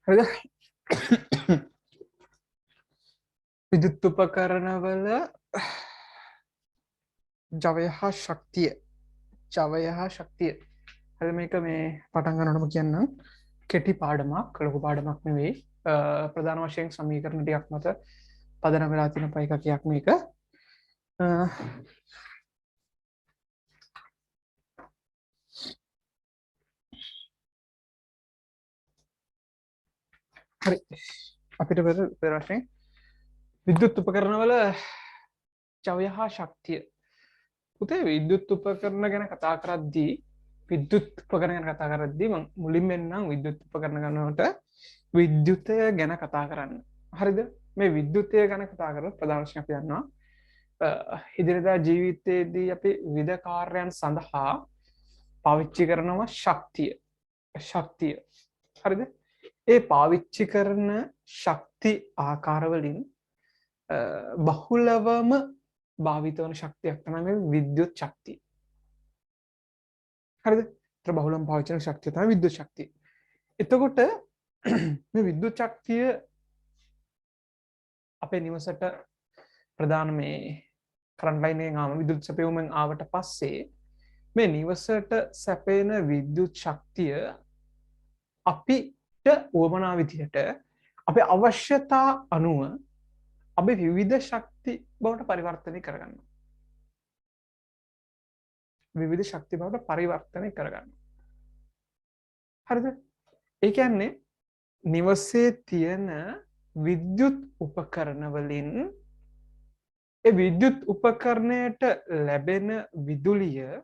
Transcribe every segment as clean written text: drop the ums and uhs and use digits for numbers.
හරිද? විදුලි උපකරණවල ජවය හා ශක්තිය හරි මේක මේ පටන් ගන්නකොටම කියන්නම් කෙටි පාඩමක් ලොකු පාඩමක් නෙවෙයි ප්‍රධාන වශයෙන් සමීකරණ ටිකක් මත පදනම් වෙලා තියෙන පයිකකයක් මේක හරි අපිට පෙර වශයෙන් විද්‍යුත් උපකරණවල ජවය හා ශක්තිය පුතේ විද්‍යුත් උපකරණ ගැන කතා කරද්දී විද්‍යුත් උපකරණ ගැන කතා කරද්දී මම මුලින්ම එන්නම් විද්‍යුත් උපකරණ ගන්නකොට විද්‍යුතය ගැන කතා කරන්න. හරිද? මේ විද්‍යුතය ගැන කතා කරලා ප්‍රධාන වශයෙන් අපි යනවා ඉදිරියදා ජීවිතයේදී අපි විවිධ කාර්යයන් සඳහා පාවිච්චි කරනවා ශක්තිය. හරිද? ඒ පාවිච්චි කරන ශක්ති ආකාරවලින් බහුලවම භාවිත වන ශක්තියක් තමයි මේ විද්‍යුත් ශක්තිය. හරිද? ඒතර බහුලවම පාවිච්චි කරන ශක්තිය තමයි විද්‍යුත් ශක්තිය. එතකොට මේ විද්‍යුත් ශක්තිය අපේ නිවසට ප්‍රධාන මේ කරන්ට් ලයින් එකෙන් ආවම විද්‍යුත් සැපයුමෙන් ආවට පස්සේ මේ නිවසට සැපෙන විද්‍යුත් ශක්තිය අපිට උවමනා විදිහට අපේ අවශ්‍යතා අනුව අපි විවිධ ශක්ති බවට පරිවර්තනය කරගන්නවා. විවිධ ශක්ති බවට පරිවර්තනය කරගන්නවා. හරිද? ඒ කියන්නේ නිවසේ තියෙන විද්‍යුත් උපකරණ වලින් ඒ විද්‍යුත් උපකරණයට ලැබෙන විදුලිය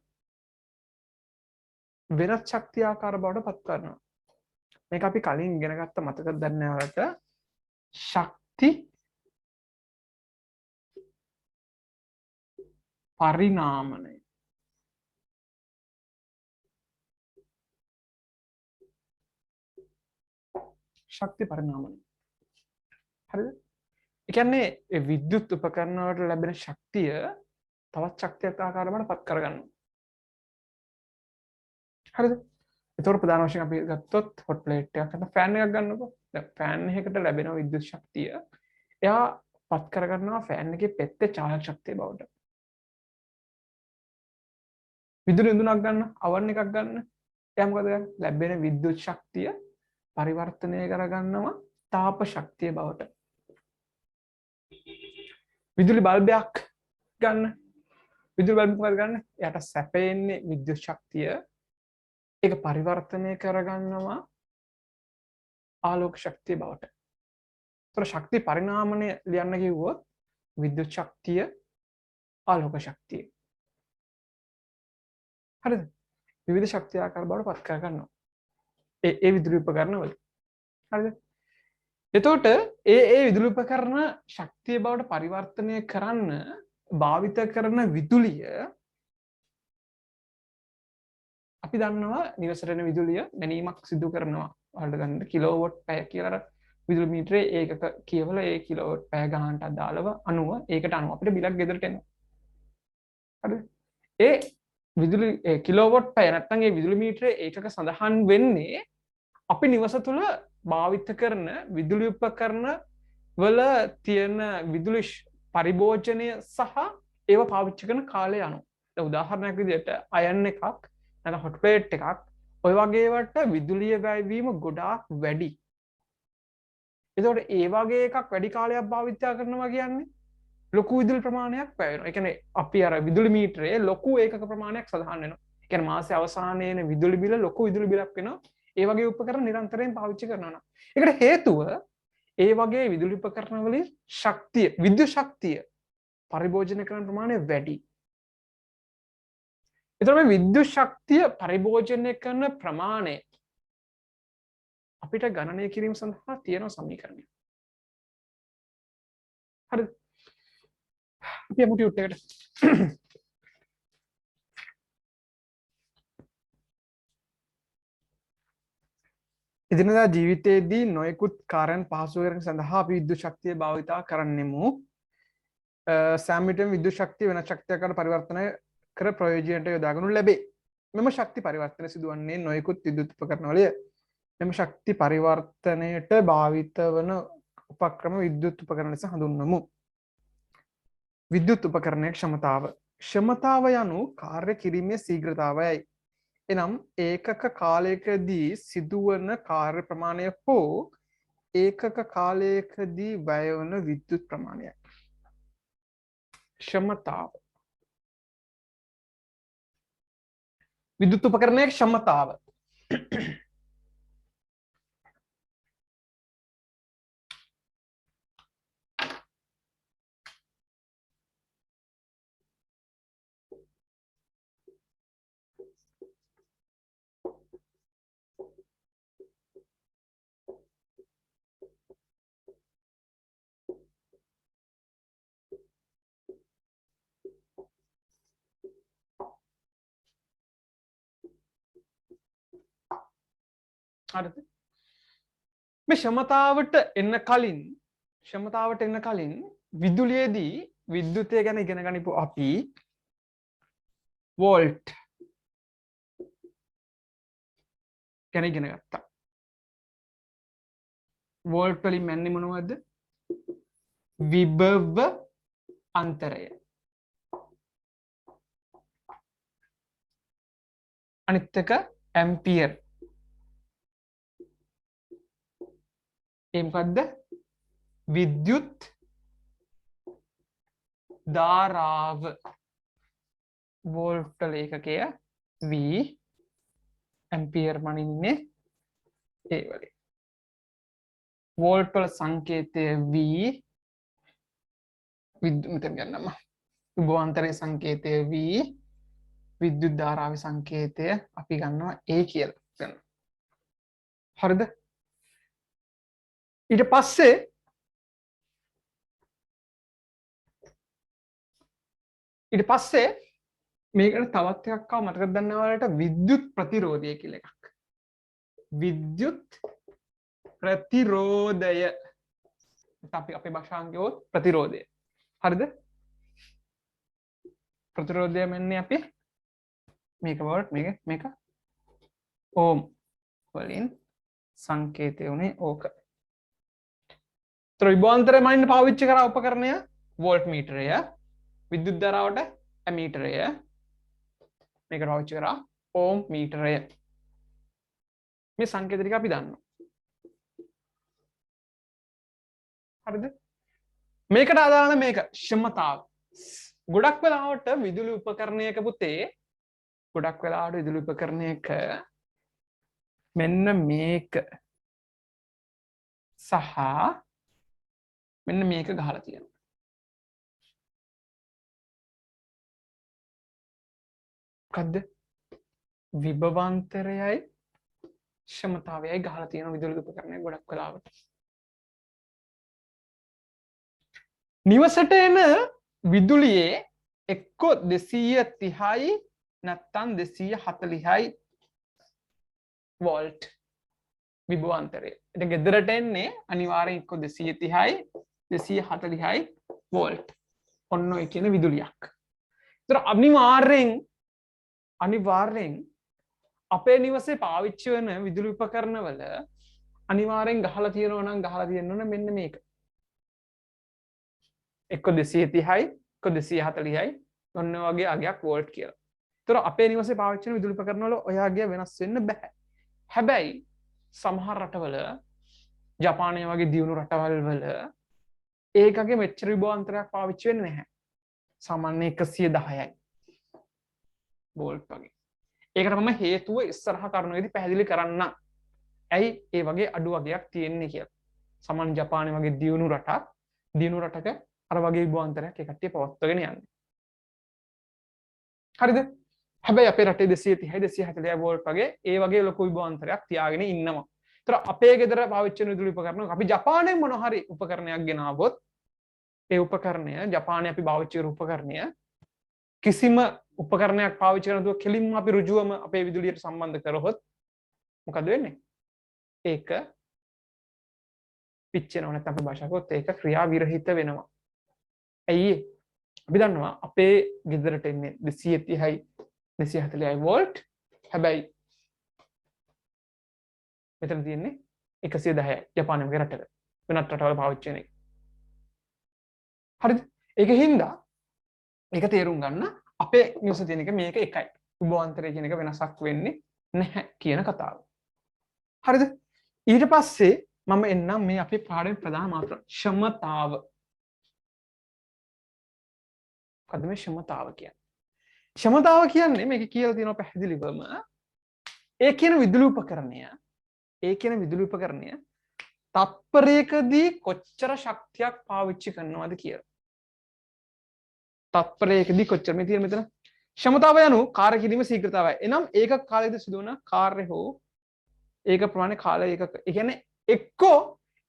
වෙනත් ශක්ති ආකාර බවට පත් කරනවා. මේක අපි කලින් ඉගෙන ගත්ත මතකද දන්නේ නැවට ශක්ති පරිණාමනය. ශක්ති පරිණාමනය. හරිද? ඒ කියන්නේ ඒ විද්‍යුත් උපකරණ වලට ලැබෙන ශක්තිය තවත් ශක්තියක් ආකාරයකට පත් කරගන්නවා. හරිද? ඒතකොට ප්‍රධාන වශයෙන් අපි ගත්තොත් හොට් ප්ලේට් එකක් නැත්නම් ෆෑන් එකක් ගන්නකො. දැන් ෆෑන් එකකට ලැබෙන විද්‍යුත් ශක්තිය එයා පත් කරගන්නවා ෆෑන් එකේ පෙත්තේ චාලක ශක්තිය බවට. විදුලි විදුනක් ගන්න, අවන් එකක් ගන්න. එයා මොකද කරන්නේ? ලැබෙන විද්‍යුත් ශක්තිය පරිවර්තනය කරගන්නවා තාප ශක්තිය බවට. විදුලි බල්බයක් ගන්න. විදුලි බල්බයක් ගන්න. එයාට සැපෙන්නේ විද්‍යුත් ශක්තිය. ඒක පරිවර්තනය කරගන්නවා ආලෝක ශක්තිය බවට. ඒතර ශක්ති පරිණාමණය ලියන්න කිව්වොත් විද්‍යුත් ශක්තිය ආලෝක ශක්තිය. හරිද? විවිධ ශක්ති ආකාර බවට පත් කරගන්නවා. ඒ විදුලි උපකරණ වල. හරිද? එතකොට ඒ විදුලි උපකරණ ශක්තිය බවට පරිවර්තනය කරන්න භාවිත කරන විදුලිය අපි දන්නවා නිවසට එන විදුලිය ගැනීමක් සිදු කරනවා. ඔයාලට ගන්න කිලෝවොට් පැය කියලා විදුලි මීටරේ ඒකක කියවලා ඒ කිලෝවොට් පැය ගානට අදාළව ඒකට අනුව අපිට බිලක් ගෙදරට එනවා. හරිද? ඒ විදුලි කිලෝවොට් පැය නැත්නම් ඒ විදුලි මීටරේ ඒකක සඳහන් වෙන්නේ අපි නිවස තුළ භාවිත කරන විදුලි උපකරණ වල තියෙන විදුලි පරිභෝජනය සහ ඒව පාවිච්චි කරන කාලය අනුව. දැන් උදාහරණයක් විදිහට අයන් එකක් නැත්නම් හොට් ප්ලේට් එකක් ඔය වගේ වට විදුලිය වැයවීම ගොඩාක් වැඩි. ඒතකොට ඒ වගේ එකක් වැඩි කාලයක් භාවිත කරනවා කියන්නේ ලොකු විදුලි ප්‍රමාණයක් වැය වෙනවා. ඒ කියන්නේ අපි අර විදුලි මීටරයේ ලොකු ඒකක ප්‍රමාණයක් සඳහන් වෙනවා. ඒ කියන්නේ මාසයේ අවසානයේ එන විදුලි බිල ලොකු විදුලි බිලක් වෙනවා. ඒ වගේ උපකරණ නිරන්තරයෙන් පාවිච්චි කරනවා නම්. ඒකට හේතුව ඒ වගේ විදුලි උපකරණ වලින් ශක්තිය, විද්‍යුත් ශක්තිය පරිභෝජනය කරන ප්‍රමාණය වැඩි. එතකොට මේ විද්‍යුත් ශක්තිය පරිභෝජනය කරන ප්‍රමාණය අපිට ගණනය කිරීම සඳහා තියෙන සමීකරණයක්. හරිද? අපි යමු ටියුට් එකට. එදිනදා ජීවිතයේදී නොයෙකුත් කාර්යයන් පහසු කරන සඳහා අපි විද්‍යුත් ශක්තිය භාවිතා කරන්නෙමු. සෑම විටම විද්‍යුත් ශක්තිය වෙනත් ශක්තියකට පරිවර්තනය කර ප්‍රයෝජනයට යොදාගනු ලැබේ. මෙම ශක්ති පරිවර්තනය සිදුවන්නේ නොයෙකුත් විද්‍යුත් උපකරණ වලය. මෙම ශක්ති පරිවර්තනයට භාවිත වන උපක්‍රම විද්‍යුත් උපකරණ ලෙස හඳුන්වමු. විද්‍යුත් උපකරණයේ ක්ෂමතාව. ක්ෂමතාව යනු කාර්ය කිරීමේ ශීඝ්‍රතාවයයි. එනම් ඒකක කාලයකදී සිදුවන කාර්ය ප්‍රමාණය හෝ ඒකක කාලයකදී වැය වන විද්‍යුත් ප්‍රමාණයයි. ක්ෂමතාව. විද්‍යුත් උපකරණයේ ක්ෂමතාව. හරිද? මේ ක්ෂමතාවට එන්න කලින් විදුලියේදී විද්‍යුතය ගැන ඉගෙන ගනිපු අපි වෝල්ට් ගැන ඉගෙන ගත්තා. වෝල්ට් වලින් මැන්නේ මොනවද? විභව අන්තරය. අනිත් එක ඇම්පියර්. ඒ මොකද්ද? විද්‍යුත් ධාරාව. වෝල්ට් වල ඒකකය V, ඇම්පියර් මනින්නේ ඒ වලින්. වෝල්ට් වල සංකේතය V, මෙතන ගන්නම. විභවාන්තරයේ සංකේතය V, විද්‍යුත් ධාරාවේ සංකේතය අපි ගන්නවා A කියලා ගන්නවා. හරිද? ඊට පස්සේ මේකට තවත් එකක් ආව මතකද දන්නව ඔයාලට? විද්‍යුත් ප්‍රතිරෝධය කියලා එකක්. විද්‍යුත් ප්‍රතිරෝධය. අපි අපේ භාෂාවෙන් කියවොත් ප්‍රතිරෝධය. හරිද? ප්‍රතිරෝධය මෙන්නේ අපි මේක වෝල්ට් මේක ඕම් වලින් සංකේතය උනේ ඕක. විභවාන්තරය මනින්න පාවිච්චි කරා උපකරණය වෝල්ට් මීටරය, විද්‍යුත් ධාරාවට ඇමීටරය, මේකට පාවිච්චි කරා ඕම් මීටරය. මේ සංකේත ටික අපි දන්නවා. හරිද? මේකට අදාළ මේක ක්ෂමතාව. ගොඩක් වෙලාවට විදුලි උපකරණයක පුතේ මෙන්න මේක සහ මෙන්න මේක ගහලා තියෙනවා. මොකද්ද? විභවාන්තරයයි ක්ෂමතාවයයි ගහලා තියෙන විදුලි උපකරණයක් ගොඩක් වෙලාවට. නිවසට එන විදුලියේ එක්ක 230යි නැත්නම් 240යි වෝල්ට් විභවාන්තරය. ඒක ගෙදරට එන්නේ අනිවාර්යෙන් එක්ක 230යි 240යි වෝල්ට්. ඔන්න ඔය කියන විදුලියක්. ඒතර අනිවාර්යෙන් අපේ නිවසේ පාවිච්චි වෙන විදුලි උපකරණවල අනිවාර්යෙන් ගහලා තියෙනවා මෙන්න මේක. එක්ක 230යි එක්ක 240යි ඔන්න වගේ අගයක් වෝල්ට් කියලා. ඒතර අපේ නිවසේ පාවිච්චි වෙන විදුලි උපකරණවල ඔය අගය වෙනස් වෙන්න බෑ. හැබැයි සමහර රටවල ජපානය වගේ දියුණු රටවල් වල ඒකගේ මෙච්චර විභවාන්තරයක් පාවිච්චි වෙන්නේ නැහැ. සාමාන්‍ය 110යි වෝල්ට් වගේ. ඒකට මම හේතුව ඉස්සරහ කරුණේදී පැහැදිලි කරන්නම්. ඇයි ඒ වගේ අඩු වගයක් තියෙන්නේ කියලා. සාමාන්‍ය ජපානය වගේ දියුණු රටක අර වගේ විභවාන්තරයක් ඒ කට්ටිය පවත්වාගෙන යන්නේ. හරිද? හැබැයි අපේ රටේ 230යි 240යි වෝල්ට් වගේ ඒ වගේ ලොකු විභවාන්තරයක් තියාගෙන ඉන්නවා. ඒතර අපේ ගෙදර පාවිච්චි කරන විදුලි උපකරණ අපි ජපානයෙන් මොන හරි උපකරණයක් ගෙනාවොත් ඒ උපකරණය ජපානයේ අපි පාවිච්චි කරන උපකරණය කිසිම උපකරණයක් පාවිච්චි කරන දුව කෙලින්ම අපි ඍජුවම අපේ විදුලියට සම්බන්ධ කරොත් මොකද වෙන්නේ? ඒක පිච්චෙනවා නැත්නම් අපේ භාෂාවකත් ඒක ක්‍රියා විරහිත වෙනවා. ඇයි? අපි දන්නවා අපේ ගෙදරට එන්නේ 230යි 240යි වෝල්ට්. හැබැයි මෙතන තියෙන්නේ 110යි ජපානයේ වගේ රටක. වෙනත් රටවල පාවිච්චි වෙන එක. හරිද? ඒකින්ද ඒක තේරුම් ගන්න අපේ නිවසේ තියෙන එක මේක එකයි. විභවාන්තරය කියන එක වෙනසක් වෙන්නේ නැහැ කියන කතාව. හරිද? ඊට පස්සේ මම එන්නම් මේ අපේ පාඩමේ ප්‍රධාන මාතෘකාව ක්ෂමතාව. මොකද්ද මේ ක්ෂමතාව කියන්නේ? ක්ෂමතාව කියන්නේ මේක කියලා තියෙනවා පැහැදිලිවම ඒ කියන විදුලි උපකරණය තත්පරයකදී කොච්චර ශක්තියක් පාවිච්චි කරනවද කියලා. තත්පරයකදී කොච්චර මේ තියෙන මෙතන ක්ෂමතාව යනු කාර්ය කිරීම ශීඝ්‍රතාවයි. එනම් ඒක කාලයකදී සිදුවන කාර්ය හෝ ඒක ප්‍රමාණය කාලය ඒකක. ඒ කියන්නේ එක්කෝ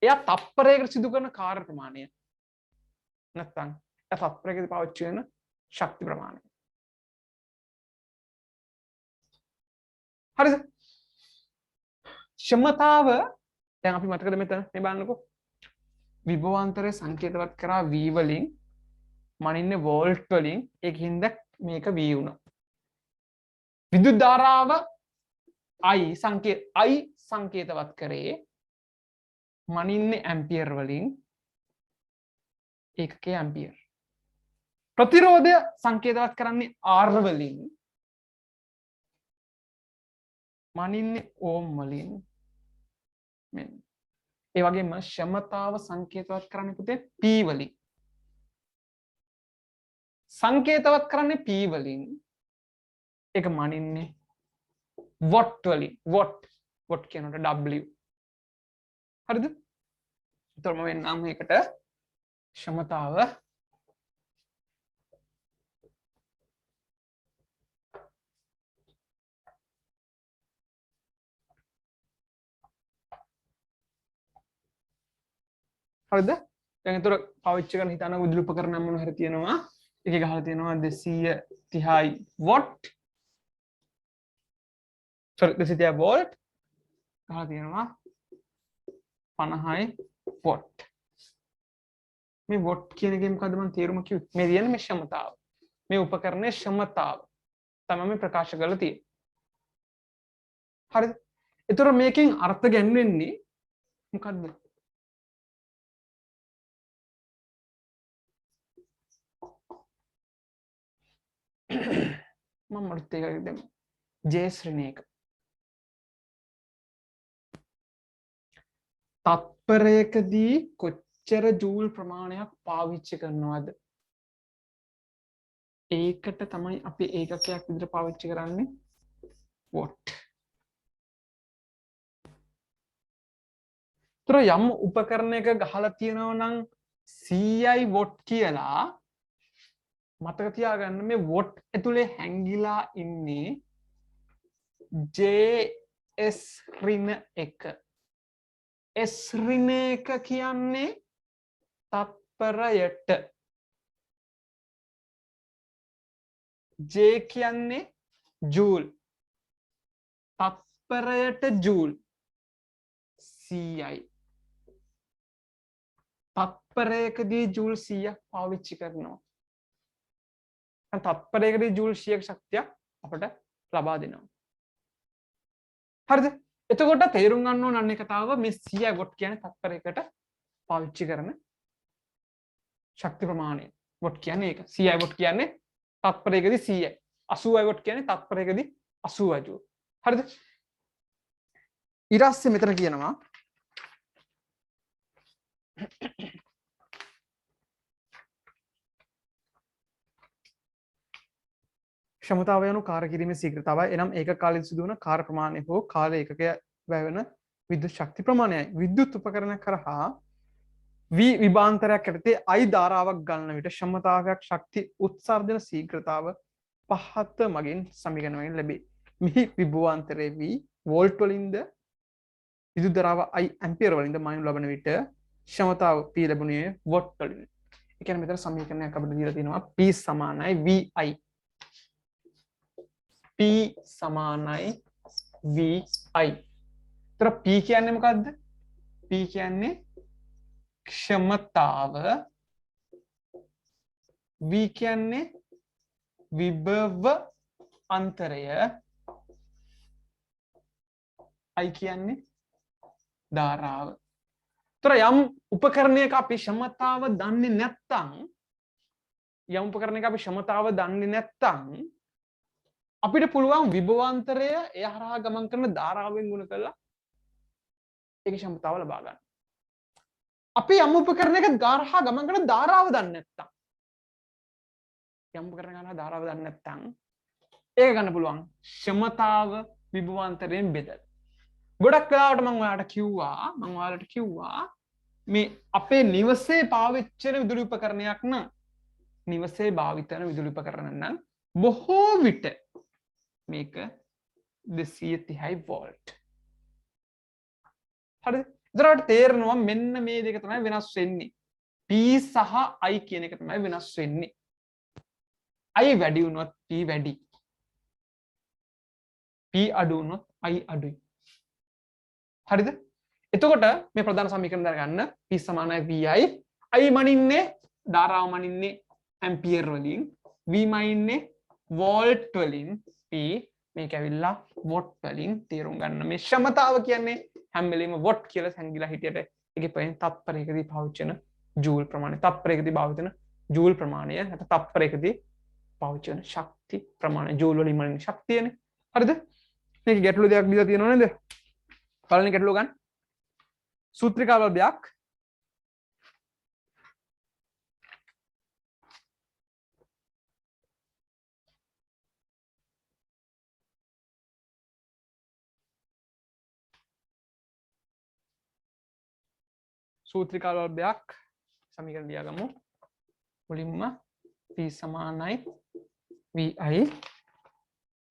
එයා තත්පරයකට සිදු කරන කාර්ය ප්‍රමාණය නැත්නම් එයා තත්පරයකදී පාවිච්චි කරන ශක්ති ප්‍රමාණය. හරිද? ක්ෂමතාව දැන් අපි මතකද මෙතන මේ බලන්නකෝ. විභවාන්තරය සංකේතවත් කරා V වලින් මනින්නේ වෝල්ට් වලින් ඒකින්ද මේක V වුණා. විදුලි ධාරාව I සංකේතවත් කරේ මනින්නේ ඇම්පියර් වලින් ඒකකයේ ඇම්පියර්. ප්‍රතිරෝධය සංකේතවත් කරන්නේ R වලින් මනින්නේ ඕම් වලින් මෙන්න. ඒ වගේම ක්ෂමතාව සංකේතවත් කරන්නේ පුතේ P වලින්. සංකේතවත් කරන්නේ P වලින් ඒක මනින්නේ වොට් වලින්. වොට් කියනකොට W. හරිද? එතකොට මම එන්නම් මේකට ක්ෂමතාව හරිද? දැන් ඒතර පාවිච්චි කරන හිතන විදුලි උපකරණ මොන හරි තියෙනවා. එකේ ගහලා තියෙනවා 230යි වොට්. sorry 230 volt. ගහලා තියෙනවා 50යි වොට්. මේ වොට් කියන එකේ මොකද්ද මම තේරුම කිව්වේ? මේ කියන්නේ මේ ක්ෂමතාව. මේ උපකරණයේ ක්ෂමතාව තමයි මේ ප්‍රකාශ කරලා තියෙන්නේ. හරිද? ඒතර මේකෙන් අර්ථ ගැන්වෙන්නේ මොකද්ද? මම මට ඒක දෙන්න. J ශ්‍රේණියක. තත්පරයකදී කොච්චර ජූල් ප්‍රමාණයක් පාවිච්චි කරනවද? ඒකට තමයි අපි ඒකකයක් විදිහට පාවිච්චි කරන්නේ වොට්. ඒතර යම් උපකරණයක ගහලා තියෙනවා නම් 100යි වොට් කියලා මතක තියාගන්න මේ වොට් ඇතුලේ හැංගිලා ඉන්නේ JS ඍණ 1. S ඍණ 1 කියන්නේ තත්පරයට. J කියන්නේ ජූල්. තත්පරයට ජූල් 100යි. තත්පරයකදී ජූල් 100ක් පාවිච්චි කරනවා. තත්පරයකදී ජූල් 100ක ශක්තියක් අපට ලබා දෙනවා. හරිද? එතකොට තේරුම් ගන්න ඕන අන්නේ කතාව මේ 100 වොට් කියන්නේ තත්පරයකට පාවිච්චි කරන ශක්ති ප්‍රමාණය. වොට් කියන්නේ ඒක. 100 වොට් කියන්නේ තත්පරයකදී 100යි. 80 වොට් කියන්නේ තත්පරයකදී 80 ජූල්. හරිද? ඊට පස්සේ මෙතන කියනවා ක්ෂමතාව යනු කාර්ය කිරීමේ ශීඝ්‍රතාවයි. එනම් ඒක කාලෙදී සිදුවන කාර්ය ප්‍රමාණය හෝ කාල ඒකකය වැය වෙන විද්‍යුත් ශක්ති ප්‍රමාණයයි. විද්‍යුත් උපකරණ කරහා V විභාන්තරයක් යටතේ I ධාරාවක් ගන්න විට ක්ෂමතාවයක් ශක්ති උත්සර්ජන ශීඝ්‍රතාව පහත මගින් සමීකරණය වලින් ලැබේ. මෙහි විභවාන්තරයේ V වෝල්ට් වලින්ද විදුලි ධාරාව I ඇම්පියර් වලින්ද මනිනු ලබන විට ක්ෂමතාව P ලැබුණේ වොට් වලින්. ඒ කියන්නේ මෙතන සමීකරණයක් අපිට දීලා තියෙනවා P සමානයි VI. P සමානයි VI. ඒතර P කියන්නේ මොකද්ද? P කියන්නේ ක්ෂමතාව. V කියන්නේ විභව අන්තරය. I කියන්නේ ධාරාව. තොර යම් උපකරණයක අපි ක්ෂමතාව දන්නේ නැත්තම් යම් උපකරණයක අපි ක්ෂමතාව දන්නේ නැත්තම් අපිට පුළුවන් විභවාන්තරය එය හරහා ගමන් කරන ධාරාවෙන් ගුණ කරලා ඒකේ ක්ෂමතාව ලබා ගන්න. අපි යම් උපකරණයක හරහා ගමන් කරන ධාරාව දන්නේ නැත්තම් යම් උපකරණයක හරහා ධාරාව දන්නේ නැත්තම් ඒක ගන්න පුළුවන් ක්ෂමතාව විභවාන්තරයෙන් බෙදලා. ගොඩක් වෙලාවට මම ඔයාලට කිව්වා මේ අපේ නිවසේ පාවිච්චි කරන විදුලි උපකරණයක් නම් නිවසේ භාවිත කරන විදුලි උපකරණ නම් බොහෝ විට මේක 230 වෝල්ට්. හරිද? ඒතරට තේරෙනවා මෙන්න මේ දෙක තමයි වෙනස් වෙන්නේ. P සහ I කියන එක තමයි වෙනස් වෙන්නේ. I වැඩි වුණොත් P වැඩි. P අඩු වුණොත් I අඩුයි. හරිද? එතකොට මේ ප්‍රධාන සමීකරණ දැනගන්න P සමානයි VI. I මනින්නේ ධාරාව මනින්නේ ඇම්පියර් වලින්. V මනින්නේ වෝල්ට් වලින්. P මේක ඇවිල්ලා වොට් වලින් තේරුම් ගන්න. මේ ක්ෂමතාව කියන්නේ හැම වෙලෙම වොට් කියලා සංගිලා හිටියට ඒකේ පෙන් තත්පරයකදී පාවිච්චි වෙන ජූල් ප්‍රමාණය. තත්පරයකදී භාවිත වෙන ජූල් ප්‍රමාණය නැත්නම් තත්පරයකදී පාවිච්චි වෙන ශක්ති ප්‍රමාණය. ජූල් වලින් මනින ශක්තියනේ. හරිද? මේක ගැටළු දෙයක් දීලා තියෙනව නේද? පළවෙනි ගැටලුව ගන්න. සූත්‍රිකා බල්බයක් සමීකරණ ලියාගමු. මුලින්ම P සමානයි VI.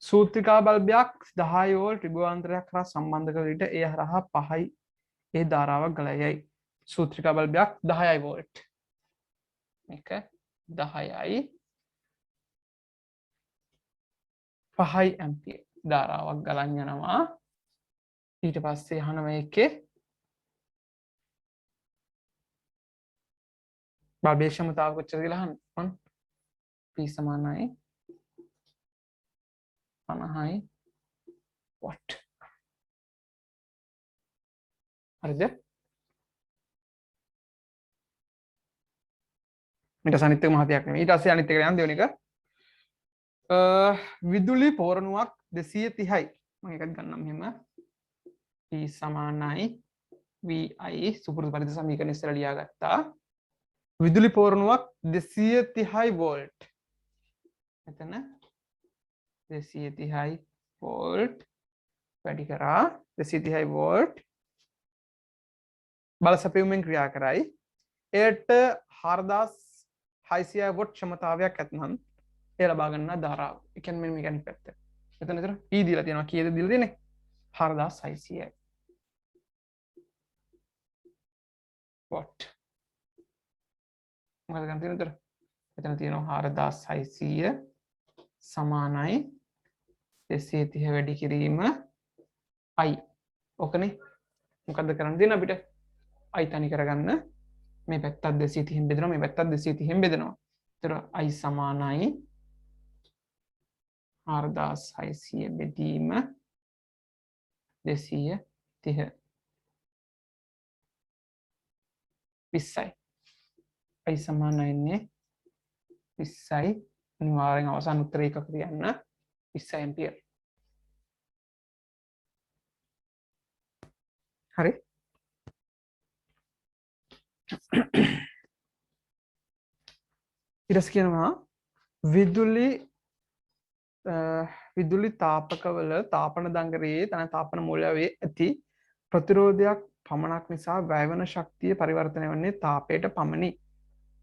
සූත්‍රිකා බල්බයක් 10 වෝල්ට් විභවාන්තරයක් හරහා සම්බන්ධ කළ විට ඒ හරහා 5යි ඒ ධාරාවක් ගලයයි. සූත්‍රිකා බල්බයක් 10යි වෝල්ට්. මේක 10යි 5යි ඇම්පියර් ධාරාවක් ගලන් යනවා. ඊට පස්සේ අහනවා මේකේ බල්බේ ක්ෂමතාව කොච්චරද කියලා අහන්න. P සමානයි 50යි වොට්. හරිද? ඊට අනිත් එක මහතියක් නෙමෙයි. ඊට පස්සේ අනිත් එකට යන්න දෙවෙනි එක. විදුලි පෝරණුවක් 230යි. මම එකක් ගන්නම් මෙහෙම. P සමානයි VI සුපුරුදු පරිදි සමීකරණ ඉස්සරහ ලියාගත්තා. විදුලි පෝරණුවක් 230 වෝල්ට්. මෙතන 230 වෝල්ට් වැඩි කරා 230 වෝල්ට් බල සැපයුමෙන් ක්‍රියා කරයි. එයට 4600 වොට් ක්ෂමතාවයක් ඇතනම් ඒ ලබා ගන්නා ධාරාව. ඒ කියන්නේ මෙන්න මේක අනිත් පැත්ත. මෙතන විතර P දීලා තියෙනවා. කීයද දීලා තියෙන්නේ? 4600යි. වොට්. මොකද ගන්න තියෙනවද? මෙතන තියෙනවා 4600 සමානයි 230 වැඩි කිරීම I. ඕකනේ. මොකද්ද කරන්න තියෙන්නේ අපිට? I තනි කරගන්න මේ පැත්තත් 230න් බෙදෙනවා මේ පැත්තත් 230න් බෙදෙනවා. ඒතර I සමානයි 4600 බෙදීම 230 20යි. I සමානයින්නේ 20යි. අනිවාර්යෙන් අවසාන උත්තරය එකක තියන්න 20 ඇම්පියර්. හරි. ඊට පස්සේ කියනවා විදුලි තාපකවල තාපන දංගරයේ තන තාපන මූලයේ ඇති ප්‍රතිරෝධයක් පමණක් නිසා වැයවන ශක්තිය පරිවර්තනය වන්නේ තාපයට පමණි.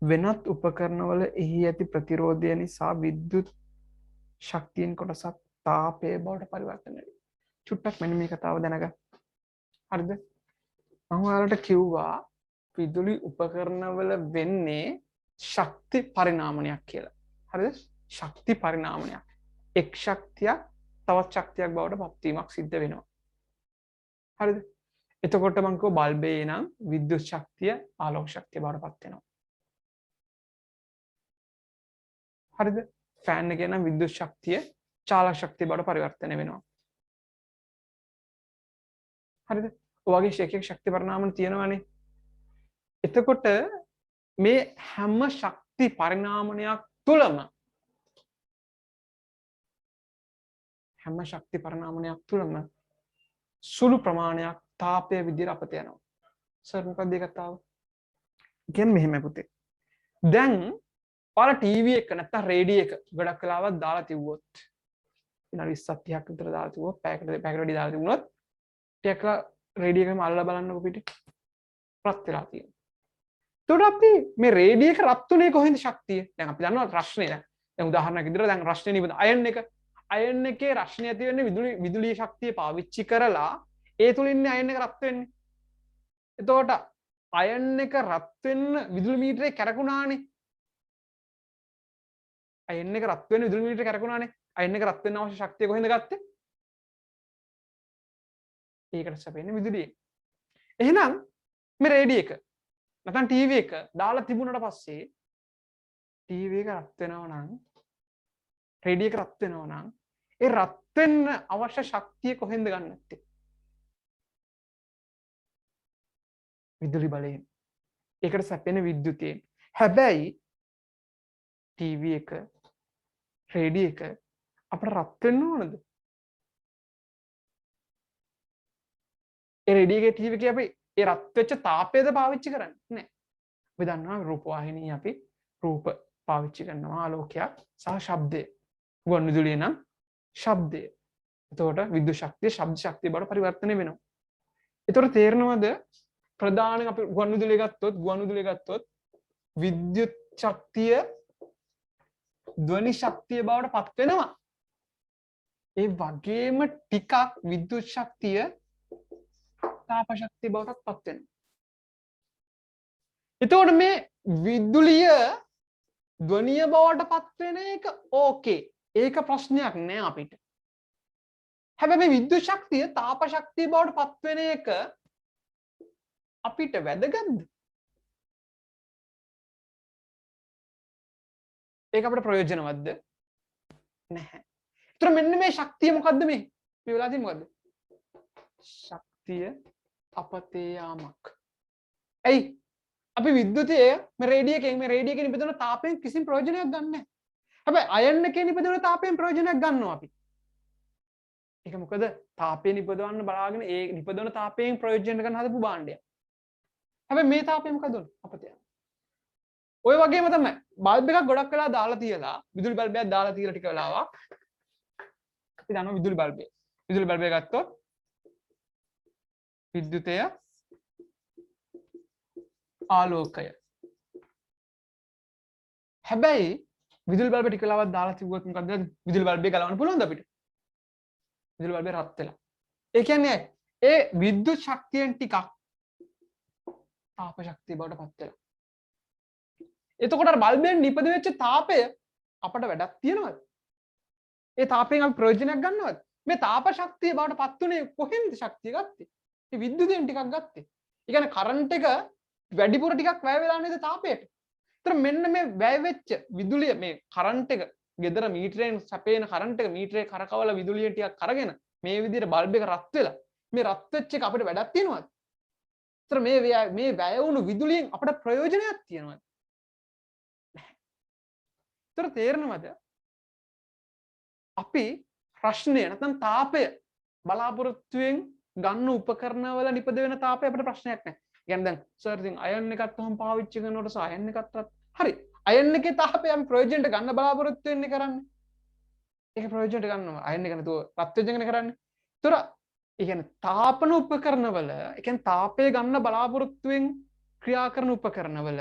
වෙනත් උපකරණවල එහි ඇති ප්‍රතිරෝධය නිසා විද්‍යුත් ශක්තියෙන් කොටසක් තාපය බවට පරිවර්තනය වෙනවා. චුට්ටක් මෙන්න මේ කතාව දැනගන්න. හරිද? මම ඔයාලට කිව්වා විදුලි උපකරණවල වෙන්නේ ශක්ති පරිණාමනයක් කියලා. හරිද? ශක්ති පරිණාමනයක්. එක් ශක්තියක් තවත් ශක්තියක් බවට පත්වීමක් සිද්ධ වෙනවා. හරිද? එතකොට මම කිව්වා බල්බේ නම් විද්‍යුත් ශක්තිය ආලෝක ශක්තිය බවට පත් වෙනවා. හරිද? ෆෑන් එකේ නම් විද්‍යුත් ශක්තිය චාලක ශක්තිය බවට පරිවර්තනය වෙනවා. හරිද? ඔයගේ ශේකයක් ශක්ති පරිණාමන තියෙනවානේ. එතකොට මේ හැම ශක්ති පරිණාමනයක් තුලම සුළු ප්‍රමාණයක් තාපය විදිහට අපත යනවා. සර් මොකක්ද ඒ කතාව? කියන්නේ මෙහෙම පුතේ. දැන් ඔයාලා ටීවී එක නැත්නම් රේඩියෝ එක ගොඩක් වෙලාවක් දාලා තිබ්බොත් විනාඩි 20ක් 30ක් විතර දාලා තිබ්බොත් පැයකට වැඩි දාලා තිබුණොත් ටිකක් රේඩියෝ එකම අල්ලලා බලන්නකො පිටේ රත් වෙලා තියෙනවා. එතකොට අපි මේ රේඩියෝ එක රත් උනේ කොහෙන්ද ශක්තිය? දැන් අපි දන්නවා රශ්නේ දැන් උදාහරණයක් විදිහට දැන් රශ්නේ නිබඳ අයන් එකේ රශ්නේ ඇති වෙන්නේ විදුලි ශක්තිය පාවිච්චි කරලා ඒ තුලින් අයන් එක රත් වෙන්නේ. එතකොට අයන් එක රත් වෙන්න විදුලි මීටරේ කැරකුණානේ. අයන් එක රත් වෙන්න විදුලි මීටරේ කැරකුණානේ. අයන් එක රත් වෙන්න අවශ්‍ය ශක්තිය කොහෙන්ද ගත්තේ? ඒකට සැපෙන්නේ විදුලියෙන්. එහෙනම් මේ රේඩියෝ එක නැත්නම් ටීවී එක දාලා තිබුණාට පස්සේ ටීවී එක රත් වෙනවා නම් රේඩියෝ එක රත් වෙනවා නම් ඒ රත් වෙන්න අවශ්‍ය ශක්තිය කොහෙන්ද ගන්න නැත්තේ? විදුලි බලයෙන්. ඒකට සැපෙන විද්‍යුතයෙන්. හැබැයි ටීවී එක රේඩියෝ එක අපිට රත් වෙන්න ඕනද? ඒ රේඩියෝ එකේ ටීවී එකේ අපි ඒ රත් වෙච්ච තාපයද පාවිච්චි කරන්නේ නැහැ. අපි දන්නවා රූප වාහිනී අපි රූප පාවිච්චි කරනවා ආලෝකයක් සහ ශබ්දය. ගුවන් විදුලිය නම් ශබ්දය. එතකොට විද්‍යුත් ශක්තිය ශබ්ද ශක්තිය බවට පරිවර්තනය වෙනවා. එතකොට තේරෙනවද ප්‍රධාන අපි ගුවන් විදුලිය ගත්තොත් විද්‍යුත් ශක්තිය ධ්වනි ශක්තිය බවට පත් වෙනවා. ඒ වගේම ටිකක් විද්‍යුත් ශක්තිය තාප ශක්තිය බවට පත් වෙනවා. එතකොට මේ විදුලිය ධ්වනිය බවට පත් වෙන එක ඕකේ. ඒක ප්‍රශ්නයක් නෑ අපිට. හැබැයි මේ විද්‍යුත් ශක්තිය තාප ශක්තිය බවට පත් වෙන එක අපිට වැදගත්ද? ඒක අපිට ප්‍රයෝජනවත්ද? නැහැ. ඒතර මෙන්න මේ ශක්තිය මොකද්ද මේ? මේ වෙලාවදී මොකද්ද? ශක්තිය අපතේ යාමක්. ඇයි? අපි විද්‍යුතය මේ රේඩියෝ එකේ නිපදවන තාපයෙන් කිසිම ප්‍රයෝජනයක් ගන්න නැහැ. හැබැයි අයන් එකේ නිපදවන තාපයෙන් ප්‍රයෝජනයක් ගන්නවා අපි. ඒක මොකද? තාපය නිපදවන්න බලාගෙන ඒ නිපදවන තාපයෙන් ප්‍රයෝජන ගන්න හදපු භාණ්ඩයක්. හැබැයි මේ තාපය මොකද උනේ? අපතේ යාම. ඔය වගේම තමයි බල්බ් එකක් ගොඩක් වෙලා දාලා තියලා විදුලි බල්බයක් දාලා තියලා ටික වෙලාවක් අපි දන්නවා විදුලි බල්බය ගත්තොත් විද්‍යුතය ආලෝකය. හැබැයි විදුලි බල්බ ටික වෙලාවක් දාලා තිබුවොත් මොකද විදුලි බල්බය ගලවන්න පුළුවන්ද අපිට? විදුලි බල්බය රත් වෙලා. ඒ කියන්නේ ඒ විද්‍යුත් ශක්තියෙන් ටිකක් තාප ශක්තිය බවට පත් වෙලා. එතකොට අර බල්බෙන් නිපද වෙච්ච තාපය අපට වැඩක් තියනවද? ඒ තාපයෙන් අපි ප්‍රයෝජනයක් ගන්නවද? මේ තාප ශක්තිය බවට පත් උනේ කොහෙන්ද ශක්තිය ගත්තේ? මේ විද්‍යුතයෙන් ටිකක් ගත්තේ. ඒ කියන්නේ කරන්ට් එක වැඩිපුර ටිකක් වැය වෙලා නේද තාපයට? ඒතර මෙන්න මේ වැය වෙච්ච විදුලිය මේ කරන්ට් එක ගෙදර මීටරයෙන් සැපේන කරන්ට් එක මීටරේ කරකවල විදුලිය ටිකක් අරගෙන මේ විදිහට බල්බ් එක රත් වෙලා මේ රත් වෙච්ච එක අපිට වැඩක් තියනවද? ඒතර මේ වැය වුණු විදුලියෙන් අපිට ප්‍රයෝජනයක් තියනවද? ඒතර තේරෙනවද? අපි ප්‍රශ්නය නැත්නම් තාපය බලාපොරොත්තුෙන් ගන්න උපකරණවල නිපද වෙන තාපය අපිට ප්‍රශ්නයක් නැහැ. කියන්නේ දැන් සර් ඉතින් අයන් එකක් තවම පාවිච්චි කරනකොට අයන් එකත් හරි. අයන් එකේ තාපය අපි ප්‍රයෝජනට ගන්න බලාපොරොත්තු වෙන්නේ කරන්නේ. ඒක ප්‍රයෝජනට ගන්නවා. අයන් එක නැතුව රත් වෙච්ච එකනේ කරන්නේ. ඒතර ඒ කියන්නේ තාපන උපකරණවල ඒ කියන්නේ තාපය ගන්න බලාපොරොත්තුෙන් ක්‍රියා කරන උපකරණවල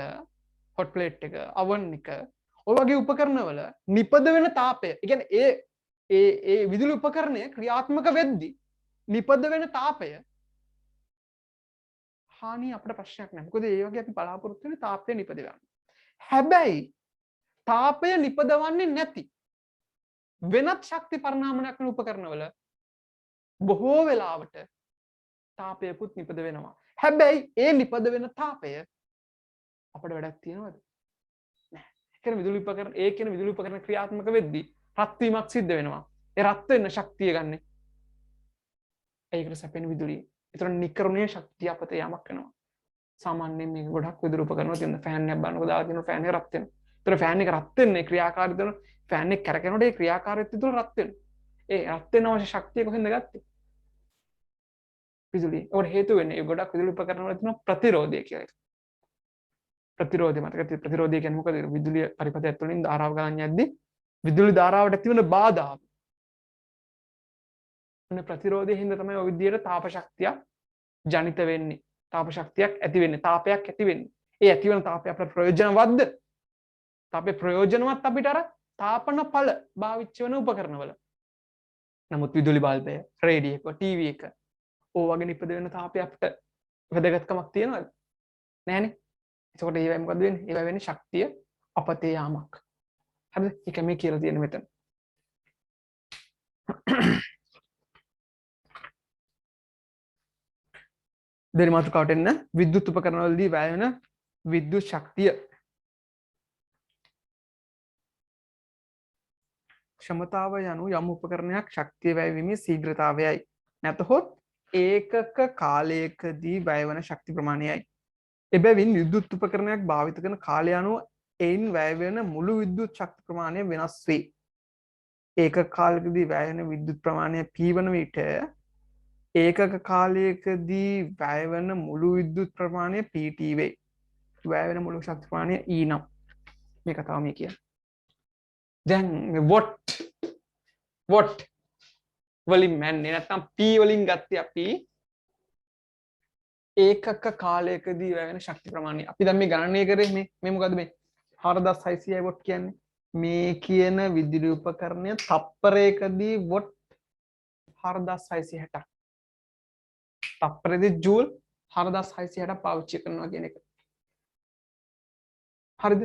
හොට් ප්ලේට් එක, oven එක, ඔය වගේ උපකරණවල නිපද වෙන තාපය. ඒ කියන්නේ ඒ විදුලි උපකරණය ක්‍රියාත්මක වෙද්දී නිපද වෙන තාපය හානිය අපිට ප්‍රශ්නයක් නැහැ. මොකද ඒ වගේ අපි බලාපොරොත්තු වෙන තාපය නිපද ගන්න. හැබැයි තාපය නිපදවන්නේ නැති වෙනත් ශක්ති පරිණාමනයක් වෙන උපකරණවල බොහෝ වෙලාවට තාපයකුත් නිපද වෙනවා. හැබැයි ඒ නිපද වෙන තාපය අපිට වැඩක් තියනවද? නැහැ. ඒ කියන්නේ විදුලි උපකරණ ක්‍රියාත්මක වෙද්දී රත් වීමක් සිද්ධ වෙනවා. ඒ රත් වෙන ශක්තිය ගන්න. ඒකට සැපෙන විදුලිය. ඒතර නිකරුණේ ශක්තිය අපතේ යාමක් වෙනවා. සාමාන්‍යයෙන් මේක ගොඩක් විදුලි උපකරණ තියෙන ෆෑන් එකක් බලනකොට දාලා තියෙන ෆෑන් එක රත් වෙනවා. ඒතර ෆෑන් එක රත් වෙන්නේ ක්‍රියාකාරීත්වය තුළ ෆෑන් එක කැරකෙනකොට ඒ ක්‍රියාකාරීත්වය තුළ රත් වෙනවා. ඒ රත් වෙන අවශ්‍ය ශක්තිය කොහෙන්ද ගත්තේ? විදුලිය. ඒකට හේතු වෙන්නේ ඒ ගොඩක් විදුලි උපකරණ වල තියෙන ප්‍රතිරෝධය කියලා එක. ප්‍රතිරෝධය මතක තියෙන ප්‍රතිරෝධය කියන්නේ මොකද? විදුලිය පරිපථය ඇතුළින් ධාරාව ගලන් යද්දී විදුලි ධාරාවට ඇතිවන බාධා. අනේ ප්‍රතිරෝධයෙන් හින්දා තමයි ඔය විදියට තාප ශක්තිය ජනිත වෙන්නේ. තාප ශක්තියක් ඇති වෙන්නේ. තාපයක් ඇති වෙන්නේ. ඒ ඇති වෙන තාපය අපට ප්‍රයෝජනවත්ද? තාපේ ප්‍රයෝජනවත් අපිට අර තාපන ඵල භාවිත වෙන උපකරණවල. නමුත් විදුලි බල්බය, රේඩියෝ එක, ටීවී එක ඕ වගේ නිපද වෙන තාපය අපිට වැදගත්කමක් තියනවද? නැහැනේ. එතකොට ඒවයි මොකද වෙන්නේ? ඒවයි වෙන්නේ ශක්තිය අපතේ යාමක්. හරිද? ඒක මේ කියලා තියෙන මෙතන. දෙවි මාතෘකාවට එන්න විද්‍යුත් උපකරණවලදී වැය වෙන විද්‍යුත් ශක්තිය. ක්ෂමතාව යනු යම් උපකරණයක් ශක්තිය වැය වීමේ ශීඝ්‍රතාවයයි. නැතහොත් ඒකක කාලයකදී වැය වන ශක්ති ප්‍රමාණයයි. එබැවින් විද්‍යුත් උපකරණයක් භාවිත කරන කාලය අනුව එයින් වැය වෙන මුළු විද්‍යුත් ශක්ති ප්‍රමාණය වෙනස් වේ. ඒකක කාලයකදී වැය වෙන විද්‍යුත් ප්‍රමාණය P වන විට ඒකක කාලයකදී වැය වෙන මුළු විද්‍යුත් ප්‍රමාණය PT වේ. වැය වෙන මුළු ශක්ති ප්‍රමාණය E නම්. මේක තමයි මේ කියන්නේ. දැන් what වලින් මන්නේ නැත්නම් P වලින් ගත්තේ අපි ඒකක කාලයකදී වැය වෙන ශක්ති ප්‍රමාණය. අපි දැන් මේ ගණනය කරේ මේ මොකද්ද මේ 4600 වොට් කියන්නේ? මේ කියන විදුලි උපකරණය තප්පරයකදී වොට් 4660ක්. තප්පරයේදී ජූල් 4660ක් පාවිච්චි කරනවා කියන එක. හරිද?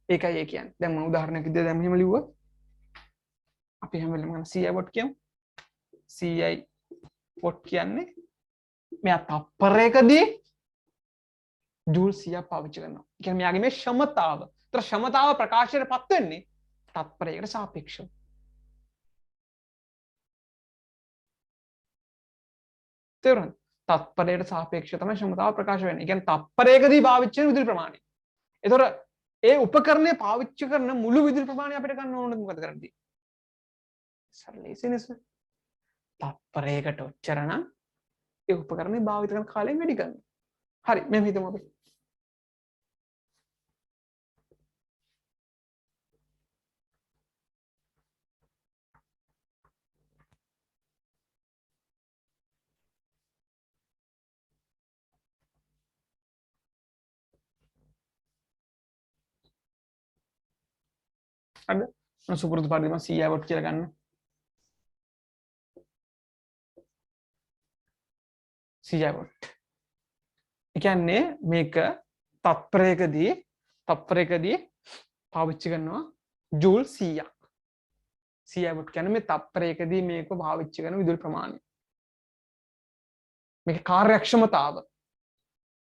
ඒකයි ඒ කියන්නේ. දැන් මම උදාහරණයක් විදිහට දැන් මෙහෙම ලිව්වා. අපි හැම වෙලේම ගන්න CI වොට් කියමු. CI වොට් කියන්නේ මෙයා තප්පරයකදී ජූල් 100ක් පාවිච්චි කරනවා. ඒ කියන්නේ මෙයාගේ මේ ක්ෂමතාව. ඒතර ක්ෂමතාව ප්‍රකාශයටපත් වෙන්නේ තප්පරයකට සාපේක්ෂව. තේරුණාද? තප්පරයට සාපේක්ෂව තමයි ක්ෂමතාව ප්‍රකාශ වෙන්නේ. ඒ කියන්නේ තප්පරයකදී පාවිච්චි වෙන විදුලි ප්‍රමාණය. ඒතර ඒ උපකරණය පාවිච්චි කරන මුළු විදුලි ප්‍රමාණය අපිට ගන්න ඕනද මොකද කරන්නේ? සරලීසිනස. තප්පරයකට ඔච්චර නම් ඒ උපකරණය භාවිත කරන කාලයෙන් වැඩි කරනවා. හරි මෙහෙම හිතමු අපි. හරිද? මම සුපුරුදු පරිදි මම CI වොට් කියලා ගන්න. CI what. ඒ කියන්නේ මේක තත්පරයකදී පාවිච්චි කරනවා ජූල් 100ක්. CI වොට් කියන්නේ මේ තත්පරයකදී මේක පාවිච්චි කරන විදුලි ප්‍රමාණය. මේක කාර්යක්ෂමතාව.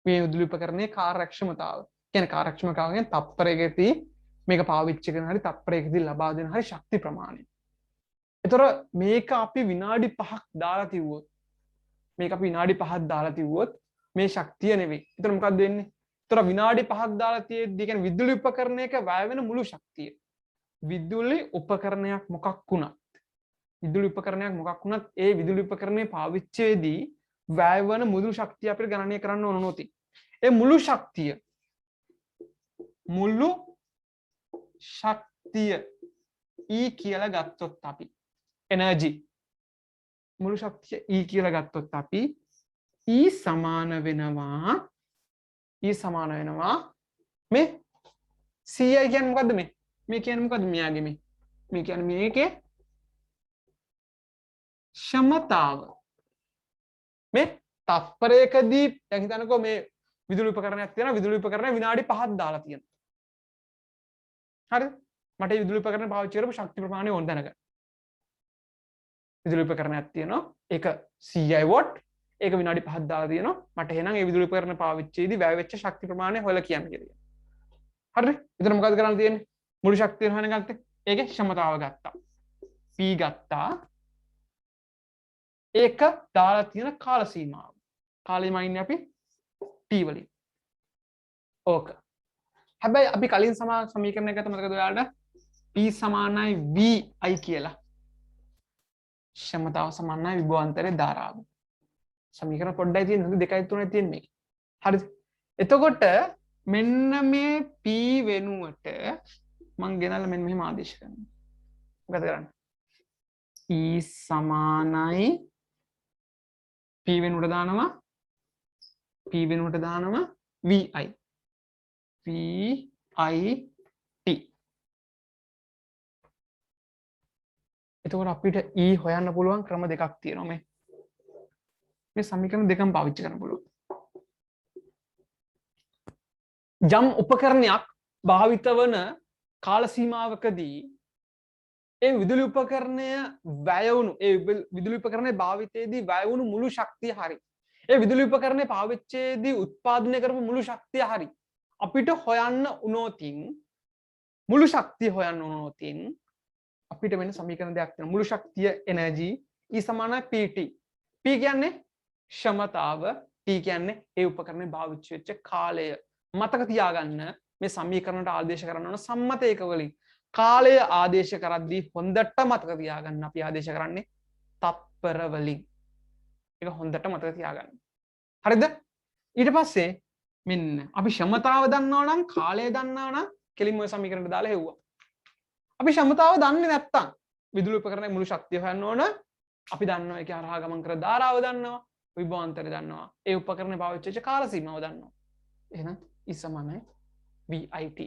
මේ විදුලි උපකරණයේ කාර්යක්ෂමතාව. කියන්නේ කාර්යක්ෂමතාව කියන්නේ තත්පරයකදී මේක පාවිච්චි කරන හරි තත්පරයකදී ලබා දෙන හරි ශක්ති ප්‍රමාණය. ඒතර මේක අපි විනාඩි 5ක් දාලා තිව්වොත් මේ ශක්තිය නෙවෙයි. ඒතර මොකක්ද වෙන්නේ? ඒතර විනාඩි 5ක් දාලා තියෙද්දි කියන්නේ විදුලි උපකරණයක වැය වෙන මුළු ශක්තිය. විදුලි උපකරණයක් මොකක් වුණත් ඒ විදුලි උපකරණයේ පාවිච්චියේදී වැය වෙන මුළු ශක්තිය අපිට ගණනය කරන්න ඕන නොති. ඒ මුළු ශක්තිය E කියලා ගත්තොත් අපි එනර්ජි මුළු ශක්තිය E කියලා ගත්තොත් අපි E සමාන වෙනවා මේ CI කියන්නේ මොකද්ද මේ කියන්නේ මොකද්ද මෙයාගේ මේ කියන්නේ මේකේ ක්ෂමතාව මේ තත්පරයකදී දැන් හිතන්නකෝ මේ විදුලි උපකරණයක් තියෙනවා විදුලි උපකරණය විනාඩි 5ක් දාලා තියෙනවා හරිද මට විදුලි උපකරණ පාවිච්චි කරපු ශක්ති ප්‍රමාණය ඕන දැනගන්න විදුලි උපකරණයක් තියෙනවා ඒක CI වොට් ඒක විනාඩි 5ක් දාලා තියෙනවා මට එහෙනම් ඒ විදුලි උපකරණ පාවිච්චියේදී වැය වෙච්ච ශක්ති ප්‍රමාණය හොයලා කියන්න කියලා හරිද එතන මොකද කරන්න තියෙන්නේ මුළු ශක්තිය හොයන ගත්තේ ඒකේ ක්ෂමතාව ගත්තා P ගත්තා ඒක දාලා තියෙන කාල සීමාව කාලේ මයින්නේ අපි t වලින්. ඕක. හැබැයි අපි කලින් සමීකරණයක් ගත්ත මතකද ඔයාලට? p සමානයි vi කියලා. ක්ෂමතාව සමානයි විභවාන්තරයේ ධාරාව. සමීකරණ පොඩ්ඩයි තියෙන්නේ. හොඳ 2යි 3යි තියෙන්නේ. හරිද? එතකොට මෙන්න මේ p වෙනුවට මම ගෙනල්ලා මෙන්න මෙහෙම ආදේශ කරනවා. මොකද කරන්නේ? e සමානයි p වෙනුවට දානවා p වෙනුවට දානවා vi t. එතකොට අපිට e හොයන්න පුළුවන් ක්‍රම දෙකක් තියෙනවා මේ සමීකරණ දෙකම පාවිච්චි කරන්න පුළුවන්. යම් උපකරණයක් භාවිත වන කාල සීමාවකදී ඒ විදුලි උපකරණය වැය වුණු ඒ විදුලි උපකරණයේ භාවිතයේදී වැය වුණු මුළු ශක්තිය හරි ඒ විදුලි උපකරණයේ පාවිච්චයේදී උත්පාදනය කරපු මුළු ශක්තිය හරි අපිට හොයන්න උනෝතින් මුළු ශක්තිය හොයන්න උනෝතින් අපිට වෙන සමීකරණ දෙකක් තියෙනවා. මුළු ශක්තිය එනර්ජි E සමානයි PT. P කියන්නේ ක්ෂමතාව, T කියන්නේ ඒ උපකරණේ භාවිත වෙච්ච කාලය. මතක තියාගන්න මේ සමීකරණයට ආදේශ කරන්න ඕන සම්මත ඒක වලින්. කාලය ආදේශ කරද්දී හොඳට මතක තියාගන්න අපි ආදේශ කරන්නේ තත්පර වලින්. ඒක හොඳට මතක තියාගන්න. හරිද? ඊට පස්සේ මෙන්න අපි ක්ෂමතාව දන්නවා නම් කාලය දන්නවා නම් කෙලින්ම ඔය සමීකරණයට දාලා හෙව්වා. අපි ක්ෂමතාව දන්නේ නැත්තම් විදුලි උපකරණයේ මුළු ශක්තිය හොයන්න ඕන අපි දන්නවා ඒකේ හරහා ගමන් කර ධාරාව දන්නවා විභවාන්තරය දන්නවා ඒ උපකරණය පාවිච්චි වෙච්ච කාල සීමාව දන්නවා එහෙනම් E සමානයි VIT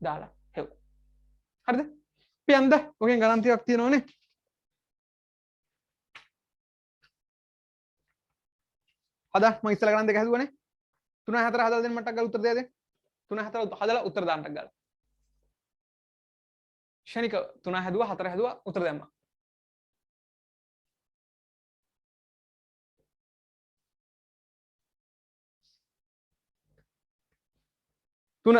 දාලා හෙව් හරිද අපි යන්ද ඔකෙන් ගණන් ටිකක් තියෙනවනේ අද මම ඉස්සලා ගණන් දෙක හදුවනේ 3 4 හදලා දෙන්න මට්ටක් ගාලා උත්තර දෙන්න 3 4 හදලා උත්තර දාන්නක් ගාලා ෂණික 3 හැදුවා 4 හැදුවා උත්තර දැම්මා තුන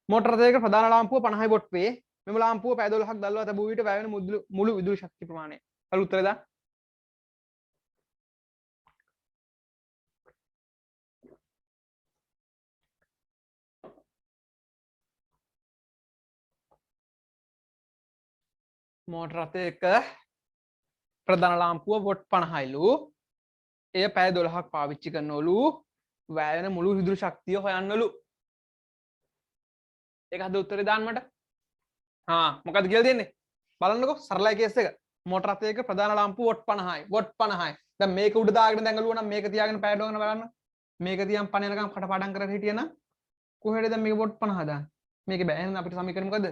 මෝටර රථයක ප්‍රධාන ලාම්පුව 50 වොට් වේ මෙම ලාම්පුව පැය 12ක් දැල්වා තැබූ විට වැය වෙන මුළු විදුලි ශක්ති ප්‍රමාණය හරි උත්තරය දාන්න මෝටර රථයක ප්‍රධාන ලාම්පුව වොට් 50ලු එය පැය 12ක් පාවිච්චි කරනවලු වැය වෙන මුළු විදුලි ශක්තිය හොයන්නලු ඒක හද උත්තරේ දාන්න මට මොකක්ද කියලා දෙන්නේ බලන්නකෝ සරලයි කේස් එක මෝටර රථයක ප්‍රධාන ලාම්පුව වොට් 50යි වොට් 50යි දැන් මේක උඩ දාගෙන දැඟලුවා නම් මේක තියාගෙන පැය ඩෝගන බලන්න මේක තියන් පණ යනකම් කටපාඩම් කරලා හිටියනම් කොහෙද දැන් මේක වොට් 50 දාන්න මේක බෑ එහෙනම් අපිට සමීකරණ මොකද්ද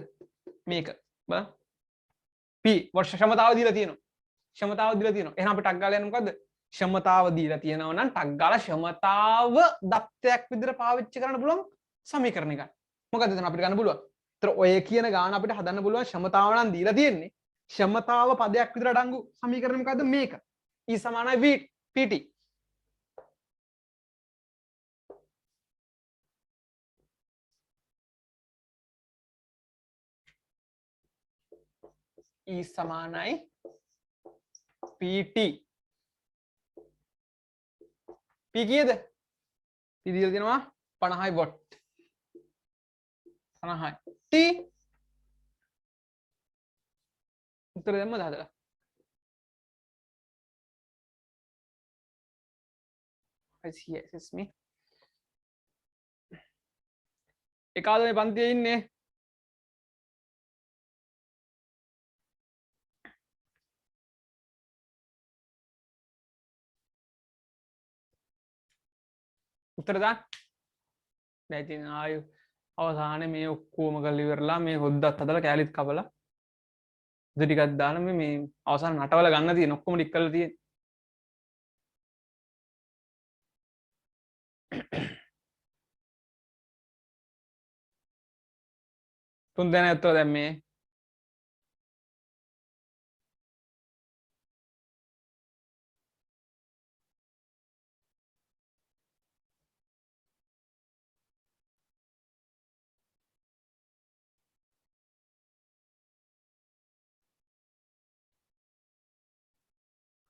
මේක බලන්න P වර්ෂ ක්ෂමතාව දීලා තියෙනවා ක්ෂමතාව දීලා තියෙනවා එහෙනම් අපිට ටක් ගාලා යන්නේ මොකද්ද ක්ෂමතාව දීලා තියෙනවා නම් ටක් ගාලා ක්ෂමතාව දත්තයක් විදිහට පාවිච්චි කරන්න පුළුවන් සමීකරණ එකක් මොකද්ද එතන අපිට ගන්න පුළුවන් ඒතර ඔය කියන ගාන අපිට හදන්න පුළුවන් ක්ෂමතාව නම් දීලා තියෙන්නේ ක්ෂමතාව පදයක් විදිහට අඩංගු සමීකරණ මොකද්ද මේක E සමානයි V PT E සමානයි PT P කීයද? P දීලා තියෙනවා 50 වොට් 50 T උත්තර දෙන්නද හදලා I see yes me එකාද මේ පන්තියේ ඉන්නේ උත්තර දාන්න දැන් ඉතින් ආයු අවසානයේ මේ ඔක්කොම කරලා ඉවරලා මේ හොද්දත් හදලා කැලිත් කපලා ඉතින් ටිකක් දාලා මේ අවසාන නටවල ගන්න තියෙන ඔක්කොම ටික කරලා තියෙන තුන් දෙනා උත්තර දැන් මේ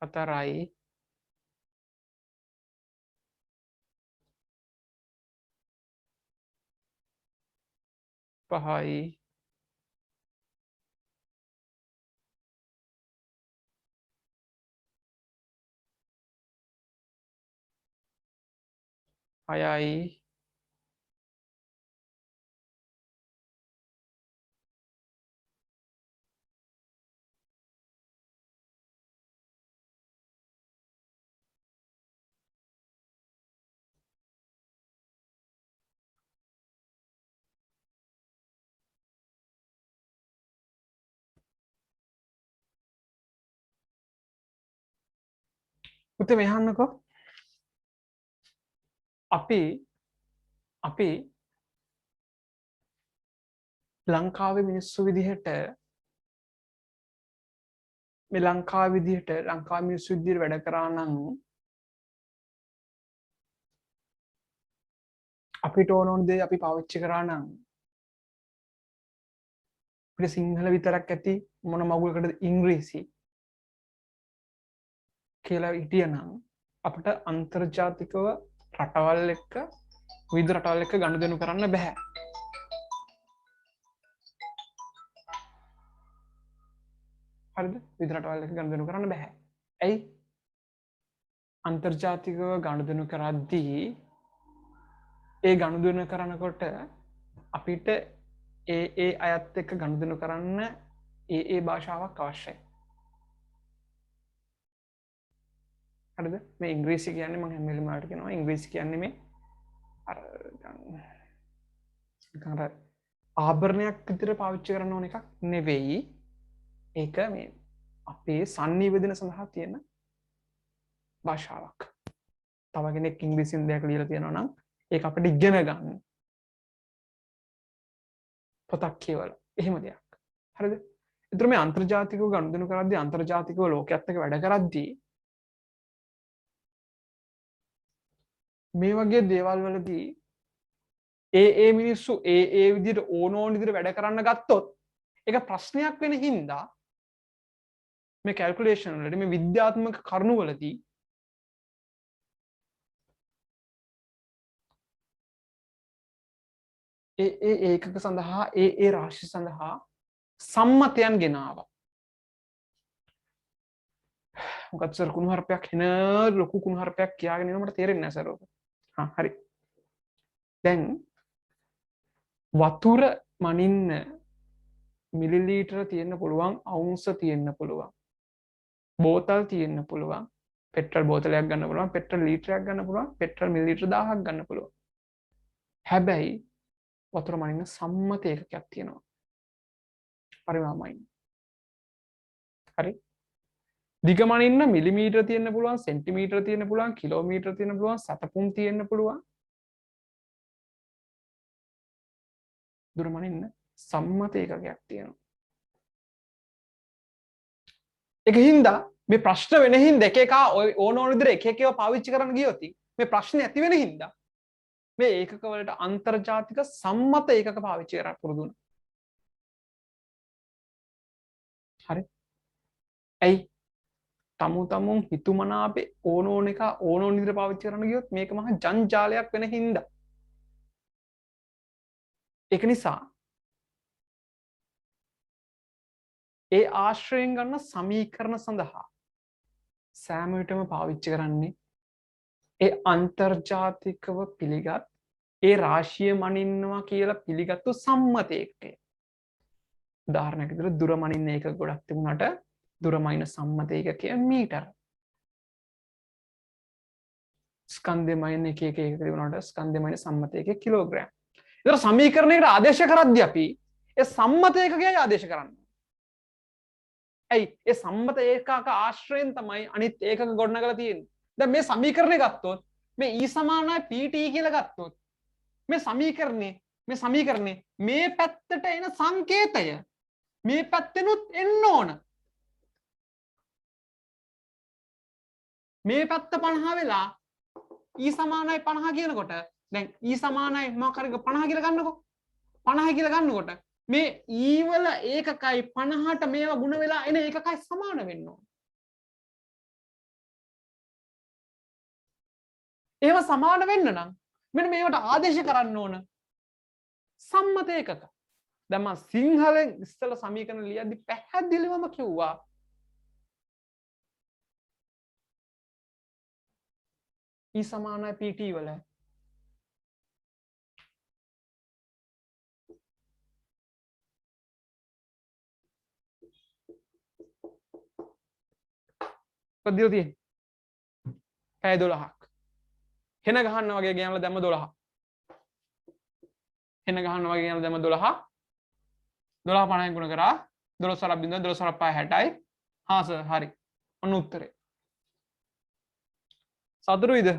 හතරයි 5යි 6යි පුතේ මෙහන්නකෝ අපි ලංකාවේ මිනිස්සු විදිහට මේ ලංකාව විදිහට ලංකා මිනිස්සු විදිහට වැඩ කරා නම් අපිට ඕන දේ අපි පාවිච්චි කරා නම් අපිට සිංහල විතරක් ඇති මොන මගුලකටද ඉංග්‍රීසි කියලා හිටියනම් අපිට අන්තර්ජාතිකව රටවල් එක්ක විවිධ රටවල් එක්ක ගනුදෙනු කරන්න බෑ. හරිද? විවිධ රටවල් එක්ක ගනුදෙනු කරන්න බෑ. ඇයි? අන්තර්ජාතිකව ගනුදෙනු කරද්දී ඒ ගනුදෙනු කරනකොට අපිට ඒ අයත් එක්ක ගනුදෙනු කරන්න ඒ භාෂාවක් අවශ්‍යයි. හරිද? මේ ඉංග්‍රීසි කියන්නේ මම හැම වෙලේම ඔයාලට කියනවා ඉංග්‍රීසි කියන්නේ මේ අර ආභරණයක් විදිහට පාවිච්චි කරන්න ඕන එකක් නෙවෙයි. ඒක මේ අපේ sannivedana සඳහා තියෙන භාෂාවක්. තව කෙනෙක් ඉංග්‍රීසියෙන් දෙයක් ලියලා තියෙනවා නම් ඒක අපිට ඉගෙන ගන්න. පොතක් කියවලා එහෙම දෙයක්. හරිද? ඒතර මේ අන්තර්ජාතිකව ගනුදෙනු කරද්දී අන්තර්ජාතිකව ලෝකයක් එක්ක වැඩ කරද්දී මේ වගේ දේවල් වලදී ඒ මිනිස්සු ඒ විදිහට ඕන විදිහට වැඩ කරන්න ගත්තොත් ඒක ප්‍රශ්නයක් වෙන හින්දා මේ කැල්කියුලේෂන් වලදී මේ විද්‍යාත්මක කරුණු වලදී ඒකක සඳහා ඒ රාශිය සඳහා සම්මතයන් ගෙනාවා. මොකද සර් කුණුහරුපයක් එන ලොකු කුණුහරුපයක් කියාගෙන ඉන්න මට තේරෙන්නේ නැහැ සර් ඔක. හරි. දැන් වතුර මනින්න මිලිලීටර තියෙන්න පුළුවන්, අවුන්ස තියෙන්න පුළුවන්, බෝතල් තියෙන්න පුළුවන්, පෙට්‍රල් බෝතලයක් ගන්න පුළුවන්, පෙට්‍රල් ලීටරයක් ගන්න පුළුවන්, පෙට්‍රල් මිලිලීටර 1000ක් ගන්න පුළුවන්. හැබැයි වතුර මනින්න සම්මත ඒකකයක් තියෙනවා. පරිමාණයි. හරි. දිග මනින්න මිලිමීටර තියෙන්න පුළුවන්, සෙන්ටිමීටර තියෙන්න පුළුවන්, කිලෝමීටර තියෙන්න පුළුවන්, සතපුම් තියෙන්න පුළුවන්. දුර මනින්න සම්මත ඒකකයක් තියෙනවා. ඒක හින්දා මේ ප්‍රශ්න වෙන හින්දා එක එක ඕන විදිහට එක එකව පාවිච්චි කරන්න ගියොත් මේ ප්‍රශ්නේ ඇති වෙන හින්දා මේ ඒකක වලට අන්තර්ජාතික සම්මත ඒකක පාවිච්චි කරලා පුරුදු වුණා. හරි. ඇයි? තමුන් හිතුමනාපේ ඕන එක ඕන විදිහට පාවිච්චි කරන්න ගියොත් මේක මහා ජංජාලයක් වෙන හින්දා. ඒක නිසා ඒ ආශ්‍රයෙන් ගන්න සමීකරණ සඳහා සෑම විටම පාවිච්චි කරන්නේ ඒ අන්තර්ජාතිකව පිළිගත් ඒ රාශිය මනින්නවා කියලා පිළිගත්තු සම්මත ඒකකය. උදාහරණයක් විදිහට දුර මනින්න ඒක ගොඩක් තිබුණාට දුර මනින සම්මත ඒකකය මීටර. ස්කන්ධය මනින එක තිබුණාට ස්කන්ධය මනින සම්මත ඒකකය කිලෝග්‍රෑම්. ඒතර සමීකරණයකට ආදේශ කරද්දී අපි ඒ සම්මත ඒකකයයි ආදේශ කරන්නේ. ඇයි? ඒ සම්මත ඒකක ආශ්‍රයෙන් තමයි අනිත් ඒකක ගොඩනගලා තියෙන්නේ. දැන් මේ සමීකරණය ගත්තොත් මේ E = PT කියලා ගත්තොත් මේ සමීකරණේ මේ පැත්තට එන සංකේතය මේ පැත්තෙනුත් එන්න ඕන. මේ පැත්ත 50 වෙලා E = 50 කියනකොට දැන් E = මොකක් හරි 50 කියලා ගන්නකො. 50 කියලා ගන්නකොට මේ E වල ඒකකයි 50ට මේවා ගුණ වෙලා එන ඒකකයි සමාන වෙන්න ඕන. ඒවා සමාන වෙන්න නම් මෙන්න මේවට ආදේශ කරන්න ඕන සම්මත ඒකක. දැන් මම සිංහලෙන් ඉස්සෙල්ලා සමීකරණ ලියද්දි පැහැදිලිවම කිව්වා E සමානයි PT වල පොඩ්ඩිය තියෙන්නේ පැය 12ක් හෙන ගහන්න වගේ ගෙනලා දැම්ම 12 හෙන ගහන්න වගේ ගෙනලා දැම්ම 12 12 50 ගුණ කරා 12 වරක් බින්දුව 12 වරක් 60යි හා සර් හරි ඔන්න උත්තරේ සතුටුයිද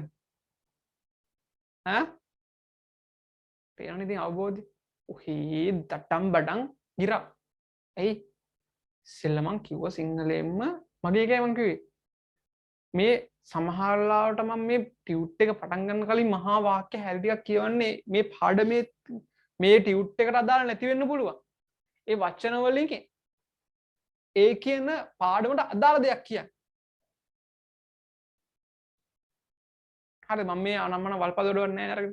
ඈ තේරෙන්නේ ඉතින් අවබෝධය ඔහේ දටම් බඩම් ගිරා ඇයි සෙල්ලමන් කිව්ව සිංහලෙන්ම මගේ එකයි මං කිව්වේ මේ සමහරලාවට මම මේ ටියුට් එක පටන් ගන්න කලින් මහා වාක්‍ය හැරි ටිකක් කියවන්නේ මේ පාඩමේ මේ ටියුට් එකට අදාළ නැති වෙන්න පුළුවන් ඒ වචන වලින් ඒ කියන පාඩමට අදාළ දෙයක් කියන්න හරි මම මේ අනම්මන වල්පද දොඩවන්නේ නැහැ අර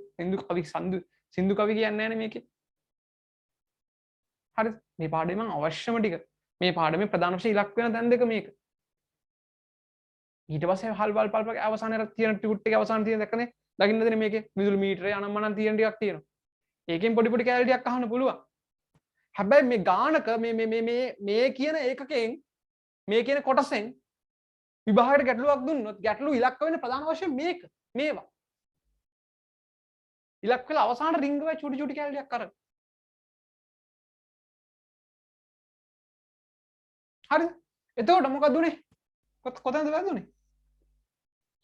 සින්දු කවි කියන්නේ නැහැ නේ මේකේ හරි මේ පාඩමේ මම අවශ්‍යම ටික මේ පාඩමේ ප්‍රධාන වශයෙන් ඉලක්ක වෙන තැන් දෙක මේක ඊට පස්සේ හල්වල් පල්පක අවසානයේ තියෙන ටියුට් එකේ අවසාන තියෙන දැක්කනේ දකින්නද මේකේ විදුලි මීටරේ අනම්මනම් තියෙන ටිකක් තියෙනවා ඒකෙන් පොඩි පොඩි කැලේ ටිකක් අහන්න පුළුවන් හැබැයි මේ ගානක මේ කියන ඒකකයෙන් මේ කියන කොටසෙන් විභාගයට ගැටලුවක් දුන්නොත් ගැටලු ඉලක්ක වෙන ප්‍රධාන වශයෙන් මේක මේවා ඉලක්ක වෙලා අවසාන රිංග වෙයි චුටි චුටි කැලේ ටිකක් අරගෙන හරිද එතකොට මොකද උනේ කොතනද වැදුනේ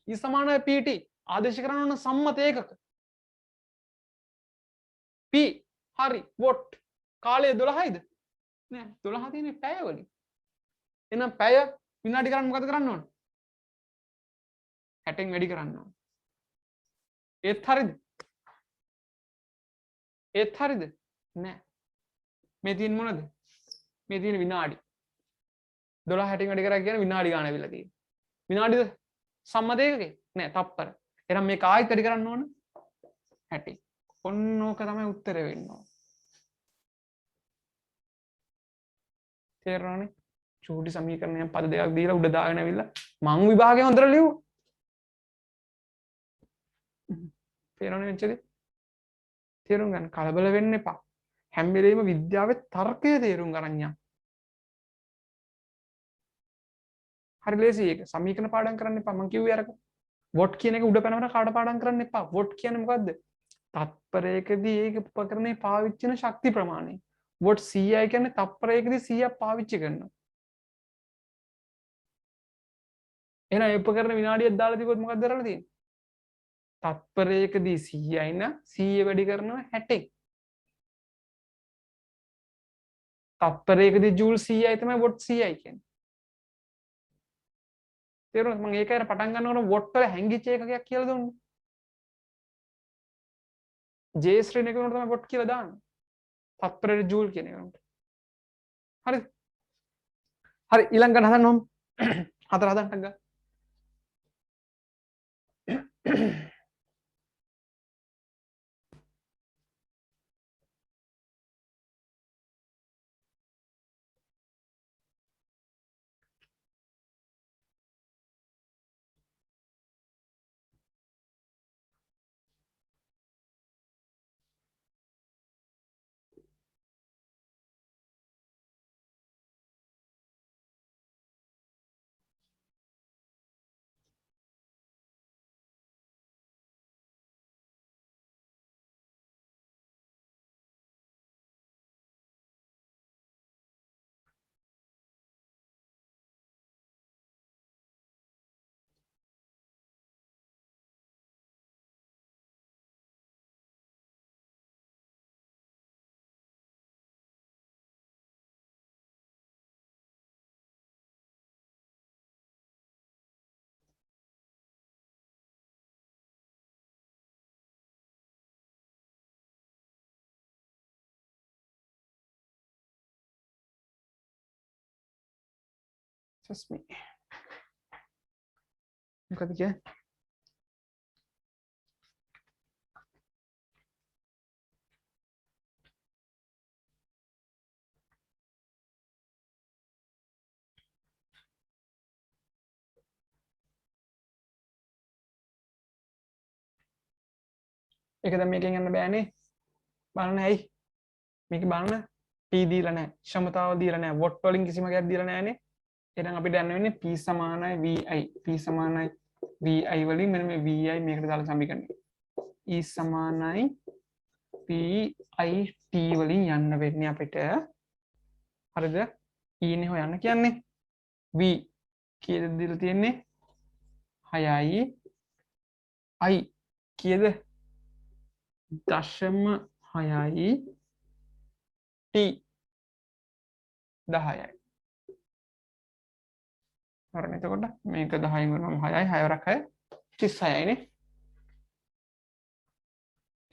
E සමානයි PT ආදේශ කරන්න ඕන සම්මත ඒකක P හරි වොට් කාලය 12යිද නෑ 12 තියෙන්නේ පැය වලින් එහෙනම් පැය විනාඩි ගණන් මොකද කරන්න ඕන 60න් වැඩි කරන්න ඕන ඒත් හරිද නෑ මේ තියෙන්නේ මොනද මේ තියෙන විනාඩි 12 60න් වැඩි කරා කියන්නේ විනාඩි ගාන ඇවිල්ලා තියෙන්නේ විනාඩිද සම්මත ඒකකේ නෑ තප්පර එහෙනම් මේක ආයෙත් වැඩි කරන්න ඕන 60 ඔන්න ඕක තමයි උත්තරේ වෙන්න ඕන තේරෙනවනේ චූටි සමීකරණයක් පද දෙකක් දීලා උඩ දාගෙන ඇවිල්ලා මං විභාගේ හොඳට ලියුවා තේරෙනවනේ මෙච්චරේ තේරුම් ගන්න කලබල වෙන්න එපා හැම වෙලෙම විද්‍යාවේ තර්කය තේරුම් ගන්න යන්න හරි ලේසි ඒක සමීකරණ පාඩම් කරන්න එපා මං කිව්වේ අරක වොට් කියන එක උඩ පැනවන කාට පාඩම් කරන්න එපා වොට් කියන්නේ මොකද්ද තත්පරයකදී ඒක උපකරණේ පාවිච්චි කරන ශක්ති ප්‍රමාණය වොට් 100යි කියන්නේ තත්පරයකදී 100ක් පාවිච්චි කරනවා එහෙනම් ඒ උපකරණ විනාඩියක් දාලා තිබුවොත් මොකක්ද කරලා තියෙන්නේ තත්පරයකදී 100යි නම් 100 වැඩි කරනවා 60න් තත්පරයකදී ජූල් 100යි තමයි වොට් 100යි කියන්නේ තේරුණාද මම ඒක අර පටන් ගන්නකොට වොට් වල හැංගිච්ච එකකයක් කියලා දුන්නේ J ශ්‍රේණිය කෙනෙකුට තමයි වොට් කියලා දාන්නේ තත්පරයට ජූල් කියන එකට හරිද හරි ඊළඟට හදන්න ඕම් හතර හදන්න ගන්න just me මොකද කියන්නේ ඒක දැන් මේකෙන් යන්න බෑනේ. බලන්න ඇයි? මේක බලන්න T දීලා නැහැ. ක්ෂමතාව දීලා නැහැ. වොට් වලින් කිසිම එකක් දීලා නැහැනේ. එහෙනම් අපිට යන්න වෙන්නේ P සමානයි VI. P සමානයි VI වලින් මෙන්න මේ VI මේකට දාලා සමීකරණය. E සමානයි PIT වලින් යන්න වෙන්නේ අපිට. හරිද? E නේ හොයන්න කියන්නේ. V කීයද දීලා තියෙන්නේ? 6යි. I කීයද? 0.6යි. T 10යි. හරිනේ එතකොට මේක 10න් වරම 6යි 6 වරක් 6 36යි නේ.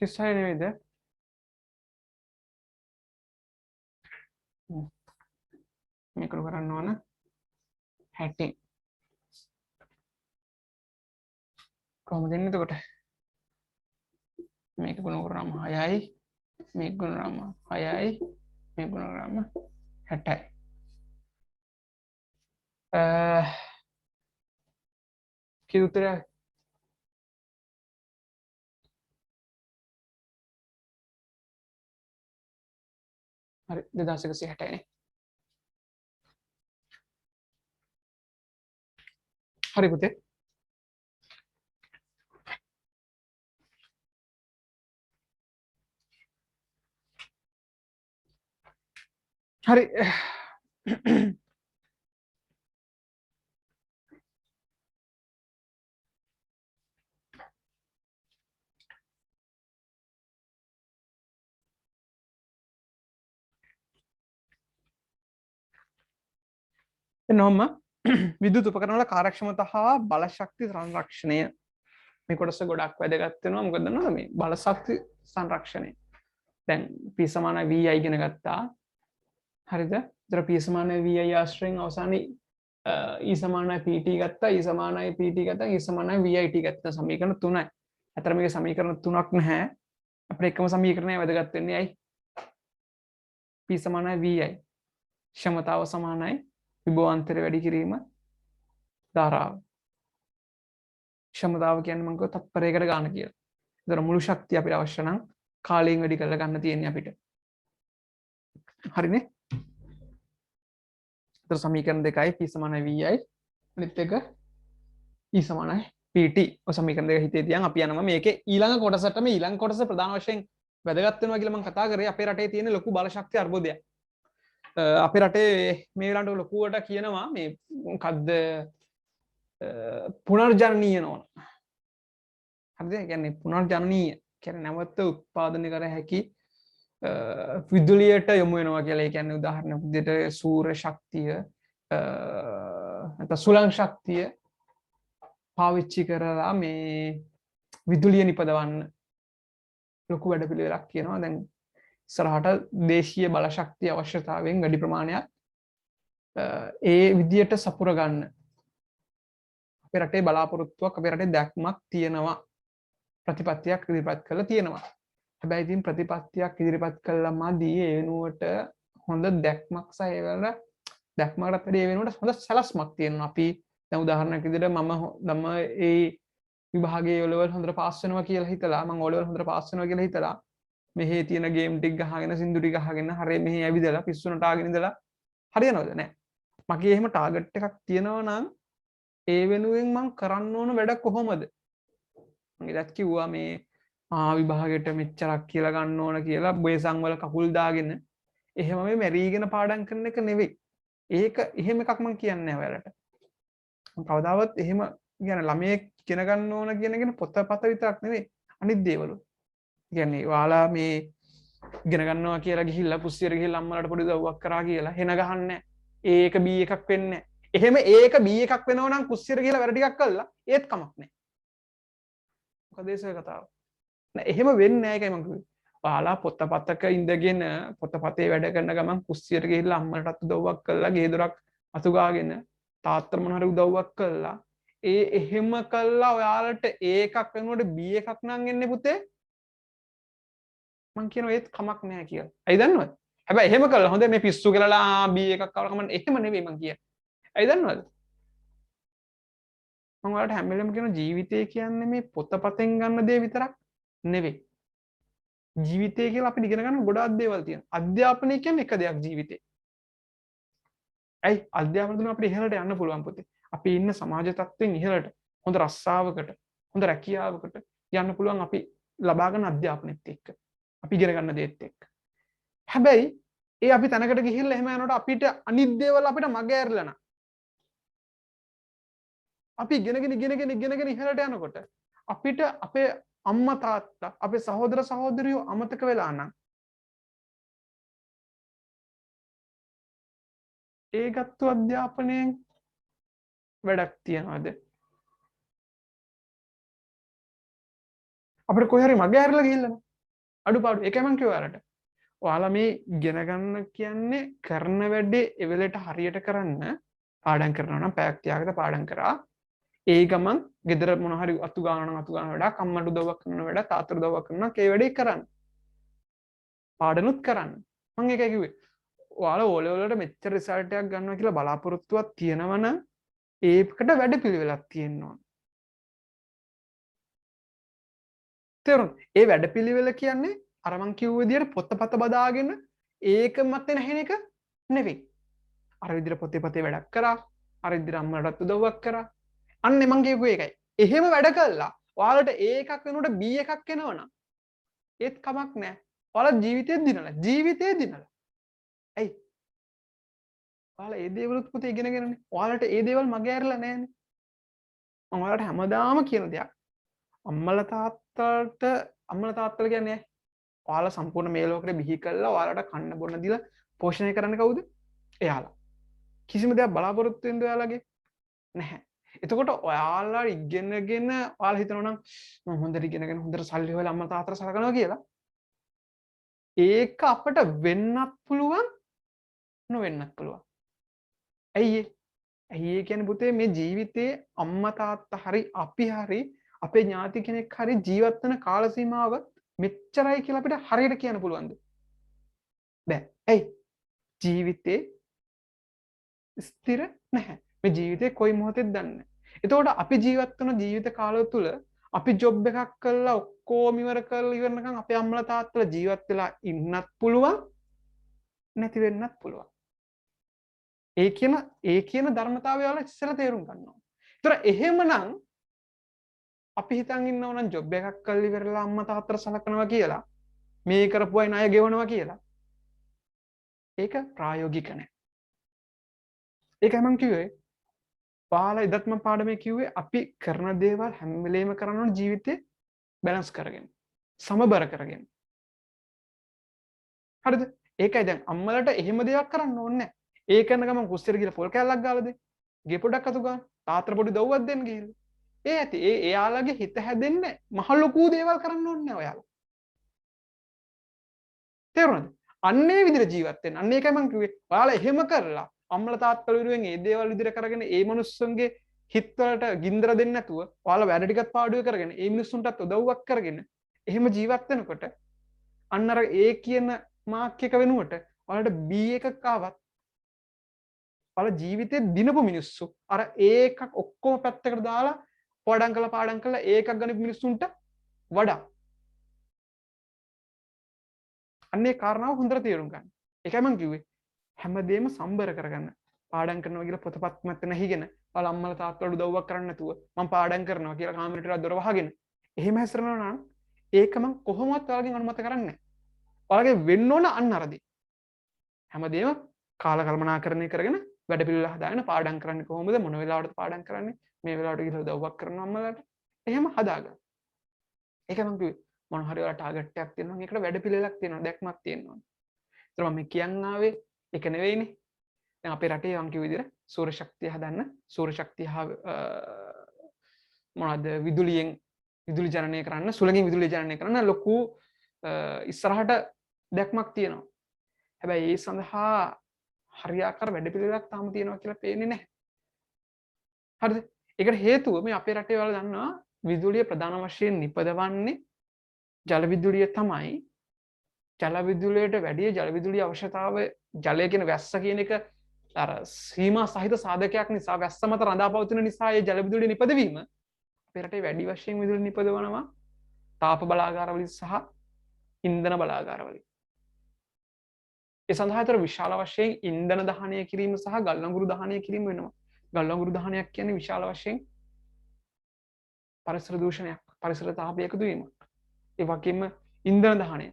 36 නෙවෙයිද? මේක කරන්න ඕන 60. කොහොමද එන්නේ එතකොට? මේක ගුණ කරාම 6යි මේක ගුණ කරාම 6යි මේක ගුණ කරාම 60යි. කී උත්තරය? හරි 2160 නේ. හරි පුතේ. හරි එනොම විදුලි උපකරණ වල කාර්යක්ෂමතා හා බල ශක්ති සංරක්ෂණය මේ කොටස ගොඩක් වැදගත් වෙනවා. මොකද දන්නවද මේ බල ශක්ති සංරක්ෂණය. දැන් P සමානයි VI ඉගෙන ගත්තා. හරිද? ඒතර P සමානයි VI ආශ්‍රයෙන් අවසානයේ E සමානයි PT ගත්තා. E සමානයි PT ගත්තා. E සමානයි VIT ගත්තා. සමීකරණ 3යි. අතර මේක සමීකරණ 3ක් නැහැ. අපිට එකම සමීකරණය වැදගත් වෙන්නේ ඇයි? P සමානයි VI. ක්ෂමතාව සමානයි විභවාන්තරය වැඩි කිරීම ධාරාව. ක්ෂමතාව කියන්නේ මම කිව්වා තත්පරයකට ගන්න කියලා. ඒතර මුළු ශක්තිය අපිට අවශ්‍ය නම් කාලයෙන් වැඩි කරලා ගන්න තියෙන්නේ අපිට. හරිනේ? ඒතර සමීකරණ දෙකයි P සමානයි VI අනිත් එක E සමානයි PT. ඔය සමීකරණ දෙක හිතේ තියන් අපි යනවා මේකේ ඊළඟ කොටසට. මේ ඊළඟ කොටස ප්‍රධාන වශයෙන් වැදගත් වෙනවා කියලා මම කතා කරේ. අපේ රටේ තියෙන ලොකු බල ශක්ති අර්බුදයක්. අපේ රටේ මේ වෙලාවට ලොකුවට කියනවා මේ මොකද්ද පුනර්ජනනීය නෝන. හරිද? ඒ කියන්නේ පුනර්ජනනීය කියන්නේ නැවත උත්පාදනය කර හැකි විදුලියට යොමු වෙනවා කියලා. ඒ කියන්නේ උදාහරණයක් විදිහට සූර්ය ශක්තිය නැත්නම් සුළං ශක්තිය පාවිච්චි කරලා මේ විදුලිය නිපදවන්න ලොකු වැඩපිළිවෙලක් කියනවා. දැන් ඉස්සරහට දේශීය බල ශක්තිය අවශ්‍යතාවයෙන් වැඩි ප්‍රමාණයක් ඒ විදියට සපුර ගන්න අපේ රටේ බලාපොරොත්තුවක් අපේ රටේ දැක්මක් තියෙනවා. ප්‍රතිපත්තියක් ඉදිරිපත් කරලා තියෙනවා. හැබැයි ඉතින් ප්‍රතිපත්තියක් ඉදිරිපත් කළා මදි. ඒ වෙනුවට හොඳ දැක්මක් සහ ඒ වල දැක්මකට වැඩි ඒ වෙනුවට හොඳ සැලැස්මක් තියෙනවා. අපි දැන් උදාහරණයක් විදිහට මම ඒ විභාගයේ O level හොඳට පාස් වෙනවා කියලා හිතලා මම O level හොඳට පාස් වෙනවා කියලා හිතලා මෙහි තියෙන ගේම් ටික ගහගෙන සින්දු ටික ගහගෙන හරිය මෙහි ඇවිදලා පිස්සුනට ආගෙන ඉඳලා හරියනවද නැහැ. මගේ එහෙම ටාගට් එකක් තියෙනවා නම් ඒ වෙනුවෙන් මම කරන්න ඕන වැඩ කොහොමද? මම ඉතත් කිව්වා මේ විභාගයට මෙච්චරක් කියලා ගන්න ඕන කියලා බේසන් වල කකුල් දාගෙන එහෙම මේ මැරීගෙන පාඩම් කරන එක නෙවෙයි. ඒක එහෙම එකක් මම කියන්නේ නැහැ ඔයාලට. කවදාවත් එහෙම කියන්නේ ළමයෙක් ඉගෙන ගන්න ඕන කියන එක පොතපත විතරක් නෙවෙයි අනිත් දේවලු. කියන්නේ ඔයාලා මේ ඉගෙන ගන්නවා කියලා ගිහිල්ලා කුස්සියට ගිහිල්ලා අම්මලාට පොඩි දව්වක් කරා කියලා හෙන ගහන්නේ ඒක B එකක් වෙන්නේ නැහැ. එහෙම ඒක B එකක් වෙනව නම් කුස්සියට ගිහිල්ලා වැඩ ටිකක් කළා ඒත් කමක් නැහැ. මොකද ඒසය කතාව. නෑ එහෙම වෙන්නේ නැහැ ඒකයි මම කිව්වේ. ඔයාලා පොතපතක ඉඳගෙන පොතපතේ වැඩ කරන ගමන් කුස්සියට ගිහිල්ලා අම්මලටත් උදව්වක් කළා ගේ දොරක් අතු ගාගෙන තාත්තට මොන හරි උදව්වක් කළා එහෙම කළා ඔයාලට ඒකක් වෙනකොට B එකක් නම් එන්නේ පුතේ මං කියනවා ඒත් කමක් නැහැ කියලා. ඇයි දන්නවද? හැබැයි එහෙම කළා හොඳ මේ පිස්සු කියලා B එකක් කවලා කමන්න එහෙම නෙවෙයි මං කියන්නේ. ඇයි දන්නවද? මම ඔයාලට හැම වෙලේම කියන ජීවිතය කියන්නේ මේ පොතපතෙන් ගන්න දේ විතරක් නෙවෙයි. ජීවිතය කියලා අපිට ඉගෙන ගන්න ගොඩාක් දේවල් තියෙනවා. අධ්‍යාපනය කියන්නේ එක දෙයක් ජීවිතේ. ඇයි අධ්‍යාපනය තුන අපිට ඉහළට යන්න පුළුවන් පුතේ. අපි ඉන්න සමාජ තත්ත්වයෙන් ඉහළට හොඳ රස්සාවකට හොඳ රැකියාවකට යන්න පුළුවන් අපි ලබා ගන්න අධ්‍යාපනයත් එක්ක. අපි ඉගෙන ගන්න දේත් එක්ක. හැබැයි ඒ අපි තැනකට ගිහිල්ලා එහෙම යනකොට අපිට අනිත් දේවල් අපිට මග ඇරලා නා. අපි ඉගෙනගෙන ඉහළට යනකොට අපිට අපේ අම්මා තාත්තා අපේ සහෝදර සහෝදරියෝ අමතක වෙලා නම් ඒ ගත්තු අධ්‍යාපනයෙන් වැඩක් තියනවාද? අපිට කොහේ හරි මග ඇරලා ගිහිල්ලා අඩුපාඩු. ඒකයි මම කිව්වා ඔයාලට. ඔයාලා මේ ඉගෙන ගන්න කියන්නේ කරන වැඩේ එවෙලට හරියට කරන්න පාඩම් කරනවා නම් පැයක් තියාගෙන පාඩම් කරා. ඒ ගමන් ගෙදර මොන හරි අතු ගන්න වැඩක්, අම්මට උදව්වක් කරන වැඩක්, තාත්තට උදව්වක් කරනවා, ඒ වැඩේ කරන්න. පාඩනුත් කරන්න. මම ඒකයි කිව්වේ. ඔයාලා ඕ ලෙවල් වලට මෙච්චර රිසල්ට් එකක් ගන්නවා කියලා බලාපොරොත්තුවක් තියෙනවනම් ඒකට වැඩපිළිවෙලක් තියෙන්න ඕන. තේරුණා? ඒ වැඩපිළිවෙල කියන්නේ අර මං කිව්ව විදියට පොතපත බදාගෙන ඒක මතේ නැහෙන එක නෙවෙයි. අර විදියට පොතේ වැඩක් කරා, අර විදියට අම්මලටත් උදව්වක් කරා. අන්න මං කියපු එකයි. එහෙම වැඩ කළා. ඔයාලට A එකක් වෙනකොට B එකක් එනවනම් ඒත් කමක් නැහැ. ඔයාලා ජීවිතේ දිනලා. ඇයි? ඔයාලා ඒ දේවලුත් පුතේ ඉගෙනගෙනනේ. ඔයාලට ඒ දේවල් මගේ ඇරලා නැහැනේ. මම ඔයාලට හැමදාම කියන දෙයක්. අම්මලා තාත්තලා කියන්නේ ඔයාලා සම්පූර්ණ මේ ලෝකෙට බිහි කළා ඔයාලට කන්න බොන්න දීලා පෝෂණය කරන්න කවුද? එයාලා. කිසිම දෙයක් බලාපොරොත්තු වෙන්න ඔයාලගේ නැහැ. එතකොට ඔයාලා ඉගෙනගෙන ඔයාලා හිතනවා නම් මම හොඳට ඉගෙනගෙන හොඳට සල්ලි හොයලා අම්මලා තාත්තලා සලකනවා කියලා. ඒක අපට වෙන්නත් පුළුවන් නොවෙන්නත් පුළුවන්. ඇයි ඒ කියන්නේ පුතේ මේ ජීවිතේ අම්මා තාත්තා හරි අපි හරි අපේ ඥාති කෙනෙක් හරි ජීවත් වෙන කාල සීමාව මෙච්චරයි කියලා අපිට හරියට කියන්න පුළුවන්ද? බෑ. ඇයි? ජීවිතේ ස්ථිර නැහැ. මේ ජීවිතේ කොයි මොහොතෙද දන්නේ නැහැ. එතකොට අපි ජීවත් වෙන ජීවිත කාලය තුල අපි ජොබ් එකක් කරලා ඔක්කොම ඉවර කරලා ඉවරනකම් අපේ අම්මලා තාත්තලා ජීවත් වෙලා ඉන්නත් පුළුවන් නැති වෙන්නත් පුළුවන්. ඒ කියන ධර්මතාවය වල ඉස්සෙල්ලා තේරුම් ගන්න ඕනේ. ඒතර එහෙමනම් අපි හිතන් ඉන්නව නම් ජොබ් එකක් කරලා ඉවරලා අම්මා තාත්තට සලකනවා කියලා මේ කරපුවයි ණය ගෙවනවා කියලා. ඒක ප්‍රායෝගික නැහැ. ඒකයි මම කිව්වේ පාලා ඉදත් මම පාඩමේ කිව්වේ අපි කරන දේවල් හැම වෙලේම කරන්න ඕන ජීවිතේ බැලන්ස් කරගෙන සමබර කරගෙන. හරිද? ඒකයි දැන් අම්මලට එහෙම දේවල් කරන්න ඕනේ නැහැ. ඒ කරන ගමන් කුස්සියට ගිහලා පොල් කෑල්ලක් ගාලා දෙන්න. ගේ පොඩක් අතු ගන්න. තාත්තට පොඩි දව්වක් දෙන්න ගිහලා. ඒ ඇති එයාලගේ හිත හැදෙන්න මහ ලොකු දේවල් කරන්න ඕනේ නැහැ ඔයාලා. තේරුණාද? අන්නේ විදිහට ජීවත් වෙන්න. අන්න ඒකයි මම කිව්වේ. ඔයාලා එහෙම කරලා අම්මලා තාත්තලා විරුවෙන් මේ දේවල් විදිහට කරගෙන ඒ මිනිස්සුන්ගේ හිතවලට ගින්දර දෙන්නේ නැතුව ඔයාලා වැඩ ටිකත් පාඩුවේ කරගෙන ඒ මිනිස්සුන්ටත් උදව්වක් කරගෙන එහෙම ජීවත් වෙනකොට අන්න අර ඒ කියන මාක් එක වෙනුවට ඔයාලට B එකක් ආවත් ඔයාලා ජීවිතේ දිනපු මිනිස්සු අර ඒකක් ඔක්කොම පැත්තකට දාලා පාඩම් කළා ඒකක් ගන්න මිනිස්සුන්ට වඩා අන්නේ කාරණාව හොඳට තේරුම් ගන්න. ඒකයි මම කිව්වේ හැමදේම සම්බර කරගන්න. පාඩම් කරනවා කියලා පොතපත් මත නැහිගෙන ඔයාලා අම්මලා තාත්තලා උදව්වක් කරන්න නැතුව මම පාඩම් කරනවා කියලා කාමරේට දොර වහගෙන එහෙම හැසිරෙනවා නම් ඒක මම කොහොමවත් ඔයාලගෙන් අනුමත කරන්නේ නැහැ. ඔයාලගේ වෙන්න ඕන අන්න අරදී. හැමදේම කාලකල්පනාකරණය කරගෙන වැඩ පිළිවෙල හදාගෙන පාඩම් කරන්නේ කොහොමද මොන වෙලාවටද පාඩම් කරන්නේ මේ වෙලාවට ගිහලා උදව්වක් කරනවා අම්මලාට එහෙම හදාගන්න. ඒක මම කිව්වේ මොන හරි ඔයාලා ටාගට් එකක් තියෙනවා නම් ඒකට වැඩ පිළිවෙලක් තියෙනවා දැක්මක් තියෙනවා. ඒතර මම කියන්න ආවේ ඒක නෙවෙයිනේ. දැන් අපේ රටේ මම කිව්ව විදිහට සූර්ය ශක්තිය හදන්න සූර්ය ශක්තිය මොනවද විදුලි ජනනය කරන්න සුළඟින් විදුලි ජනනය කරන්න ලොකු ඉස්සරහට දැක්මක් තියෙනවා. හැබැයි ඒ සඳහා හරියාකාර වැඩපිළිවෙලක් තාම තියෙනවා කියලා පේන්නේ නැහැ. හරිද? ඒකට හේතුව මේ අපේ රටේ වල දන්නවා විදුලිය ප්‍රධාන වශයෙන් නිපදවන්නේ ජල විදුලිය තමයි. ජල විදුලියට වැඩිය ජල විදුලිය අවශ්‍යතාවය ජලය කියන වැස්ස කියන එක අර සීමා සහිත සාධකයක් නිසා වැස්ස මත රඳා පවතින නිසා ඒ ජල විදුලිය නිපදවීම අපේ රටේ වැඩි වශයෙන් විදුලිය නිපදවනවා තාප බලාගාරවලින් සහ ඉන්ධන බලාගාරවලින්. ඒ සඳහා තර විශාල වශයෙන් ඉන්ධන දහනය කිරීම සහ ගල් අඟුරු දහනය කිරීම වෙනවා. ගල් අඟුරු දහනයක් කියන්නේ විශාල වශයෙන් පරිසර දූෂණයක්, පරිසර තාපය එකතු වීමක්. ඒ වගේම ඉන්ධන දහනය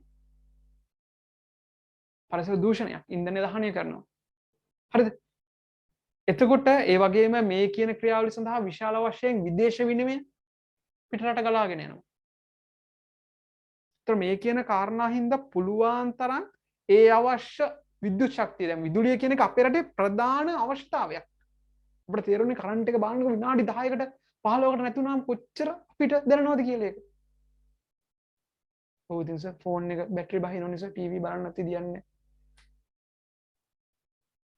පරිසර දූෂණයක්, ඉන්ධන දහනය කරනවා. හරිද? එතකොට ඒ වගේම මේ කියන ක්‍රියාවලිය සඳහා විශාල වශයෙන් විදේශ විනිමය පිටරට ගලාගෙන යනවා. ඒතර මේ කියන කාරණා හින්දා පුළුවන් තරම් ඒ අවශ්‍ය විද්‍යුත් ශක්තිය, දැන් විදුලිය කියන එක අපේ රටේ ප්‍රධාන අවශ්‍යතාවයක්. අපිට තේරුනේ කරන්ට් එක බාන්නක විනාඩි 10කට 15කට නැතුණාම කොච්චර අපිට දැනනවද කියලා ඒක. ඔව් ඉතින් සර් ෆෝන් එක බැටරි බහිනව නිසා ටීවී බලන්න නැති දියන්නේ.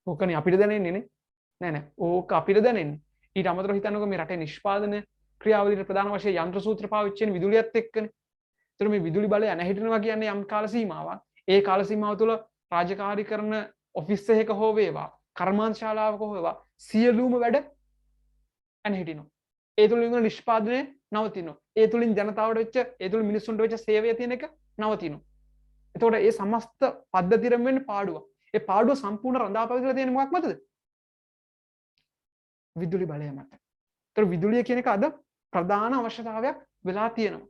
ඕකනේ අපිට දැනෙන්නේ නේ. නෑ ඕක අපිට දැනෙන්නේ. ඊට අමතරව හිතන්නකෝ මේ රටේ නිෂ්පාදන ක්‍රියාවලියට ප්‍රධාන වශයෙන් යන්ත්‍ර සූත්‍ර පාවිච්චි වෙන විදුලියත් එක්කනේ. ඒතර මේ විදුලි බලය නැහිටිනවා කියන්නේ යම් කාල සීමාවක්. ඒ කාල සීමාව තුළ රාජකාරී කරන ඔෆිස් එකක හෝ වේවා, කර්මාන්ත ශාලාවක හෝ වේවා සියලුම වැඩ නැහිටිනවා. ඒ තුළින් වන නිෂ්පාදනය නවතිනවා. ඒ තුළින් ජනතාවට වෙච්ච, ඒ තුළින් මිනිස්සුන්ට වෙච්ච සේවය තියෙන එක නවතිනවා. එතකොට ඒ සමස්ත පද්ධතියම වෙන්නේ පාඩුවක්. ඒ පාඩුව සම්පූර්ණ රඳා පැවතිලා තියෙන මොකක් මතද? විදුලි බලය මත. ඒතර විදුලිය කියන එක අද ප්‍රධාන අවශ්‍යතාවයක් වෙලා තියෙනවා.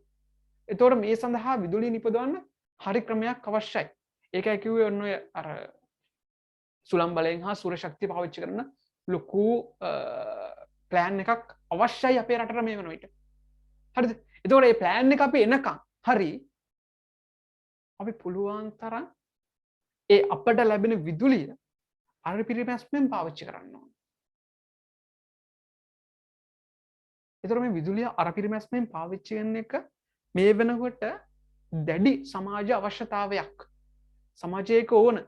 ඒතකොට මේ සඳහා විදුලිය නිපදවන්න හරි ක්‍රමයක් අවශ්‍යයි. ඒකයි කිව්වේ ඔන්න ඔය අර සුළං බලයෙන් හා සූර්ය ශක්තිය පාවිච්චි කරන ලොකු ප්ලෑන් එකක් අවශ්‍යයි අපේ රටට මේ වෙන විට. හරිද? ඒතකොට මේ ප්ලෑන් එක අපි එනකම් හරි අපි පුළුවන් තරම් ඒ අපට ලැබෙන විදුලිය අර පිරිමැස්මෙන් පාවිච්චි කරන්න ඕනේ. ඒතර මේ විදුලිය අර පිරිමැස්මෙන් පාවිච්චි කරන එක මේ වෙනකොට දැඩි සමාජ අවශ්‍යතාවයක්. සමාජයක ඕන.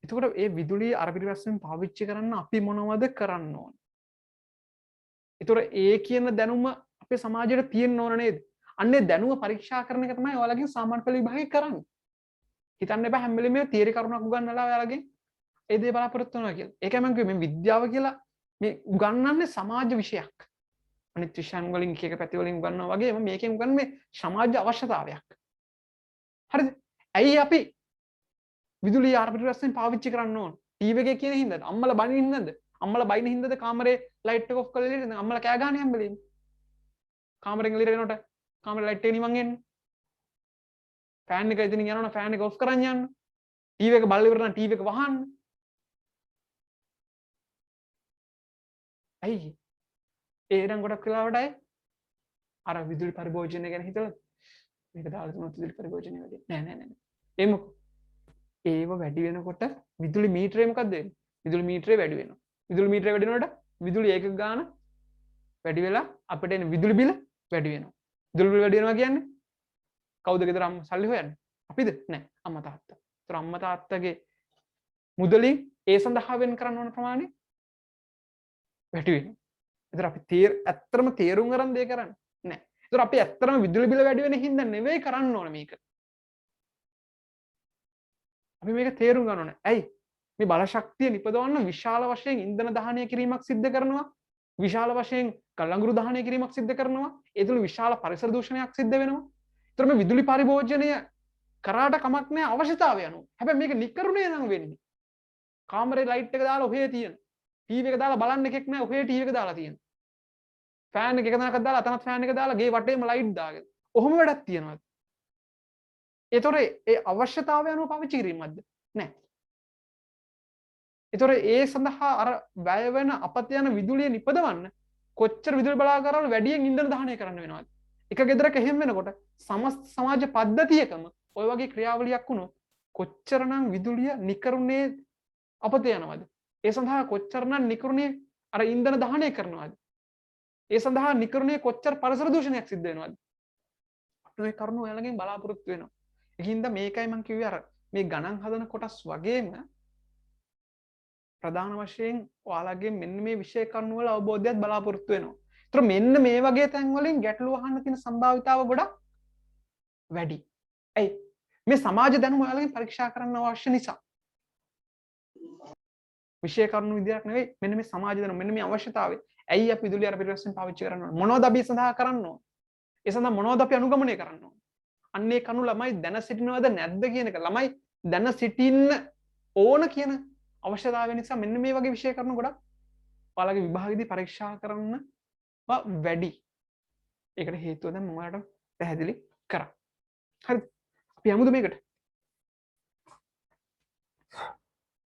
එතකොට ඒ විදුලිය අර පිරිමැස්මෙන් පාවිච්චි කරන්න අපි මොනවද කරන්න ඕන? ඒතර ඒ කියන දැනුම අපේ සමාජයට තියෙන්න ඕන නේද? අන්නේ දැනුම පරීක්ෂා කරන එක තමයි ඔයාලගෙන් සාමාන්‍ය පෙළ විභාගය කරන්නේ. හිතන්න එපා හැම වෙලෙම මේ තියරි කරුණක් උගන්වලා ඔයාලගෙන් ඒ දේ බලාපොරොත්තු වෙනවා කියලා. ඒකයි මම කිව්වේ මේ විද්‍යාව කියලා මේ උගන්වන්නේ සමාජ විෂයක්. අනිත් විෂයන් වලින් එක එක පැති වලින් උගන්වනවා වගේම මේකෙන් උගන්වන්නේ සමාජ අවශ්‍යතාවයක්. හරිද? ඇයි අපි විදුලිය ආර්පිටරස්යෙන් පාවිච්චි කරන්න ඕන? ටීවී එකේ කියන හින්දාද? අම්මලා බනින හින්දාද? අම්මලා බයින හින්දාද කාමරේ ලයිට් එක ඔෆ් කරලා ඉන්නේ? අම්මලා කෑ ගහන්නේ හැම වෙලෙම. කාමරෙන් එළියට එනකොට කාමරේ ලයිට් එක නිවන් එන්නේ. ෆෑන් එක එතනින් යනවනම් ෆෑන් එක ඔෆ් කරන් යන්න. ටීවී එක බලලා ඉවර නම් ටීවී එක වහන්න. ඇයි? ඒනම් ගොඩක් වෙලාවට අර විදුලි පරිභෝජනය ගැන හිතලා මේක දාලා තුනත් විදුලි පරිභෝජනය වැඩි නෑ ඒ මොකද ඒව වැඩි වෙනකොට විදුලි මීටරේ මොකක්ද වෙන්නේ? විදුලි මීටරේ වැඩි වෙනවා. විදුලි මීටරේ වැඩි වෙනකොට විදුලි ඒකක ගාන වැඩි වෙලා අපිට එන විදුලි බිල වැඩි වෙනවා. විදුලි බිල වැඩි වෙනවා කියන්නේ කවුද ගෙදර අම්මා සල්ලි හොයන්නේ? අපිද? නෑ අම්මා තාත්තා. ඒතර අම්මා තාත්තගේ මුදලින් ඒ සඳහා වෙන් කරන්න ඕන ප්‍රමාණය වැඩි වෙනවා. ඒතර අපි ඇත්තටම තේරුම් ගන්න දේ කරන්නේ නෑ. ඒතර අපි ඇත්තටම විදුලි බිල වැඩි වෙන හින්දා නෙවෙයි කරන්න ඕන මේක. අපි මේක තේරුම් ගන්න ඕනේ. ඇයි? මේ බල ශක්තිය නිපදවන්න විශාල වශයෙන් ඉන්ධන දහනය කිරීමක් සිද්ධ කරනවා. විශාල වශයෙන් කල්ලංගුරු දහනය කිරීමක් සිද්ධ කරනවා. ඒ තුළ විශාල පරිසර දූෂණයක් සිද්ධ වෙනවා. ඒතර මේ විදුලි පරිභෝජනය කරාට කමක් නැහැ අවශ්‍යතාවය අනුව. හැබැයි මේක නිකරුණේ නම් වෙන්නේ. කාමරේ ලයිට් එක දාලා ඔහේ තියෙන. ටීවී එක දාලා බලන්න එකෙක් නැහැ ඔහේ ටීවී එක දාලා තියෙන. ෆෑන් එක තැනක දාලා අතනත් ෆෑන් එක දාලා ගේ වටේම ලයිට් දාගෙන. ඔහොම වැඩක් තියෙනවා. ඒතොර ඒ අවශ්‍යතාවය අනුව පාවිච්චි කිරීමක්ද? නැහැ. ඒතොර ඒ සඳහා අර වැය වෙන අපත යන විදුලිය නිපදවන්න කොච්චර විදුලි බලාගාරවල වැඩියෙන් ඉන්ධන දහනය කරන්න වෙනවද? එක ගෙදරක එහෙම වෙනකොට සමස්ත සමාජ පද්ධතියකම ඔය වගේ ක්‍රියාවලියක් වුණොත් කොච්චරනම් විදුලිය නිකරුණේ අපත යනවද? ඒ සඳහා කොච්චරනම් නිකරුණේ අර ඉන්ධන දහනය කරනවද? ඒ සඳහා නිකරුණේ කොච්චර පරිසර දූෂණයක් සිද්ධ වෙනවද? අපි මේ කරුණු ඔයාලගෙන් බලාපොරොත්තු වෙනවා. ඒකින්ද මේකයි මම කිව්වේ අර මේ ගණන් හදන කොටස් වගේම ප්‍රධාන වශයෙන් ඔයාලගෙන් මෙන්න මේ විෂය කරුණු වල අවබෝධයක් බලාපොරොත්තු වෙනවා. ඒතර මෙන්න මේ වගේ තැන් වලින් ගැටලු අහන්න තියෙන සම්භාවිතාව ගොඩක් වැඩි. ඇයි? මේ සමාජ දැනුම ඔයාලගෙන් පරීක්ෂා කරන්න අවශ්‍ය නිසා. විෂය කරුණු විදියක් නෙවෙයි මෙන්න මේ සමාජ දැනුම මෙන්න මේ අවශ්‍යතාවය. ඇයි අපි විදුලිය අර පිරිවැස්සෙන් පාවිච්චි කරන්න ඕන? මොනවද අපි සඳහා කරන්න ඕන? ඒ සඳහා මොනවද අපි අනුගමනය කරන්න ඕන? අන්නේ කණු ළමයි දැන සිටිනවද නැද්ද කියන එක ළමයි දැන සිටින්න ඕන කියන අවශ්‍යතාවය නිසා මෙන්න මේ වගේ විෂය කරුණු ගොඩක් ඔයාලගේ විභාගෙදී පරීක්ෂා කරන්න වැඩි. ඒකට හේතුව දැන් මම ඔයාලට පැහැදිලි කරා. හරිද? අපි යමුද මේකට?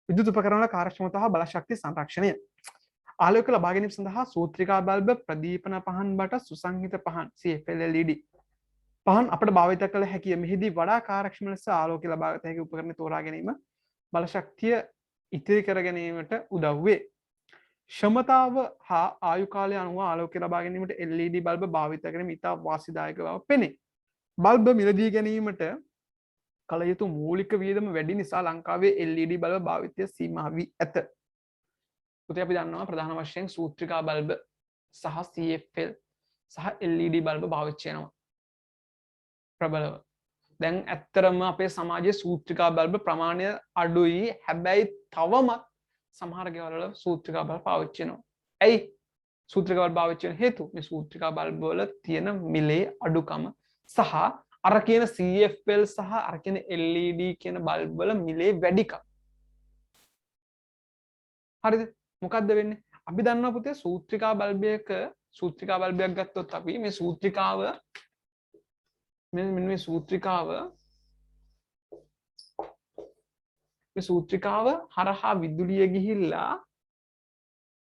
විද්‍යුත් උපකරණ කාර්යක්ෂමතාව හා බලශක්ති සංරක්ෂණය. ආලෝක ලබා ගැනීම සඳහා සූත්‍රිකා බල්බ, ප්‍රදීපන පහන් බට, සුසංහිත පහන් CFL LED පහන් අපට භාවිත කළ හැකිය. මෙහිදී වඩා කාර්යක්ෂම ලෙස ආලෝකය ලබා ගත හැකි උපකරණ තෝරා ගැනීම බලශක්තිය ඉතිරි කර ගැනීමට උදව් වේ. ක්ෂමතාව හා ආයු කාලය අනුව ආලෝකය ලබා ගැනීමට LED බල්බ භාවිත කිරීම ඉතා වාසිදායක බව පෙනේ. බල්බ මිලදී ගැනීමට කල යුතු මූලික වියදම වැඩි නිසා ලංකාවේ LED බල්බ භාවිතය සීමා වී ඇත. පුතේ අපි දන්නවා ප්‍රධාන වශයෙන් සූත්‍රිකා බල්බ සහ CFL සහ LED බල්බ භාවිත වෙනවා ප්‍රබලව. දැන් ඇත්තරම අපේ සමාජයේ සූත්‍රිකා බල්බ ප්‍රමාණය අඩුයි. හැබැයි තවමත් සමහර ගෙවල්වල සූත්‍රිකා බල්බ පාවිච්චි වෙනවා. ඇයි සූත්‍රිකා බල්බ පාවිච්චි වෙන හේතුව? මේ සූත්‍රිකා බල්බ වල තියෙන මිලේ අඩුකම සහ අර කියන CFL සහ අර කියන LED කියන බල්බ වල මිලේ වැඩිකම. හරිද? මොකද්ද වෙන්නේ? අපි දන්නවා පුතේ සූත්‍රිකා බල්බයක සූත්‍රිකා බල්බයක් ගත්තොත් අපි මේ සූත්‍රිකාව මේ සූත්‍රිකාව හරහා විදුලිය ගිහිල්ලා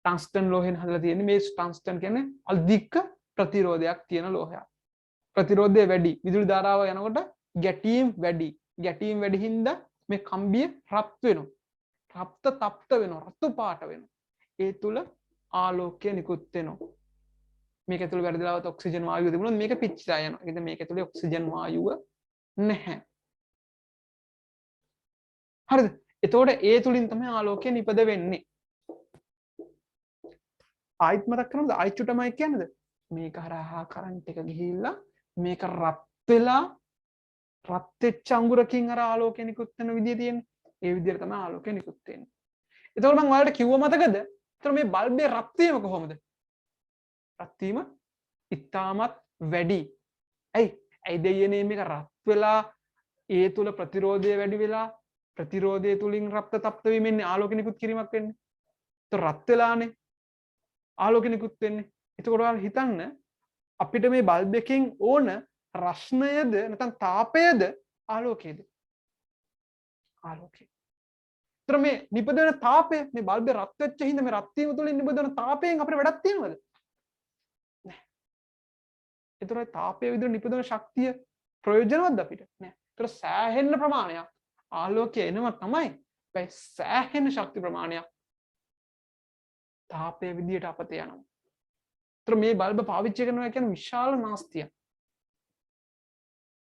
ටන්ස්ටන් ලෝහයෙන් හදලා තියෙන්නේ. මේ ටන්ස්ටන් කියන්නේ අධික ප්‍රතිරෝධයක් තියෙන ලෝහයක්. ප්‍රතිරෝධය වැඩි. විදුලි ධාරාව යනකොට ගැටීම් වැඩි. ගැටීම් වැඩි හින්දා මේ කම්බිය රත් වෙනවා. රක්ත තප්ත වෙනවා. රතු පාට වෙනවා. ඒ තුල ආලෝකය නිකුත් වෙනවා. මේක ඇතුළේ වැඩිලාවත් ඔක්සිජන් වායුව තිබුණොත් මේක පිච්චිලා යනවා. ඒකද මේක ඇතුළේ ඔක්සිජන් වායුව නැහැ. හරිද? එතකොට ඒ තුලින් තමයි ආලෝකය නිපද වෙන්නේ. ආයිත් මතක් කරනවද? ආයිත් චුටමයි කියන්නේද? මේක හරහා කරන්ට් එක ගිහිල්ලා මේක රත් වෙලා රත් වෙච්ච අඟුරකින් අර ආලෝකය නිකුත් වෙන විදිය තියෙන්නේ. ඒ විදියට තමයි ආලෝකය නිකුත් වෙන්නේ. එතකොට මම ඔයාලට කිව්ව මතකද? එතකොට මේ බල්බේ රත් වීම කොහොමද? රත් වීම ඉතාමත් වැඩි. ඇයි දෙයනේ මේක රත් වෙලා ඒ තුල ප්‍රතිරෝධය වැඩි වෙලා ප්‍රතිරෝධය තුලින් රක්ත තප්ත වීමෙන් ආලෝක නිකුත් කිරීමක් වෙන්නේ. ඒතර රත් වෙලානේ ආලෝක නිකුත් වෙන්නේ. එතකොට ඔයාලා හිතන්න අපිට මේ බල්බ් එකෙන් ඕන රස්නයද නැත්නම් තාපයද ආලෝකයේද? ආලෝකය. ඒතර මේ නිපදවන තාපය මේ බල්බේ රත් වෙච්ච හින්දා මේ රත් වීම තුලින් නිපදවන තාපයෙන් අපිට වැඩක් තියෙනවද? නැහැ. ඒතර තාපය විදිහට නිපදවන ශක්තිය ප්‍රයෝජනවත්ද අපිට? නැහැ. ඒතර සෑහෙන ප්‍රමාණයක් ආලෝකය එනවා තමයි. හැබැයි සෑහෙන ශක්ති ප්‍රමාණයක් තාපය විදිහට අපත යනවා. ඒතර මේ බල්බ පාවිච්චි කරනවා කියන්නේ විශාල නාස්තියක්.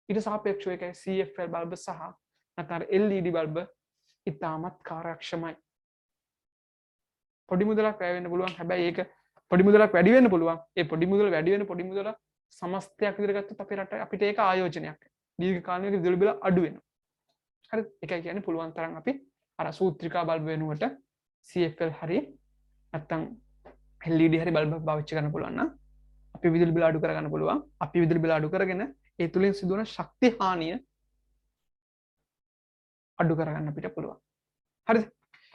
ඊට සාපේක්ෂව ඒකයි CFL බල්බ සහ නැත්නම් LED බල්බ ඉතාමත් කාර්යක්ෂමයි. පොඩි මුදලක් වැය වෙන්න පුළුවන්. හැබැයි ඒක පොඩි මුදලක් වැඩි වෙන්න පුළුවන්. ඒ පොඩි මුදල වැඩි වෙන පොඩි මුදල සමස්තයක් විදිහට ගත්තොත් අපේ රට අපිට ඒක ආයෝජනයක්. දීර්ඝ කාලයක විදුලි බිල අඩු වෙනවා. හරිද? ඒකයි කියන්නේ පුළුවන් තරම් අපි අර සූත්‍රිකා බල්බ වෙනුවට CFL හරි නැත්නම් LED හරි බල්බ පාවිච්චි කරන්න පුළුවන් නම් අපි විදුලි බිල අඩු කරගන්න පුළුවන්. අපි විදුලි බිල අඩු කරගෙන ඒ තුලින් සිදුවන ශක්ති හානිය අඩු කරගන්න අපිට පුළුවන්. හරිද?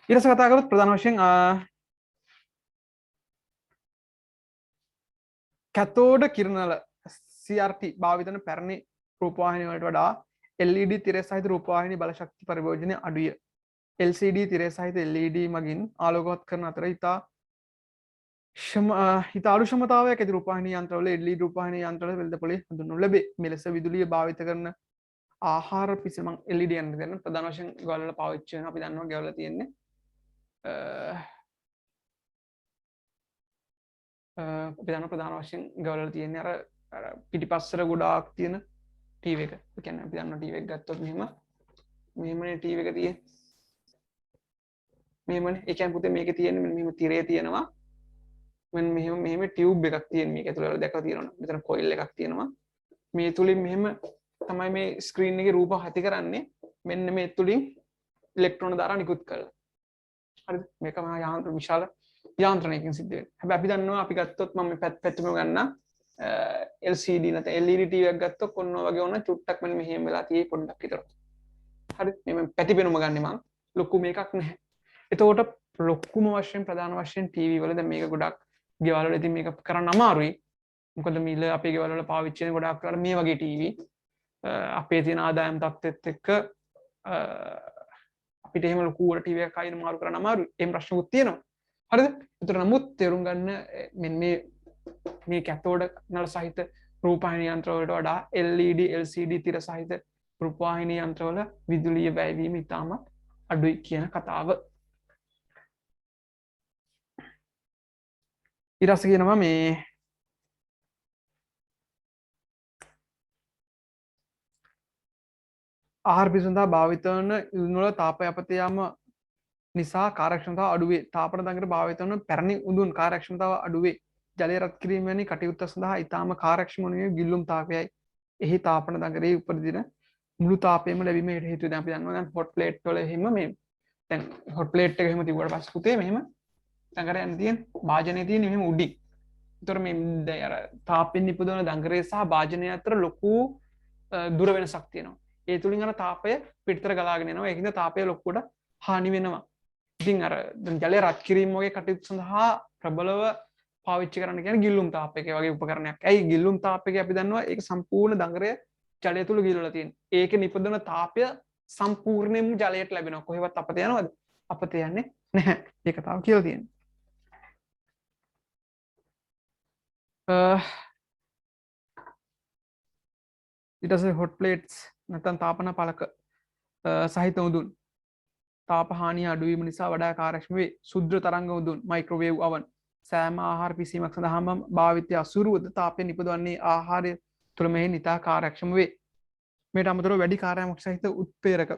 ඊට පස්සේ කතා කරොත් ප්‍රධාන වශයෙන් කැතෝඩ කිරණවල CRT භාවිත කරන පැරණි රූපවාහිනී වලට වඩා LED තිරය සහිත රූපවාහිනී බලශක්ති පරිභෝජනය අඩුය. LCD තිරය සහිත LED මගින් ආලෝකවත් කරන අතර ඉතා අඩු ක්ෂමතාවයක් ඇති රූපවාහිනී යන්ත්‍රවල LED රූපවාහිනී යන්ත්‍රවල වෙළඳපොලේ හඳුන්වනු ලැබේ. මෙලෙස විදුලිය භාවිත කරන ආහාර පිසමන් LED යන දෙන ප්‍රධාන වශයෙන් ගෙවල් වල පාවිච්චි වෙනවා. අපි දන්නවා ගෙවල් වල තියෙන්නේ අපි දන්නවා ප්‍රධාන වශයෙන් ගෙවල් වල තියෙන්නේ අර පිටිපස්සට ගොඩාක් තියෙන ටීවී එක. ඒ කියන්නේ අපි දන්නවා ටීවී එක ගත්තොත් මෙහෙමනේ ටීවී එක තියෙන්නේ. මෙහෙමනේ. ඒ කියන්නේ පුතේ මේකේ තියෙන්නේ මෙහෙම තිරය තියෙනවා. මෙහෙම ටියුබ් එකක් තියෙන මේක ඇතුළේ වල දැකලා තියෙනවනේ. මෙතන කොයිල් එකක් තියෙනවා. මේ තුලින් මෙහෙම තමයි මේ ස්ක්‍රීන් එකේ රූප ඇති කරන්නේ. මෙන්න මේ තුලින් ඉලෙක්ට්‍රෝන ධාරා නිකුත් කරලා. හරිද? මේක මහා යාන්ත්‍ර විශාල යාන්ත්‍රණයකින් සිද්ධ වෙනවා. හැබැයි අපි දන්නවා අපි ගත්තොත් මම මේ පැත්තම ගන්න LCD නැත්නම් LED TV එකක් ගත්තොත් කොන්න වගේ වුණා චුට්ටක් මෙන්න මෙහෙම වෙලා තියෙයි පොඩ්ඩක් විතර. හරි මේ පැතිපෙනුම ගන්නෙ මං ලොකු මේකක් නැහැ. එතකොට ලොකුම වශයෙන් ප්‍රධාන වශයෙන් TV වල දැන් මේක ගොඩක් ගෙවල් වල ඉතින් මේක කරන්න අමාරුයි. මොකද මිල අපේ ගෙවල් වල පාවිච්චි කරන ගොඩක් කරලා මේ වගේ TV අපේ තියෙන ආදායම් තත්ත්වෙත් එක්ක අපිට එහෙම ලොකුවට TV එකක් අයින මාරු කරන්න අමාරුයි. එහෙම ප්‍රශ්නකුත් තියෙනවා. හරිද? ඒතර නමුත් තේරුම් ගන්න මෙන්න මේ කැතෝඩ නල සහිත රූපවාහිනී යන්ත්‍ර වලට වඩා LED LCD තිර සහිත රූපවාහිනී යන්ත්‍ර වල විදුලිය වැයවීම ඉතාමත් අඩුයි කියන කතාව. ඊට පස්සේ කියනවා මේ ආහාර පිළිසඳා භාවිත වන ඉන්ධන වල තාපය අපත යාම නිසා කාර්යක්ෂමතාව අඩු වේ. තාපන දඟට භාවිත වන පැරණි උඳුන් කාර්යක්ෂමතාව අඩු වේ. ජලය රත් කිරීම වැනි කටයුත්ත සඳහා ඊටාම කාර්යක්ෂම වනුයේ ගිල්ලුම් තාපයයි. එහි තාපන දඟරේ උපදින මුළු තාපයම ලැබීමට හේතුව දැන් අපි දන්නවා දැන් හොට් ප්ලේට් වල එහෙම මේ දැන් හොට් ප්ලේට් එක එහෙම තිබුණාට පස්සේ පුතේ මෙහෙම දඟර යන තියෙන භාජනයේ තියෙන මෙහෙම උඩින්. ඒතර මේ දැන් අර තාපෙන් නිපදවන දඟරේ සහ භාජනය අතර ලොකු දුර වෙනසක් තියෙනවා. ඒ තුලින් අර තාපය පිටතට ගලාගෙන යනවා. ඒකින්ද තාපය ලොකුවට හානි වෙනවා. ඉතින් අර ජලය රත් කිරීම වගේ කටයුතු සඳහා ප්‍රබලව පාවිච්චි කරන්න කියන්නේ ගිල්ලුම් තාපයක වගේ උපකරණයක්. ඇයි ගිල්ලුම් තාපයක අපි දන්නවා ඒක සම්පූර්ණ දඟරය ජලය තුල ගිලවලා තියෙනවා. ඒකේ නිපදවන තාපය සම්පූර්ණයෙන්ම ජලයට ලැබෙනවා. කොහෙවත් අපත යනවද? අපත යන්නේ නැහැ. ඒක තාම කියලා තියෙනවා. ඊට පස්සේ හොට් ප්ලේට්ස් නැත්නම් තාපන පළක සහිත උඳුන් තාප හානිය අඩු වීම නිසා වඩා කාර්යක්ෂම වේ. ශුද්ධ තරංග උඳුන් මයික්‍රෝවේව් oven සෑම ආහාර පිසීමක් සඳහාම භාවිතය අසුරුවද තාපය නිපදවන්නේ ආහාරය තුළ මෙහි නිතා කාර්යක්ෂම වේ. මේට අමතරව වැඩි කාර්යක්ෂම සහිත උත්ප්‍රේරක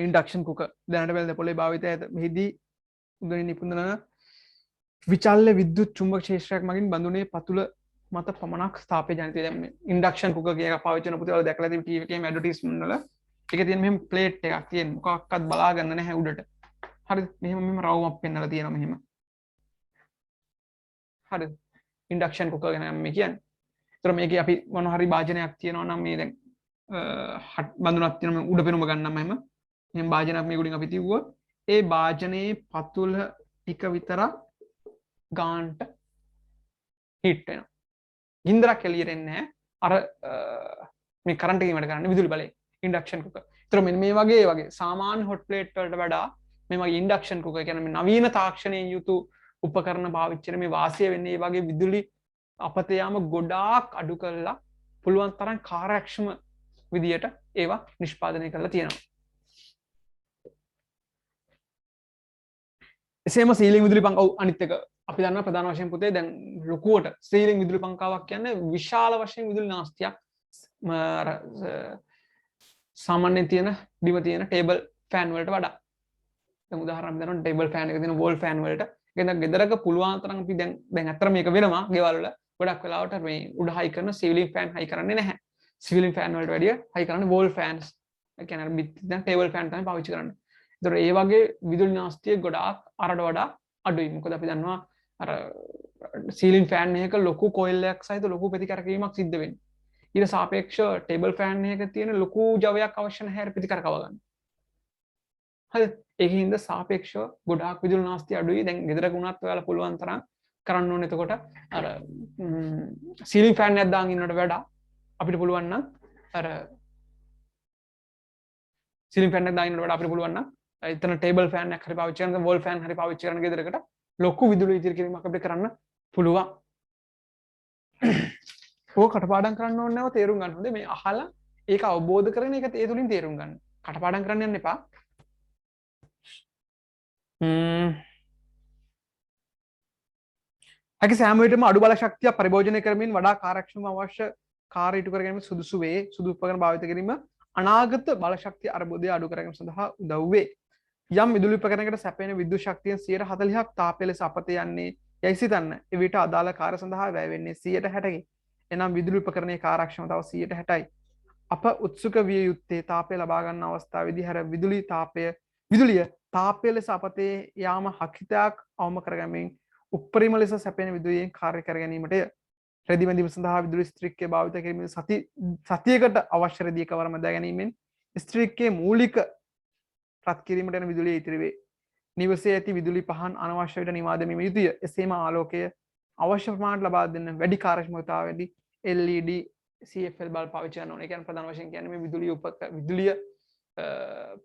ඉන්ඩක්ෂන් කුකර් දැනට වැල් දෙපොලේ භාවිතය ඇත. මෙහිදී උඳුනින් නිපදවන විචල්්‍ය විද්‍යුත් චුම්බක ක්ෂේත්‍රයක් මගින් බඳුනේ පතුල මත පමණක් ස්ථාපය ජනිත වෙන ඉන්ඩක්ෂන් කුකර් කියන එක පාවිච්චි කරන පුතේ ඔයාලා දැකලා තියෙන ටීවී එකේ ඇඩ්වර්ටයිස්මන්ට් වල ඒකේ තියෙන මෙහෙම ප්ලේට් එකක් තියෙන මොකක්වත් බලා ගන්න නැහැ උඩට. හරිද? මෙහෙම රවුමක් පෙන්නලා තියෙනවා මෙහෙම. හරිද? ඉන්ඩක්ෂන් කුකර් ගැන මේ කියන්නේ. ඒතර මේකේ අපි මොන හරි භාජනයක් තියෙනවා නම් මේ දැන් බඳුනක් තියෙනවා උඩ පෙනුම ගන්නම් මෙහෙම. මෙහෙම භාජනයක් මේ උඩින් අපි තියුවොත් ඒ භාජනයේ පතුල ටික විතරක් ගාන්ට හිට් වෙනවා. ගින්දරක් එළියට එන්නේ නැහැ. අර මේ කරන්ට් එකෙන් වැඩ කරන්නේ විදුලි බලයෙන් ඉන්ඩක්ෂන් කුකර්. ඒතර මෙන්න මේ වගේ සාමාන්‍ය හොට් ප්ලේට් වලට වඩා මේ වගේ ඉන්ඩක්ෂන් කුකර් කියන්නේ මේ නවීන තාක්ෂණයෙන් යුතු උපකරණ පාවිච්චි කරන මේ වාසිය වෙන්නේ මේ වගේ විදුලි අපත යාම ගොඩාක් අඩු කරලා පුළුවන් තරම් කාර්යක්ෂම විදියට ඒවා නිෂ්පාදනය කරලා තියෙනවා. එසේම සීලිං විදුලි පංකා අනිත් එක අපි දන්නවා ප්‍රධාන වශයෙන් පුතේ දැන් ලොකුවට සීලිං විදුලි පංකාවක් කියන්නේ විශාල වශයෙන් විදුලි නාස්තියක් අර සාමාන්‍යයෙන් තියෙන බිම තියෙන ටේබල් ෆෑන් වලට වඩා. දැන් උදාහරණයක් දෙනවා ටේබල් ෆෑන් එක තියෙන වෝල් ෆෑන් වලට. ඒක දැන් ගෙදරක පුළුවන් තරම් අපි දැන් අතර මේක වෙනවා ගෙවල් වල ගොඩක් වෙලාවට මේ උඩ හයි කරන සීලිං ෆෑන් හයි කරන්නේ නැහැ. සීලිං ෆෑන් වලට වැඩිය හයි කරන්නේ වෝල් ෆෑන්ස්. ඒ කියන්නේ දැන් ටේබල් ෆෑන් තමයි පාවිච්චි කරන්නේ. ඒතර ඒ වගේ විදුලි නාස්තිය ගොඩාක් අරට වඩා අඩුයි. මොකද අපි දන්නවා අර සීලින් ෆෑන් එකක ලොකු කොයිල් එකක් සහිත ලොකු ප්‍රතිකරකවීමක් සිද්ධ වෙන්නේ. ඊට සාපේක්ෂව ටේබල් ෆෑන් එකක තියෙන ලොකු ජවයක් අවශ්‍ය නැහැ අර ප්‍රතිකරකව ගන්න. හරිද? ඒකින්ද සාපේක්ෂව ගොඩාක් විදුලි නාස්තිය අඩුයි. දැන් ගෙදරක වුණත් ඔයාලා පුළුවන් තරම් කරන්න ඕනේ. එතකොට අර සීලින් ෆෑන් එකක් දාන් ඉන්නවට වඩා අපිට පුළුවන් නම් අර සීලින් ෆෑන් එකක් දාන් ඉන්නවට වඩා අපිට පුළුවන් නම් එතන ටේබල් ෆෑන් එකක් හරි පාවිච්චි කරන වෝල් ෆෑන් හරි පාවිච්චි කරන ගෙදරකට ලොකු විදුලි ඉදිරි කිරීමක් අපිට කරන්න පුළුවන්. ඕක කටපාඩම් කරන්න ඕනේ නැව තේරුම් ගන්න හොඳේ. මේ අහලා ඒක අවබෝධ කරගෙන ඒක ඒ තුලින් තේරුම් ගන්න. කටපාඩම් කරන්න යන්න එපා. හැකි සෑම විටම අඩු බල ශක්තිය පරිභෝජනය කරමින් වඩා කාර්යක්ෂම අවශ්‍ය කාර්ය ඉටු කර ගැනීම සුදුසු වේ. සුදු උපකරණ භාවිත කිරීම අනාගත බල ශක්තිය අර්බුදය අඩු කර ගැනීම සඳහා උදව් වේ. යම් විදුලි උපකරණයකට සැපෙන විද්‍යුත් ශක්තියෙන් 40%ක් තාපය ලෙස අපත යන්නේ යයි සිතන්න. එවිට අදාළ කාර්ය සඳහා වැය වෙන්නේ 60%කි. එනම් විදුලි උපකරණයේ කාර්යක්ෂමතාව 60%යි. අප උත්සුක විය යුත්තේ තාපය ලබා ගන්න අවස්ථාවේදී හැර විදුලිය තාපය ලෙස අපතේ යාම හකිතයක් අවම කරගැනීමෙන් උප්පරිම ලෙස සැපෙන විදුලියෙන් කාර්ය කර ගැනීමටය. රෙදි බැඳීම සඳහා විදුලි ස්ත්‍රික්කය භාවිත කිරීමෙන් සතියකට අවශ්‍ය රෙදි එකවර මැද ගැනීමෙන් ස්ත්‍රික්කයේ මූලික රත් කිරීමට යන විදුලිය ඉතිරි වේ. නිවසේ ඇති විදුලි පහන් අනවශ්‍ය විට නිවා දැමීම යුතුය. එසේම ආලෝකය අවශ්‍ය ප්‍රමාණයට ලබා දෙන්න වැඩි කාර්යක්ෂමතාවයේදී LED CFL බල්බ් පාවිච්චි කරන්න ඕනේ. ඒ කියන්නේ ප්‍රධාන වශයෙන් කියන්නේ මේ විදුලිය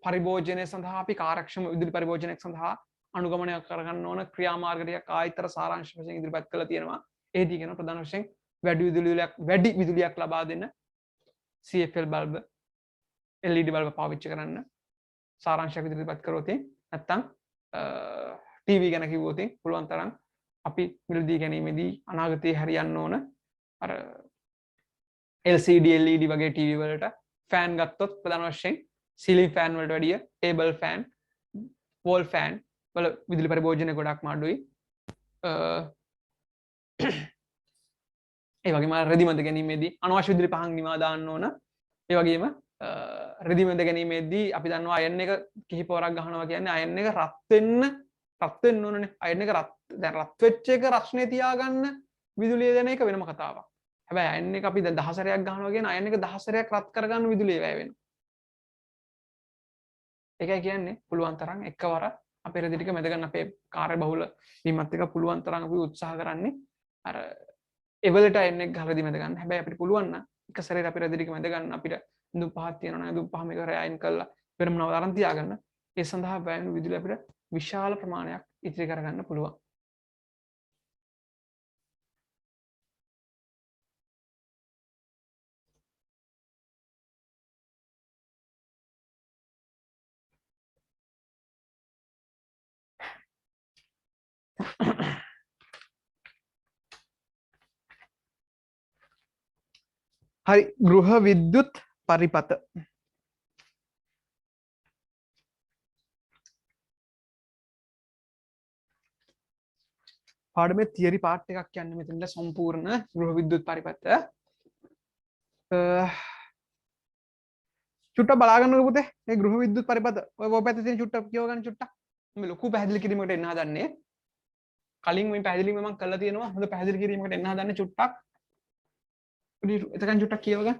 පරිභෝජනය සඳහා අපි කාර්යක්ෂම විදුලි පරිභෝජනයක් සඳහා අනුගමනය කරගන්න ඕන ක්‍රියාමාර්ගයක් ආයතර සාරාංශ වශයෙන් ඉදිරිපත් කරලා තියෙනවා. ඒදී කියන ප්‍රධාන වශයෙන් වැඩි විදුලියක් ලබා දෙන්න CFL බල්බ LED බල්බ පාවිච්චි කරන්න සාරාංශයක් ඉදිරිපත් කරොත් නැත්නම් ටීවී ගැන කිව්වොත් පුළුවන් තරම් අපි මිලදී ගැනීමේදී අනාගතයේ හරියන්න ඕන අර LCD LED වගේ ටීවී වලට ෆෑන් ගත්තොත් ප්‍රධාන වශයෙන් සීලින් ෆෑන් වලට වැඩිය ටේබල් ෆෑන් වෝල් ෆෑන් වල විදුලි පරිභෝජනය ගොඩක්ම අඩුයි. ඒ වගේම රෙදි මැද ගැනීමේදී අනවශ්‍ය විදුලි පහන් නිවා දාන්න ඕන. ඒ වගේම රෙදි මැද ගැනීමේදී අපි දන්නවා අයන් එක කිහිප වරක් ගහනවා කියන්නේ අයන් එක රත් වෙන්න ඕනනේ. අයන් එක දැන් රත් වෙච්ච එක රස්නේ තියාගන්න විදුලිය දෙන එක වෙනම කතාවක්. හැබැයි අයන් එක අපි දැන් 10 සැරයක් ගහනවා කියන අයන් එක 10 සැරයක් රත් කරගන්න විදුලිය වැය වෙනවා. ඒකයි කියන්නේ පුළුවන් තරම් එකවර අපේ රෙදි ටික මැද ගන්න අපේ කාර්ය බහුල වීමත් එක පුළුවන් තරම් අපි උත්සාහ කරන්නේ අර එවලට අයන් එක ගහලා රෙදි මැද ගන්න. හැබැයි අපිට පුළුවන් නම් එක සැරේට අපේ රෙදි ටික මැද ගන්න අපිට දුම් පහක් තියෙනවා නම් දුම් පහම එකවර අයන් කරලා වෙනම නව අරන් තියාගන්න. ඒ සඳහා වැය වෙන විදුලිය අපිට විශාල ප්‍රමාණයක් ඉතිරි කරගන්න පුළුවන්. හරි ගෘහ විද්‍යුත් පරිපත පාඩමේ තියරි පාර්ට් එකක් යන්නේ මෙතනට සම්පූර්ණ ගෘහ විද්‍යුත් පරිපත චුට්ටක් බලාගන්නකෝ පුතේ මේ ගෘහ විද්‍යුත් පරිපත ඔය පැත්තේ තියෙන චුට්ටක් කියව ගන්න චුට්ටක් මේ ලොකු පැහැදිලි කිරීමකට එන්න හදන්නේ කලින් මේ පැහැදිලිව මම කරලා තියෙනවා හොඳ පැහැදිලි කිරීමකට එන්න හදන්නේ චුට්ටක් එතකන් චුට්ටක් කියව ගන්න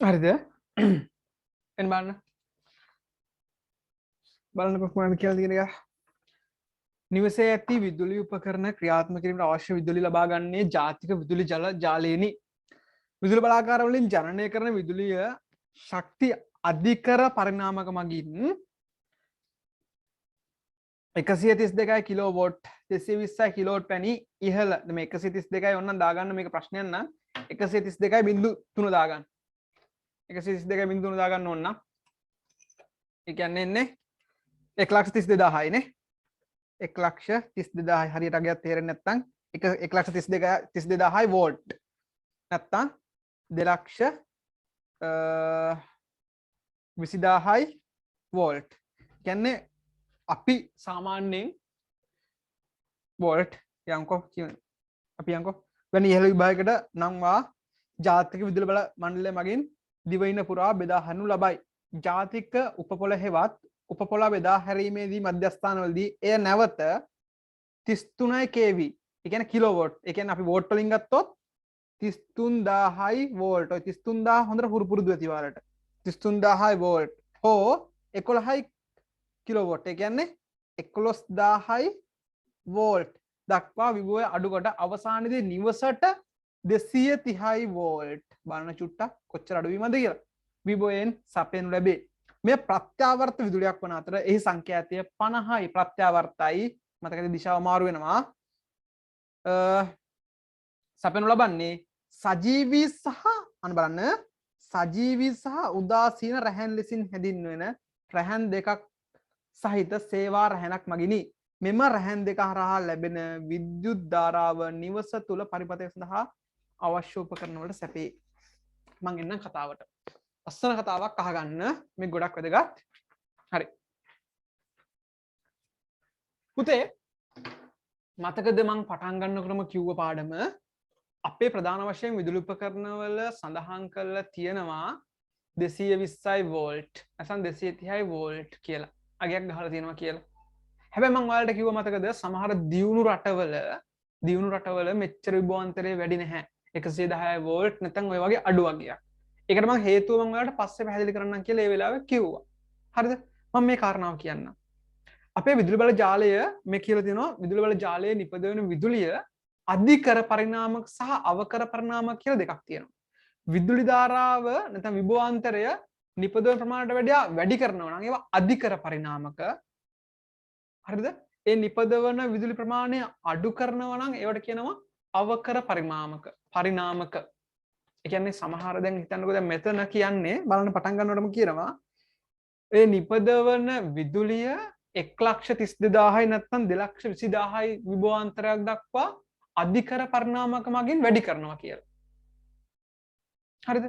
හරිද එන්න බලන්න කොහොමද කියලා තියෙන එක නිවසේ ඇති විදුලි උපකරණ ක්‍රියාත්මක කිරීමට අවශ්‍ය විදුලි ලබා ගන්නේ ජාතික විදුලි ජල ජාලයෙනි. විදුලි බලාගාර වලින් ජනනය කරන විදුලිය ශක්ති අධිකර පරිණාමක මගින් 132 කිලෝවොට් 220 කිලෝවොට් පැනි ඉහළ මේ 132යි ඔන්න දාගන්න මේක ප්‍රශ්නයක් නම් 132.3 දාගන්න 132.3 දාගන්න ඕන නම් ඒ කියන්නේ එන්නේ 1,32,000යි නේ 1,32,000 හරියට අගයක් තේරෙන්නේ නැත්නම් 1,32,000යි වෝල්ට් නැත්නම් 2,20,000යි වෝල්ට් කියන්නේ අපි සාමාන්‍යයෙන් වෝල්ට් යම්කෝ කියන්නේ අපි යම්කෝ වෙන ඉහළ විභාගයකට නම්වා ජාතික විදුලි බල මණ්ඩලය මගින් දිවයින පුරා බෙදා හරිනු ලබයි. ජාතික උපපොළ හෙවත් උපපොළ බෙදා හැරීමේදී මධ්‍යස්ථානවලදී එය නැවත 33 kV ඒ කියන්නේ කිලෝවොට් ඒ කියන්නේ අපි වෝල්ට් වලින් ගත්තොත් 33000යි වෝල්ට් ඔය 33000 හොඳට පුරුදු වෙති ඔයාලට 33000යි වෝල්ට් හෝ 11යි කිලෝවොට් ඒ කියන්නේ 11000යි වෝල්ට් දක්වා විභවය අඩු කොට අවසානයේදී නිවසට 230යි වෝල්ට් බලන්න චුට්ටක් කොච්චර අඩු වීමද කියලා විභවයෙන් සපයනු ලැබේ. මේ ප්‍රත්‍යාවර්ත විදුලියක් වන අතර එහි සංඛ්‍යාතය 50යි ප්‍රත්‍යාවර්තයි මතකද දිශාව මාරු වෙනවා. සපයනු ලබන්නේ සජීවී සහ අන්න බලන්න සජීවී සහ උදාසීන රැහැන් ලෙසින් හැඳින්වෙන රැහැන් දෙකක් සහිත සේවා රැහැනක් මගිනි. මෙම රැහැන් දෙක හරහා ලැබෙන විද්‍යුත් ධාරාව නිවස තුල පරිපථය සඳහා අවශ්‍ය උපකරණ වලට සැපේ. මම එන්නම් කතාවට. අස්සන කතාවක් අහගන්න මේ ගොඩක් වැදගත්. හරි. පුතේ මතකද මං පටන් ගන්නකොටම කිව්ව පාඩම අපේ ප්‍රධාන වශයෙන් විදුලි උපකරණ වල සඳහන් කරලා තියෙනවා 220යි වෝල්ට් නැත්නම් 230යි වෝල්ට් කියලා. අගයක් ගහලා තියෙනවා කියලා. හැබැයි මම ඔයාලට කිව්ව මතකද සමහර දියුණු රටවල මෙච්චර විභවාන්තරය වැඩි නැහැ 110යි වෝල්ට් නැත්නම් ඔය වගේ අඩු වගේක්. ඒකට මම හේතුව මම ඔයාලට පස්සේ පැහැදිලි කරන්නම් කියලා ඒ වෙලාවේ කිව්වා. හරිද? මම මේ කාරණාව කියන්නම්. අපේ විදුලි බල ජාලය මේ කියලා තියෙනවා විදුලි බල ජාලයේ නිපදවන විදුලිය අධිකර පරිණාමක සහ අවකර පරිණාමක කියලා දෙකක් තියෙනවා. විදුලි ධාරාව නැත්නම් විභවාන්තරය නිපදවන ප්‍රමාණයට වඩා වැඩි කරනවා නම් ඒවා අධිකර පරිණාමක. හරිද? ඒ නිපදවන විදුලි ප්‍රමාණය අඩු කරනවා නම් ඒවට කියනවා අවකර පරිණාමක. ඒ කියන්නේ සමහර දැන් හිතන්නකෝ දැන් මෙතන කියන්නේ බලන්න පටන් ගන්නකොටම කියනවා ඒ නිපදවන විදුලිය 1,32,000යි නැත්නම් 2,20,000යි විභවාන්තරයක් දක්වා අධිකර පරිණාමක මගින් වැඩි කරනවා කියලා. හරිද?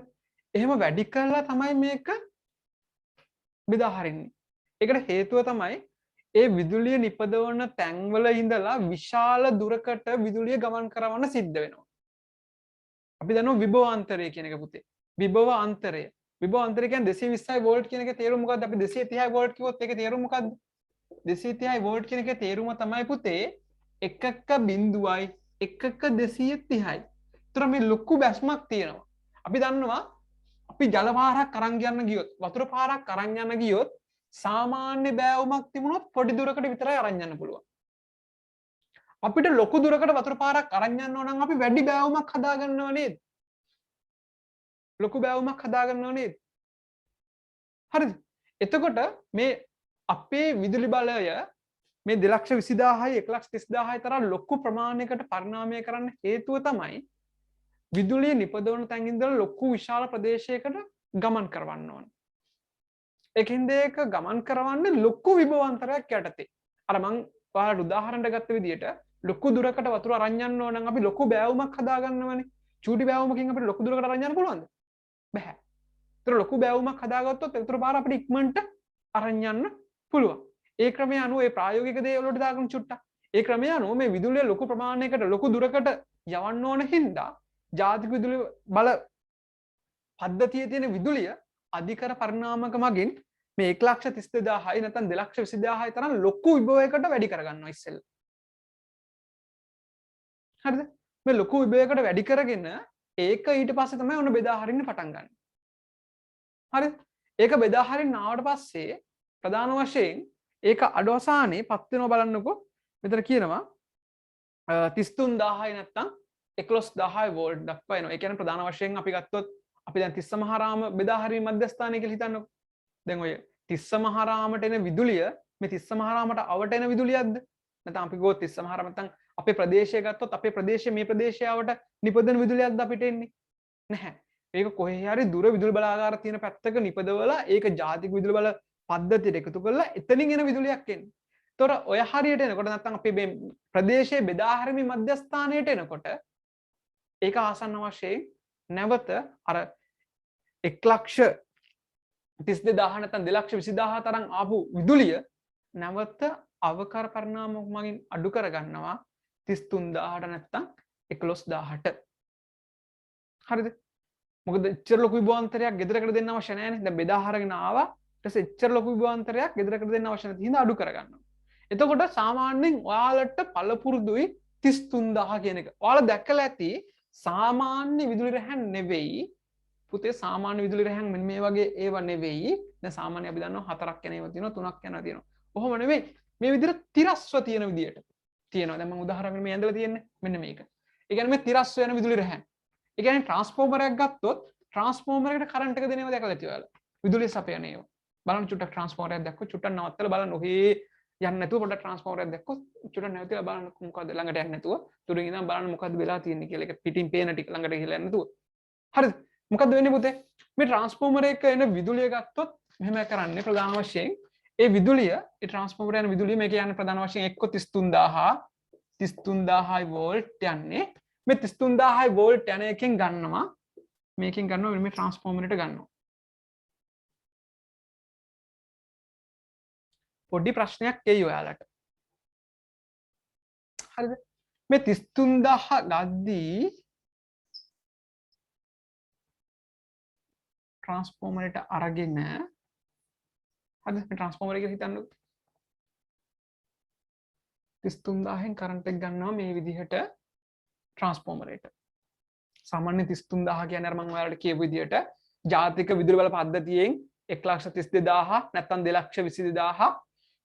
එහෙම වැඩි කළා තමයි මේක බෙදා හරින්නේ. ඒකට හේතුව තමයි ඒ විදුලිය නිපදවන තැන්වල ඉඳලා විශාල දුරකට විදුලිය ගමන් කරවන්න සිද්ධ වෙනවා. අපි දන්නවා විභවාන්තරය කියන එක පුතේ. විභවාන්තරය කියන්නේ 220යි වෝල්ට් කියන එකේ තේරුම මොකද්ද? අපි 230යි වෝල්ට් කිව්වොත් ඒකේ තේරුම මොකද්ද? 230යි වෝල්ට් කියන එකේ තේරුම තමයි පුතේ එකක බිඳුවයි එකක 230යි. ඒතර මේ ලොකු බැස්මක් තියෙනවා. අපි දන්නවා අපි ජල පාරක් අරන් යන්න ගියොත් වතුර පාරක් අරන් යන්න ගියොත් සාමාන්‍ය බෑවුමක් තිබුණොත් පොඩි දුරකට විතරයි අරන් යන්න පුළුවන්. අපිට ලොකු දුරකට වතුර පාරක් අරන් යන්න ඕන නම් අපි වැඩි බෑවුමක් හදා ගන්නව නේද? ලොකු බෑවුමක් හදා ගන්නව නේද? හරිද? එතකොට මේ අපේ විදුලි බලය මේ 2,20,000යි 1,30,000යි තරම් ලොකු ප්‍රමාණයකට පරිණාමය කරන්න හේතුව තමයි විදුලිය නිපදවන තැන් ඉඳලා ලොකු විශාල ප්‍රදේශයකට ගමන් කරවන්න ඕන. ඒකින්ද ඒක ගමන් කරවන්නේ ලොකු විභවාන්තරයක් යටතේ. අර මං ඔයාලට උදාහරණයක් ගත්ත විදිහට ලොකු දුරකට වතුර අරන් යන්න ඕන නම් අපි ලොකු බෑවුමක් හදා ගන්නවනේ. චූටි බෑවුමකින් අපිට ලොකු දුරකට අරන් යන්න පුළුවන්ද? බැහැ. ඒතර ලොකු බෑවුමක් හදාගත්තොත් වතුර පාර අපිට ඉක්මනට අරන් යන්න පුළුවන්. ඒ ක්‍රමය අනුව ඒ ප්‍රායෝගික දේවල්වලට දාගන්න චුට්ටක්. ඒ ක්‍රමය අනුව මේ විදුලිය ලොකු ප්‍රමාණයකට ලොකු දුරකට යවන්න ඕන හින්දා ජාතික විදුලි බල පද්ධතියේ තියෙන විදුලිය අධිකර පරිණාමක මගින් මේ 1,32,000යි නැත්නම් 2,20,000යි තරම් ලොකු විභවයකට වැඩි කරගන්නවා ඉස්සෙල්ලා. හරිද? මේ ලොකු විභවයකට වැඩි කරගෙන ඒක ඊට පස්සේ තමයි ඔන්න බෙදා හරින්න පටන් ගන්න. හරි ඒක බෙදා හරින්න ආවට පස්සේ ප්‍රධාන වශයෙන් ඒක අඩවසානේ පත් වෙනවා බලන්නකෝ මෙතන කියනවා 33000යි නැත්තම් 11000 වෝල්ට් දක්වා එනවා. ඒ කියන්නේ ප්‍රධාන වශයෙන් අපි ගත්තොත් අපි දැන් තිස්ස මහරාම බෙදා හරීම මධ්‍යස්ථානය කියලා හිතන්නකෝ. දැන් ඔය තිස්ස මහරාමට එන විදුලිය මේ තිස්ස මහරාමට අවට එන විදුලියක්ද? නැත්නම් අපි ගොත් තිස්ස මහරාම නැත්නම් අපේ ප්‍රදේශය ගත්තොත් අපේ ප්‍රදේශයේ මේ ප්‍රදේශයට නිපදවන විදුලියක්ද අපිට එන්නේ? නැහැ. ඒක කොහේ හරි දුර විදුලි බලාගාර තියෙන පැත්තක නිපදවලා ඒක ජාතික විදුලි බල පද්ධතියට එකතු කරලා එතනින් එන විදුලියක් එන්නේ. ඒතොර ඔය හරියට එනකොට නැත්නම් අපේ මේ ප්‍රදේශයේ බෙදා හැරීමේ මධ්‍යස්ථානයට එනකොට ඒක ආසන්න වශයෙන් නැවත අර 1,32,000 නැත්නම් 2,20,000 තරම් ආපු විදුලිය නැවත අවකර පරිණාමයක් මගින් අඩු කරගන්නවා 33,000ට නැත්නම් 11,000ට. හරිද? මොකද එච්චර ලොකු විභවාන්තරයක් ගෙදරකට දෙන්න අවශ්‍ය නැහැ නේ. දැන් බෙදා හරගෙන ආවා. ඊට පස්සේ එච්චර ලොකු විභවාන්තරයක් ගෙදරකට දෙන්න අවශ්‍ය නැති හින්දා අඩු කරගන්නවා. එතකොට සාමාන්‍යයෙන් ඔයාලට පළපුරුදුයි 33,000 කියන එක. ඔයාලා දැකලා ඇති සාමාන්‍ය විදුලි රැහැන් නෙවෙයි. පුතේ සාමාන්‍ය විදුලි රැහැන් මෙන්න මේ වගේ ඒවා නෙවෙයි. දැන් සාමාන්‍ය අපි දන්නවා 4ක් යන ඒවා තියෙනවා 3ක් යනවා තියෙනවා. ඔහොම නෙවෙයි. මේ විදිහට තිරස්ව තියෙන විදියට තියෙනවා. දැන් මම උදාහරණයක් මේ ඇඳලා තියෙන්නේ මෙන්න මේක. ඒ කියන්නේ මේ තිරස්ව යන විදුලි රැහැන්. ඒ කියන්නේ ට්‍රාන්ස්ෆෝමරයක් ගත්තොත් ට්‍රාන්ස්ෆෝමරයකට කරන්ට් එක දෙනව දැකලා ඇති ඔයාලා. විදුලිය සපයන ඒවා. බලන්න චුට්ටක් ට්‍රාන්ස්ෆෝමරයක් දැක්කොත් චුට්ටක් නවත්තලා බලන්න ඔහේ යන්නේ නැතුව පොඩ්ඩක් ට්‍රාන්ස්ෆෝමරයක් දැක්කොත් චුට්ටක් නැවතිලා බලන්න මොකද්ද ළඟට යන්නේ නැතුව තුරින් ඉඳන් බලන්න මොකද්ද වෙලා තියෙන්නේ කියලා. ඒක පිටින් පේන ටික ළඟට ගිහලා යන්නේ නැතුව. හරිද? මොකද්ද වෙන්නේ පුතේ? මේ ට්‍රාන්ස්ෆෝමරයක එන විදුලිය ගත්තොත් මෙහෙම කරන්නේ ප්‍රධාන වශයෙන් ඒ විදුලිය ඒ ට්‍රාන්ස්ෆෝමරය යන විදුලිය මේක යන්නේ ප්‍රධාන වශයෙන් එක්ක 33000යි වෝල්ට් යන්නේ. මේ 33000යි වෝල්ට් යන එකෙන් ගන්නවා මේකෙන් ගන්නවා මේ ට්‍රාන්ස්ෆෝමරයට ගන්නවා. පොඩි ප්‍රශ්නයක් එයි ඔයාලට. හරිද? මේ 33000 ගද්දී ට්‍රාන්ස්ෆෝමරයට අරගෙන හරිද? මේ ට්‍රාන්ස්ෆෝමරය කියලා හිතන්නකෝ. 33000න් කරන්ට් එක ගන්නවා මේ විදිහට ට්‍රාන්ස්ෆෝමරයට. සාමාන්‍ය 33000 කියන්නේ අර මම ඔයාලට කියපු විදිහට ජාතික විදුලි බල පද්ධතියෙන් 1,32,000 නැත්නම් 2,22,000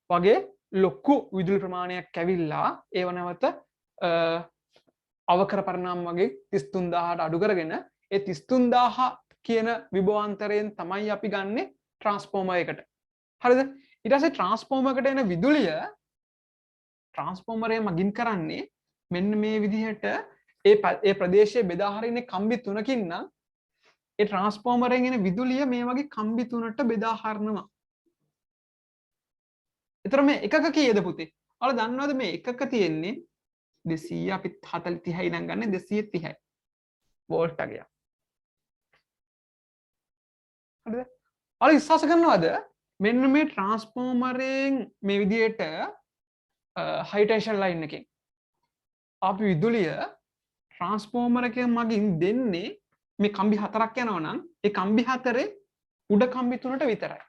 වගේ ලොකු විදුලි ප්‍රමාණයක් ඇවිල්ලා ඒව නැවත අවකර පරිණාම වගේ 33,000ට අඩු කරගෙන ඒ 33,000 කියන විභවාන්තරයෙන් තමයි අපි ගන්නෙ ට්‍රාන්ස්ෆෝමර් එකට. හරිද? ඊට පස්සේ ට්‍රාන්ස්ෆෝමර් එකට එන විදුලිය ට්‍රාන්ස්ෆෝමරය මගින් කරන්නේ මෙන්න මේ විදිහට ඒ ප්‍රදේශයේ බෙදා හරින්නේ කම්බි 3කින් නම් ඒ ට්‍රාන්ස්ෆෝමරයෙන් එන විදුලිය මේ වගේ කම්බි 3ට බෙදා හරිනවා. ඒතර මේ එකක කීයද පුතේ? ඔයාලා දන්නවද මේ එකක තියෙන්නේ 200 අපි 30යි නම් ගන්න 230යි වෝල්ට් එකක්. හරිද? ඔයාලා විශ්වාස කරනවද මෙන්න මේ ට්‍රාන්ස්ෆෝමරයෙන් මේ විදිහට හයි ටෙන්ෂන් ලයින් එකෙන් අපි විදුලිය ට්‍රාන්ස්ෆෝමර් එකෙන් මගින් දෙන්නේ මේ කම්බි 4ක් යනවා නම් ඒ කම්බි 4 උඩ කම්බි 3ට විතරයි.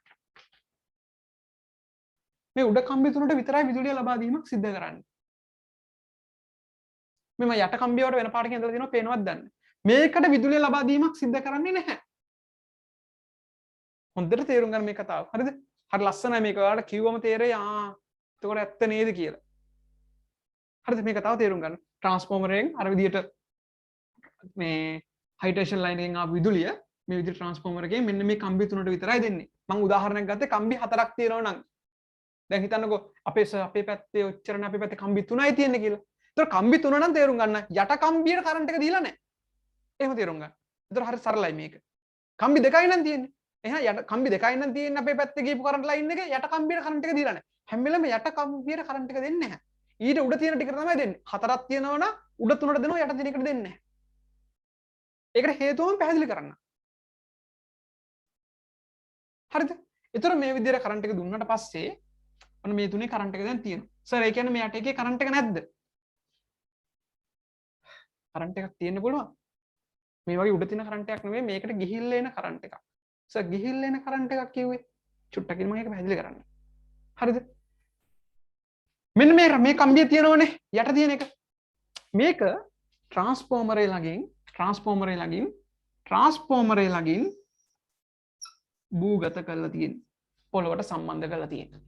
මේ උඩ කම්බි 3ට විතරයි විදුලිය ලබා දීමක් සිද්ධ කරන්නේ. මෙම යට කම්බිය වල වෙන පාටකින් ඇඳලා තියෙනවා පේනවද දන්නේ. මේකට විදුලිය ලබා දීමක් සිද්ධ කරන්නේ නැහැ. හොඳට තේරුම් ගන්න මේ කතාව. හරිද? හරි ලස්සනයි මේක. ඔයාලට කිව්වම තේරෙයි එතකොට ඇත්ත නේද කියලා. හරිද? මේ කතාව තේරුම් ගන්න. ට්‍රාන්ස්ෆෝමරයෙන් අර විදියට මේ හයි ටෙන්ෂන් ලයින් එකෙන් ආපු විදුලිය මේ විදිහට ට්‍රාන්ස්ෆෝමර් එකේ මෙන්න මේ කම්බි 3ට විතරයි දෙන්නේ. මම උදාහරණයක් ගත්තේ කම්බි 4ක් තියෙනවා නම්. දැන් හිතන්නකෝ අපේ පැත්තේ ඔච්චරනේ අපේ පැත්තේ කම්බි 3යි තියෙන්නේ කියලා. ඒතර කම්බි 3 නම් තේරුම් ගන්න යට කම්බියට කරන්ට් එක දීලා නැහැ. එහෙම තේරුම් ගන්න. ඒතර හරි සරලයි මේක. කම්බි දෙකයි නම් තියෙන්නේ. එහෙනම් යට කම්බි දෙකයි නම් තියෙන්නේ අපේ පැත්තේ ගිහපු කරන්ට් ලයින් එක යට කම්බියට කරන්ට් එක දීලා නැහැ. හැම වෙලෙම යට කම්බියට කරන්ට් එක දෙන්නේ නැහැ. ඊට උඩ තියෙන ටිකට තමයි දෙන්නේ. 4ක් තියෙනවා නම් උඩ 3ට දෙනවා යට තියෙන එකට දෙන්නේ නැහැ. ඒකට හේතුවම පැහැදිලි කරන්න. හරිද? ඒතර මේ විදිහට කරන්ට් එක දුන්නාට පස්සේ ඔන්න මේ තුනේ කරන්ට් එක දැන් තියෙනවා. සර් ඒ කියන්නේ මේ යට එකේ කරන්ට් එක නැද්ද? කරන්ට් එකක් තියෙන්න පුළුවන්. මේ වගේ උඩ තියෙන කරන්ට් එකක් නෙවෙයි මේකට ගිහිල්ලා එන කරන්ට් එකක්. සර් ගිහිල්ලා එන කරන්ට් එකක් කිව්වේ චුට්ටකින් මම ඒක පැහැදිලි කරන්න. හරිද? මෙන්න මේ කම්බිය තියෙනවනේ යට තියෙන එක. මේක ට්‍රාන්ස්ෆෝමරේ ළඟින් භූගත කරලා තියෙන්නේ. පොළොවට සම්බන්ධ කරලා තියෙන්නේ.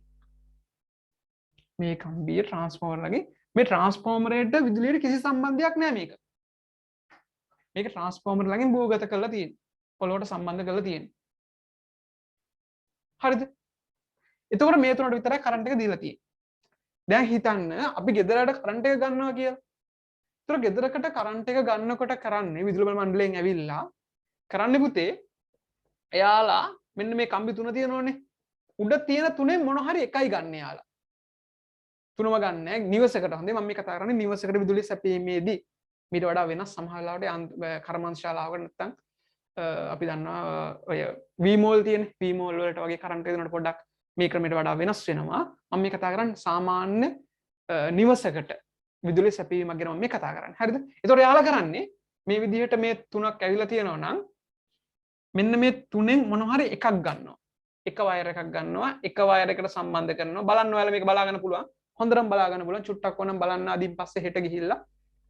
මේ කම්බිය ට්‍රාන්ස්ෆෝමර්ලගේ මේ ට්‍රාන්ස්ෆෝමරේට විදුලියට කිසි සම්බන්ධයක් නැහැ මේක. මේක ට්‍රාන්ස්ෆෝමර්ලගෙන් භූගත කරලා තියෙන්නේ. පොළොවට සම්බන්ධ කරලා තියෙන්නේ. හරිද? එතකොට මේ තුනට විතරයි කරන්ට් එක දීලා තියෙන්නේ. දැන් හිතන්න අපි ගෙදරට කරන්ට් එක ගන්නවා කියලා. ඒතර ගෙදරකට කරන්ට් එක ගන්නකොට කරන්නේ විදුලි බල මණ්ඩලයෙන් ඇවිල්ලා කරන්නේ පුතේ එයාලා මෙන්න මේ කම්බි තුන තියෙනවනේ. උඩ තියෙන තුනේ මොන හරි එකයි ගන්න එයාලා. තුනම ගන්න නැහැ. නිවසකට හොඳේ මම මේ කතා කරන්නේ නිවසකට විදුලි සැපීමේදී මීට වඩා වෙනස් සමහර වෙලාවට කර්මාන්තශාලාවකට නැත්තම් අපි දන්නවා ඔය වීමෝල් තියෙන වීමෝල් වලට වගේ කරන්ට් එක දෙනකොට පොඩ්ඩක් මේ ක්‍රමයට වඩා වෙනස් වෙනවා. මම මේ කතා කරන්නේ සාමාන්‍ය නිවසකට විදුලි සැපීමක් ගැන මම මේ කතා කරන්නේ. හරිද? ඒතකොට යාලා කරන්නේ මේ විදිහට මේ තුනක් ඇවිල්ලා තියෙනවා නම් මෙන්න මේ තුනෙන් මොන හරි එකක් ගන්නවා. එක වයර් එකක් ගන්නවා. එක වයර් එකට සම්බන්ධ කරනවා. බලන්න ඔයාලා මේක බලා ගන්න පුළුවන්. හොඳටම බලා ගන්න පුළුවන්. චුට්ටක් ඕනම් බලන්න අදින් පස්සේ හෙට ගිහිල්ලා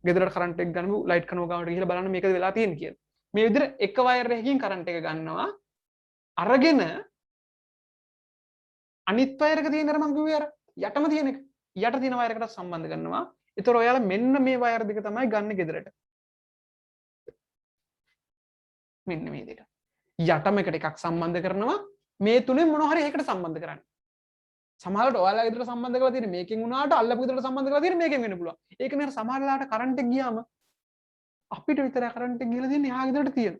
ගෙදරට කරන්ට් එක ගන්නමු ලයිට් කනෝ ගාවට ගිහිල්ලා බලන්න මේකද වෙලා තියෙන්නේ කියලා. මේ විදිහට එක වයර් එකකින් කරන්ට් එක ගන්නවා. අරගෙන අනිත් වයර් එක තියෙන අර මම කිව්වේ අර යටම තියෙන එක. යට තියෙන වයර් එකට සම්බන්ධ කරනවා. ඒතර ඔයාලා මෙන්න මේ වයර් දෙක තමයි ගන්න ගෙදරට. මෙන්න මේ දෙක. යටම එකට එකක් සම්බන්ධ කරනවා. මේ තුනෙන් මොන හරි එකකට සම්බන්ධ කරන්නේ. සමහරවිට ඔයාලා ගෙදරට සම්බන්ධ කරලා තියෙන මේකෙන් උනාට අල්ලපු ගෙදරට සම්බන්ධ කරලා තියෙන මේකෙන් වෙන්න පුළුවන්. ඒක නේ සමහර වෙලාවට කරන්ට් එක ගියාම අපිට විතරයි කරන්ට් එක ගිහලා තියෙන්නේ එහා ගෙදරට තියෙන.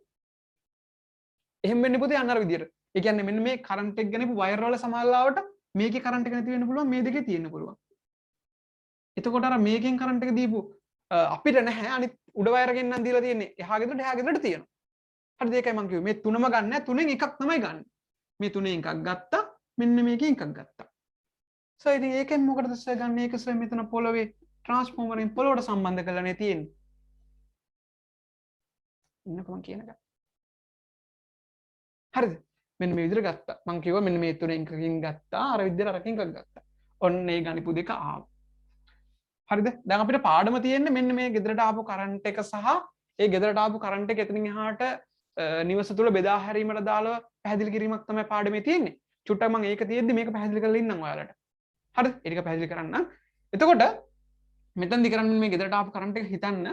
එහෙම වෙන්නේ පුතේ අන්න අර විදියට. ඒ කියන්නේ මෙන්න මේ කරන්ට් එක ගනපු වයර් වල සමහර වෙලාවට මේකේ කරන්ට් එක නැති වෙන්න පුළුවන් මේ දෙකේ තියෙන්න පුළුවන්. එතකොට අර මේකෙන් කරන්ට් එක දීපු අපිට නැහැ අනිත් උඩ වයර් එකෙන් නම් දීලා තියෙන්නේ එහා ගෙදරට තියෙනවා. හරිද? ඒකයි මම කිව්වේ මේ තුනම ගන්න නැහැ තුනෙන් එකක් තමයි ගන්න. මේ තුනෙන් එකක් ගත්තා මෙන්න මේකෙන් එකක් ගත්තා. සෝ ඉතින් ඒකෙන් මොකටද සර් ගන්න? ඒක සර් මෙතන පොළවේ ට්‍රාන්ස්ෆෝමරෙන් පොළොවට සම්බන්ධ කරලානේ තියෙන්නේ. ඉන්නකම කියන එක. හරිද? මෙන්න මේ විදිහට ගත්තා. මම කිව්වා මෙන්න මේ තුනෙන් එකකින් ගත්තා. අර විදිහට අරකින් එකක් ගත්තා. ඔන්න ඒ ගණිපු දෙක ආවා. හරිද? දැන් අපිට පාඩම තියෙන්නේ මෙන්න මේ ගෙදරට ආපු කරන්ට් එක සහ ඒ ගෙදරට ආපු කරන්ට් එක එතනින් එහාට නිවස තුල බෙදා හැරීමට දාලා පැහැදිලි කිරීමක් තමයි පාඩමේ තියෙන්නේ. චුට්ටක් මම ඒක තියෙද්දි මේක පැහැදිලි කරලා ඉන්නම් ඔයාලට. හරිද? ඒක පැහැදිලි කරන්න. එතකොට මෙතනදි කරන්නේ මේ ගෙදරට ආපු කරන්ට් එක හිතන්න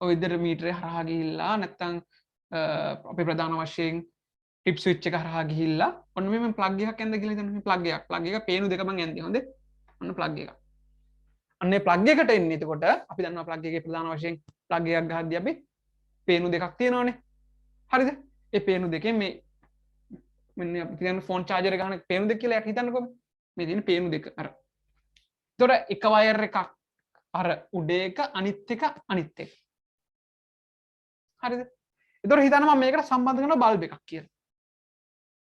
ඔය විදිහට මීටරේ හරහා ගිහිල්ලා නැත්තම් අපි ප්‍රධාන වශයෙන් ටිප් ස්විච් එක හරහා ගිහිල්ලා ඔන්න මේ ප්ලග් එකක් ඇඳ ගිහලා හිතන්න මේ ප්ලග් එක පේනු දෙක මං ඇන්දේ හොඳේ. ඔන්න ප්ලග් එක. අන්නේ ප්ලග් එකට එන්නේ එතකොට අපි දන්නවා ප්ලග් එකේ ප්‍රධාන වශයෙන් ප්ලග් එකක් ගහද්දී අපි පේනු දෙකක් තියෙනවානේ. හරිද? ඒ පේනු දෙකෙන් මේ මෙන්න අපි කියන ෆෝන් චාර්ජර් එක ගන්න පේනු දෙක කියලා හිතන්නකෝ. මේ තියෙන පේනු දෙක අර. එතකොට එක වයර් එකක් අර උඩ එක අනිත් එක අනිත් එක. හරිද? එතකොට හිතන්න මම මේකට සම්බන්ධ කරන බල්බ් එකක් කියලා.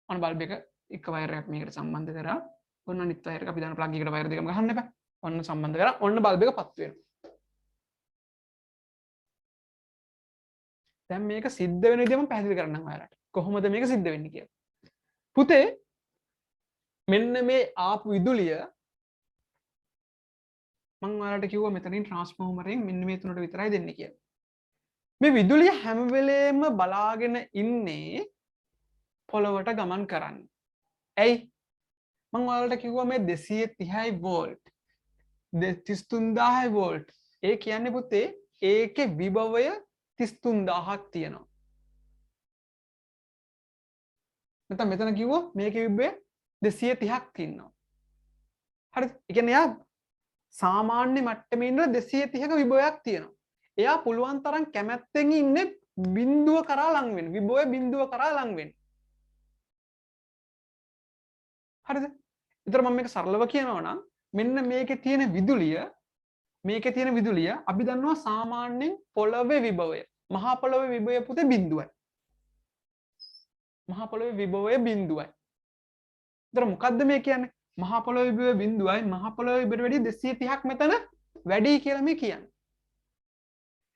ඔන්න බල්බ් එක එක වයර් එකක් මේකට සම්බන්ධ කරා. ඔන්න අනිත් වයර් එක අපි දාන ප්ලග් එකට වයර් දෙකම ගහන්න එපා. ඔන්න සම්බන්ධ කරා. ඔන්න බල්බ් එක පත් වෙනවා. දැන් මේක සිද්ධ වෙන විදිහ මම පැහැදිලි කරන්නම් ඔයාලට. කොහොමද මේක සිද්ධ වෙන්නේ කියලා. පුතේ මෙන්න මේ ආපු විදුලිය මම ඔයාලට කිව්වා මෙතනින් ට්‍රාන්ස්ෆෝමරෙන් මෙන්න මේ තුනට විතරයි දෙන්නේ කියලා. මේ විදුලිය හැම වෙලේම බලාගෙන ඉන්නේ පොළවට ගමන් කරන්න. ඇයි? මම ඔයාලට කිව්වා මේ 230යි වෝල්ට් 33000යි වෝල්ට්. ඒ කියන්නේ පුතේ ඒකේ විභවය 33000ක් තියෙනවා. නැත්නම් මෙතන කිව්වා මේකේ විභවය 230ක් තියෙනවා. හරිද? ඒ කියන්නේ යා සාමාන්‍ය මට්ටමේ ඉඳලා 230ක විභවයක් තියෙනවා. එයා පුළුවන් තරම් කැමැත්තෙන් ඉන්නේ බිඳුව කරා ලං වෙන්න. විභවය බිඳුව කරා ලං වෙන්න. හරිද? ඒතර මම මේක සරලව කියනවා නම් මෙන්න මේකේ තියෙන විදුලිය අපි දන්නවා සාමාන්‍යයෙන් පොළවේ විභවය. මහා පොළවේ විභවය පුතේ බිඳුවයි. මහා පොළවේ විභවය බිඳුවයි. ඒතර මොකද්ද මේ කියන්නේ? මහා පොළවේ විභවය බිඳුවයි. මහා පොළවේ විභවයට වැඩිය 230ක් මෙතන වැඩි කියලා මේ කියන්නේ.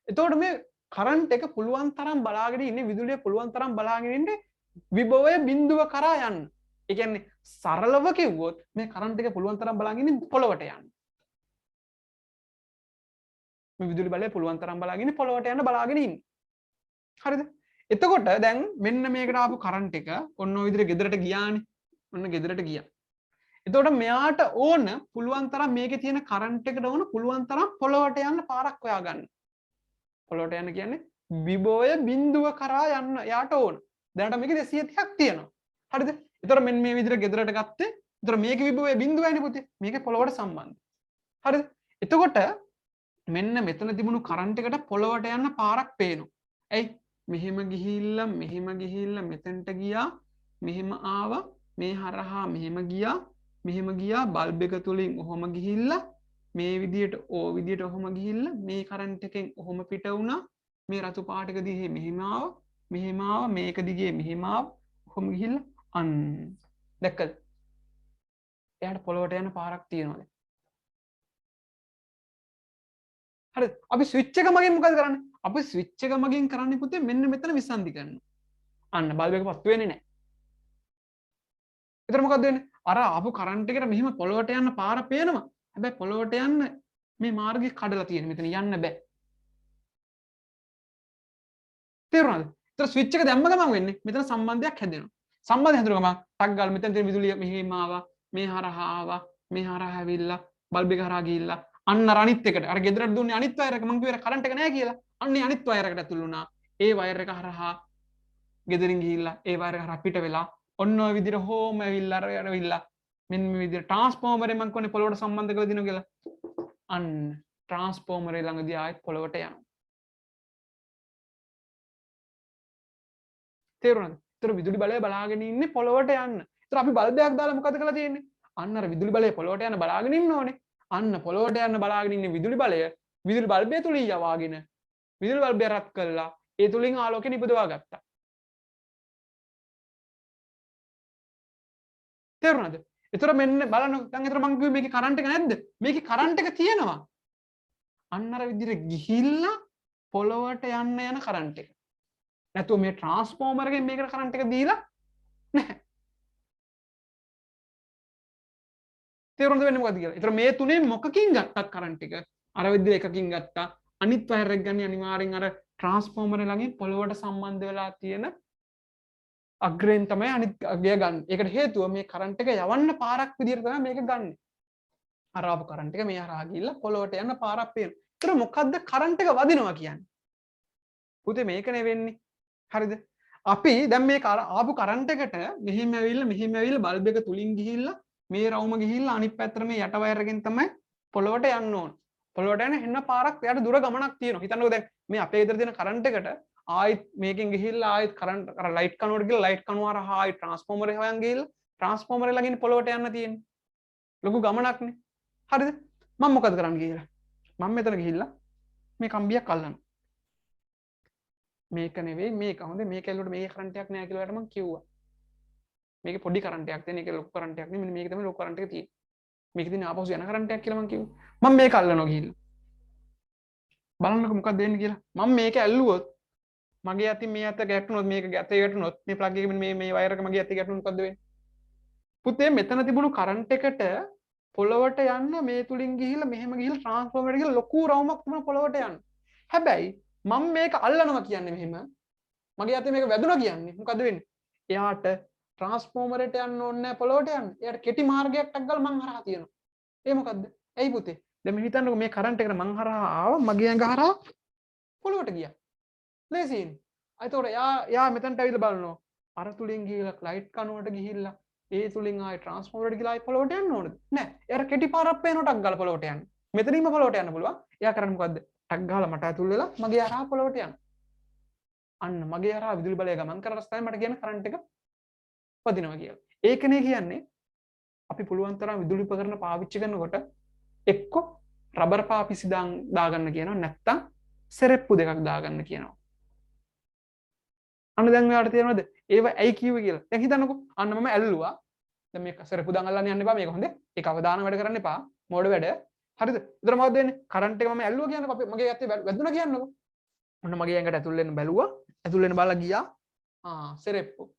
එතකොට මේ කරන්ට් එක පුළුවන් තරම් බලාගෙන ඉන්නේ විදුලිය පුළුවන් තරම් බලාගෙන ඉන්නේ විභවය බිඳුව කරා යන්න. ඒ කියන්නේ සරලව කිව්වොත් මේ කරන්ට් එක පුළුවන් තරම් බලාගෙන ඉන්නේ පොළවට යන්න. මේ විදුලි බලය පුළුවන් තරම් බලාගෙන ඉන්නේ පොළවට යන්න බලාගෙන ඉන්නේ. හරිද? එතකොට දැන් මෙන්න මේකට ආපු කරන්ට් එක ඔන්න ඔය විදිහට ගෙදරට ගියානේ. ඔන්න ගෙදරට ගියා. එතකොට මෙයාට ඕන පුළුවන් තරම් මේකේ තියෙන කරන්ට් එකට ඕන පුළුවන් තරම් පොළොවට යන්න පාරක් හොයාගන්න. පොළොවට යන්න කියන්නේ විභවය බිඳුව කරා යන්න යාට ඕන. දැනට මේක 230ක් තියෙනවා. හරිද? එතකොට මෙන්න මේ විදිහට ගෙදරට ගත්තේ. එතකොට මේකේ විභවය බිඳුවයිනේ පුතේ. මේකේ පොළොවට සම්බන්ධයි. හරිද? එතකොට මෙන්න මෙතන තිබුණු කරන්ට් එකට පොළොවට යන්න පාරක් පේනවා. ඇයි? මෙහෙම ගිහිල්ලා මෙතෙන්ට ගියා. මෙහෙම ආවා. මේ හරහා මෙහෙම ගියා බල්බ් එක තුලින් ඔහොම ගිහිල්ලා මේ විදියට විදියට ඔහොම ගිහිල්ලා මේ කරන්ට් එකෙන් ඔහොම පිට වුණා. මේ රතු පාට එක දිගේ මෙහෙම ආවා මේක දිගේ මෙහෙම ආවා ඔහොම ගිහිල්ලා අන්න දැක්කද? එයාට පොළොවට යන පාරක් තියෙනවද? හරිද? අපි ස්විච් එක මගින් මොකද කරන්නේ? අපි ස්විච් එක මගින් කරන්නේ පුතේ මෙන්න මෙතන විසන්ධි කරනවා. අන්න බල්බ් එක පත්තු වෙන්නේ නැහැ. එතන මොකද වෙන්නේ? අර ආපු කරන්ට් එකට මෙහෙම පොළොවට යන්න පාර පේනවා. හැබැයි පොළොවට යන්න මේ මාර්ගය කඩලා තියෙන. මෙතන යන්න බෑ. තේරුණාද? ඒතර ස්විච් එක දැම්ම ගමන් වෙන්නේ මෙතන සම්බන්ධයක් හැදෙනවා. සම්බන්ධය හැදුන ගමන් ටක් ගාලා මෙතන තියෙන විදුලිය මෙහෙම ආවා, මේ හරහා ආවා, මේ හරහා ඇවිල්ලා බල්බ් එක හරහා ගිහිල්ලා අන්න අර අනිත් එකට අර ගෙදරට දුන්නේ අනිත් වයර් එක මං කිව්වේ කරන්ට් එක නැහැ කියලා. අන්න ඒ අනිත් වයර් එකට ඇතුල් වුණා. ඒ වයර් එක හරහා ගෙදරින් ගිහිල්ලා ඒ වයර් එක හරහා පිට වෙලා ඔන්න ඔය විදිහට හෝම ඇවිල්ලා අර ඇවිල්ලා මෙන්න මේ විදිහට ට්‍රාන්ස්ෆෝමරේ මං කියන්නේ පොළොවට සම්බන්ධ කරලා දිනනවා කියලා. අන්න ට්‍රාන්ස්ෆෝමරේ ළඟදී ආයෙත් පොළොවට යනවා. තේරුණාද? ඒතර විදුලි බලය බලාගෙන ඉන්නේ පොළොවට යන්න. ඒතර අපි බල්බයක් දාලා මොකද කරලා තියෙන්නේ? අන්න අර විදුලි බලය පොළොවට යන්න බලාගෙන ඉන්න ඕනේ. අන්න පොළොවට යන්න බලාගෙන ඉන්නේ විදුලි බලය විදුලි බල්බය තුලින් යවාගෙන විදුලි බල්බය රත් කළා ඒ තුලින් ආලෝකය නිපදවා ගත්තා. තේරුණාද? ඒතර මෙන්න බලන්න දැන් ඒතර මං කිව්වේ මේකේ කරන්ට් එක නැද්ද? මේකේ කරන්ට් එක තියෙනවා. අන්න අර විදිහට ගිහිල්ලා පොළොවට යන්න යන කරන්ට් එක. නැතුව මේ ට්‍රාන්ස්ෆෝමර් එකෙන් මේකට කරන්ට් එක දීලා නැහැ. තේරුණාද වෙන්නේ මොකද කියලා? ඒතර මේ තුනේ මොකකින් ගත්තත් කරන්ට් එක අර විදිහට එකකින් ගත්තා. අනිත් වයර් එක ගන්නේ අනිවාර්යෙන් අර ට්‍රාන්ස්ෆෝමර් ළඟින් පොළොවට සම්බන්ධ වෙලා තියෙන අග්‍රයෙන් තමයි අනිත් අගය ගන්න. ඒකට හේතුව මේ කරන්ට් එක යවන්න පාරක් විදිහට තමයි මේක ගන්න. අර ආපු කරන්ට් එක මේ හරහා ගිහිල්ලා පොළොවට යන පාරක් පේනවා. ඒතර මොකද්ද කරන්ට් එක වදිනවා කියන්නේ? පුතේ මේකනේ වෙන්නේ. හරිද? අපි දැන් මේ ආපු කරන්ට් එකට මෙහෙම ඇවිල්ලා බල්බ් එක තුලින් ගිහිල්ලා මේ රවුම ගිහිල්ලා අනිත් පැත්තට මේ යට වයර් එකෙන් තමයි පොළොවට යන්න ඕන. පොළොවට යන හෙන්න පාරක් එයාට දුර ගමනක් තියෙනවා. හිතන්නකෝ දැන් මේ අපේ ගෙදර තියෙන කරන්ට් එකට ආයෙත් මේකෙන් ගිහිල්ලා ආයෙත් කරන්ට් අර ලයිට් කනුවට ගිහලා ලයිට් කනුව හරහා ආයෙත් ට්‍රාන්ස්ෆෝමරේ හොයන් ගිහිල්ලා ට්‍රාන්ස්ෆෝමරේ ළඟින් පොළොවට යන්න තියෙන්නේ. ලොකු ගමනක්නේ. හරිද? මම මොකද කරන්න ගිහිල්ලා? මම මෙතන ගිහිල්ලා මේ කම්බියක් අල්ලනවා. මේක නෙවෙයි මේක. හොඳේ මේක ඇල්ලුවට මේකේ කරන්ට් එකක් නෑ කියලා මම කිව්වා. මේකේ පොඩි කරන්ට් එකක් තියෙන. ඒකේ ලොකු කරන්ට් එකක් නෙමෙයි. මෙන්න මේක තමයි ලොකු කරන්ට් එක තියෙන්නේ. මේකේ තියෙන ආපහු යන කරන්ට් එකක් කියලා මම කිව්වා. මම මේක අල්ලනවා ගිහිල්ලා. බලන්නකො මොකක්ද වෙන්නේ කියලා. මම මේක ඇල්ලුවොත් මගේ අතින් මේ අත ගැටුනොත් මේක ගැතේ ගැටුනොත් මේ ප්ලග් එකේ මේ වයර් එක මගේ අතේ ගැටුනොත් මොකද්ද වෙන්නේ? පුතේ මෙතන තිබුණු කරන්ට් එකට පොළොවට යන්න මේ තුලින් ගිහිල්ලා මෙහෙම ගිහිල්ලා ට්‍රාන්ස්ෆෝමරේට ගිහිල්ලා ලොකු රවුමක් තිබුණා පොළොවට යන්න. හැබැයි මම මේක අල්ලනවා කියන්නේ මෙහෙම මගේ අතේ මේක වැදුනා කියන්නේ මොකද්ද වෙන්නේ? එයාට ට්‍රාන්ස්ෆෝමරේට යන්න ඕනේ නැහැ පොළොවට යන්න. එයාට කෙටි මාර්ගයක් ටක් ගාලා මං හරහා තියෙනවා. ඒ මොකද්ද? ඇයි පුතේ? දැන් මේ හිතන්නකෝ මේ කරන්ට් එකට මං හරහා ආවා මගේ ඇඟ හරහා පොළොවට ගියා. ලේසියිනේ. එතකොට යා මෙතනට ඇවිල්ලා බලනවා. අර තුලින් ගිහිල්ලා ලයිට් කනුවට ගිහිල්ලා ඒ තුලින් ආයේ ට්‍රාන්ස්ෆෝමරේට ගිහලා ආයේ පොළොවට යන්න ඕනද? නෑ. එයාට කෙටි පාරක් පේනවා ටක් ගාලා පොළොවට යන්න. මෙතනින්ම පොළොවට යන්න පුළුවන්. එයා කරන්නේ මොකද්ද? ටක් ගාලා මට ඇතුල් වෙලා මගේ හරහා පොළොවට යන්න. අන්න මගේ හරහා විදුලි බලය ගමන් කරලා තමයි මට කියන කරන්ට් එක වදිනවා කියලා. ඒකනේ කියන්නේ අපි පුළුවන් තරම් විදුලි උපකරණ පාවිච්චි කරනකොට එක්ක රබර් පාපිසි දාගන්න කියනවා නැත්නම් සෙරෙප්පු දෙකක් දාගන්න කියනවා. අන්න දැන් ඔයාලට තේරෙනවද? ඒව ඇයි කිව්වේ කියලා. දැන් හිතන්නකෝ අන්න මම ඇල්ලුවා. දැන් මේක සෙරෙප්පු දාන් අල්ලන්න යන්න එපා මේක හොඳේ. ඒක අවදාන වැඩ කරන්න එපා. මෝඩ වැඩ. හරිද? ඒතර මොකද වෙන්නේ? කරන්ට් එක මම ඇල්ලුවා කියන්නකෝ මගේ ඇත්තේ වැදුනා කියන්නකෝ. ඔන්න මගේ ඇඟට ඇතුල් වෙන්න බැලුවා. ඇතුල් වෙන්න බලලා ගියා. සෙරෙප්පු.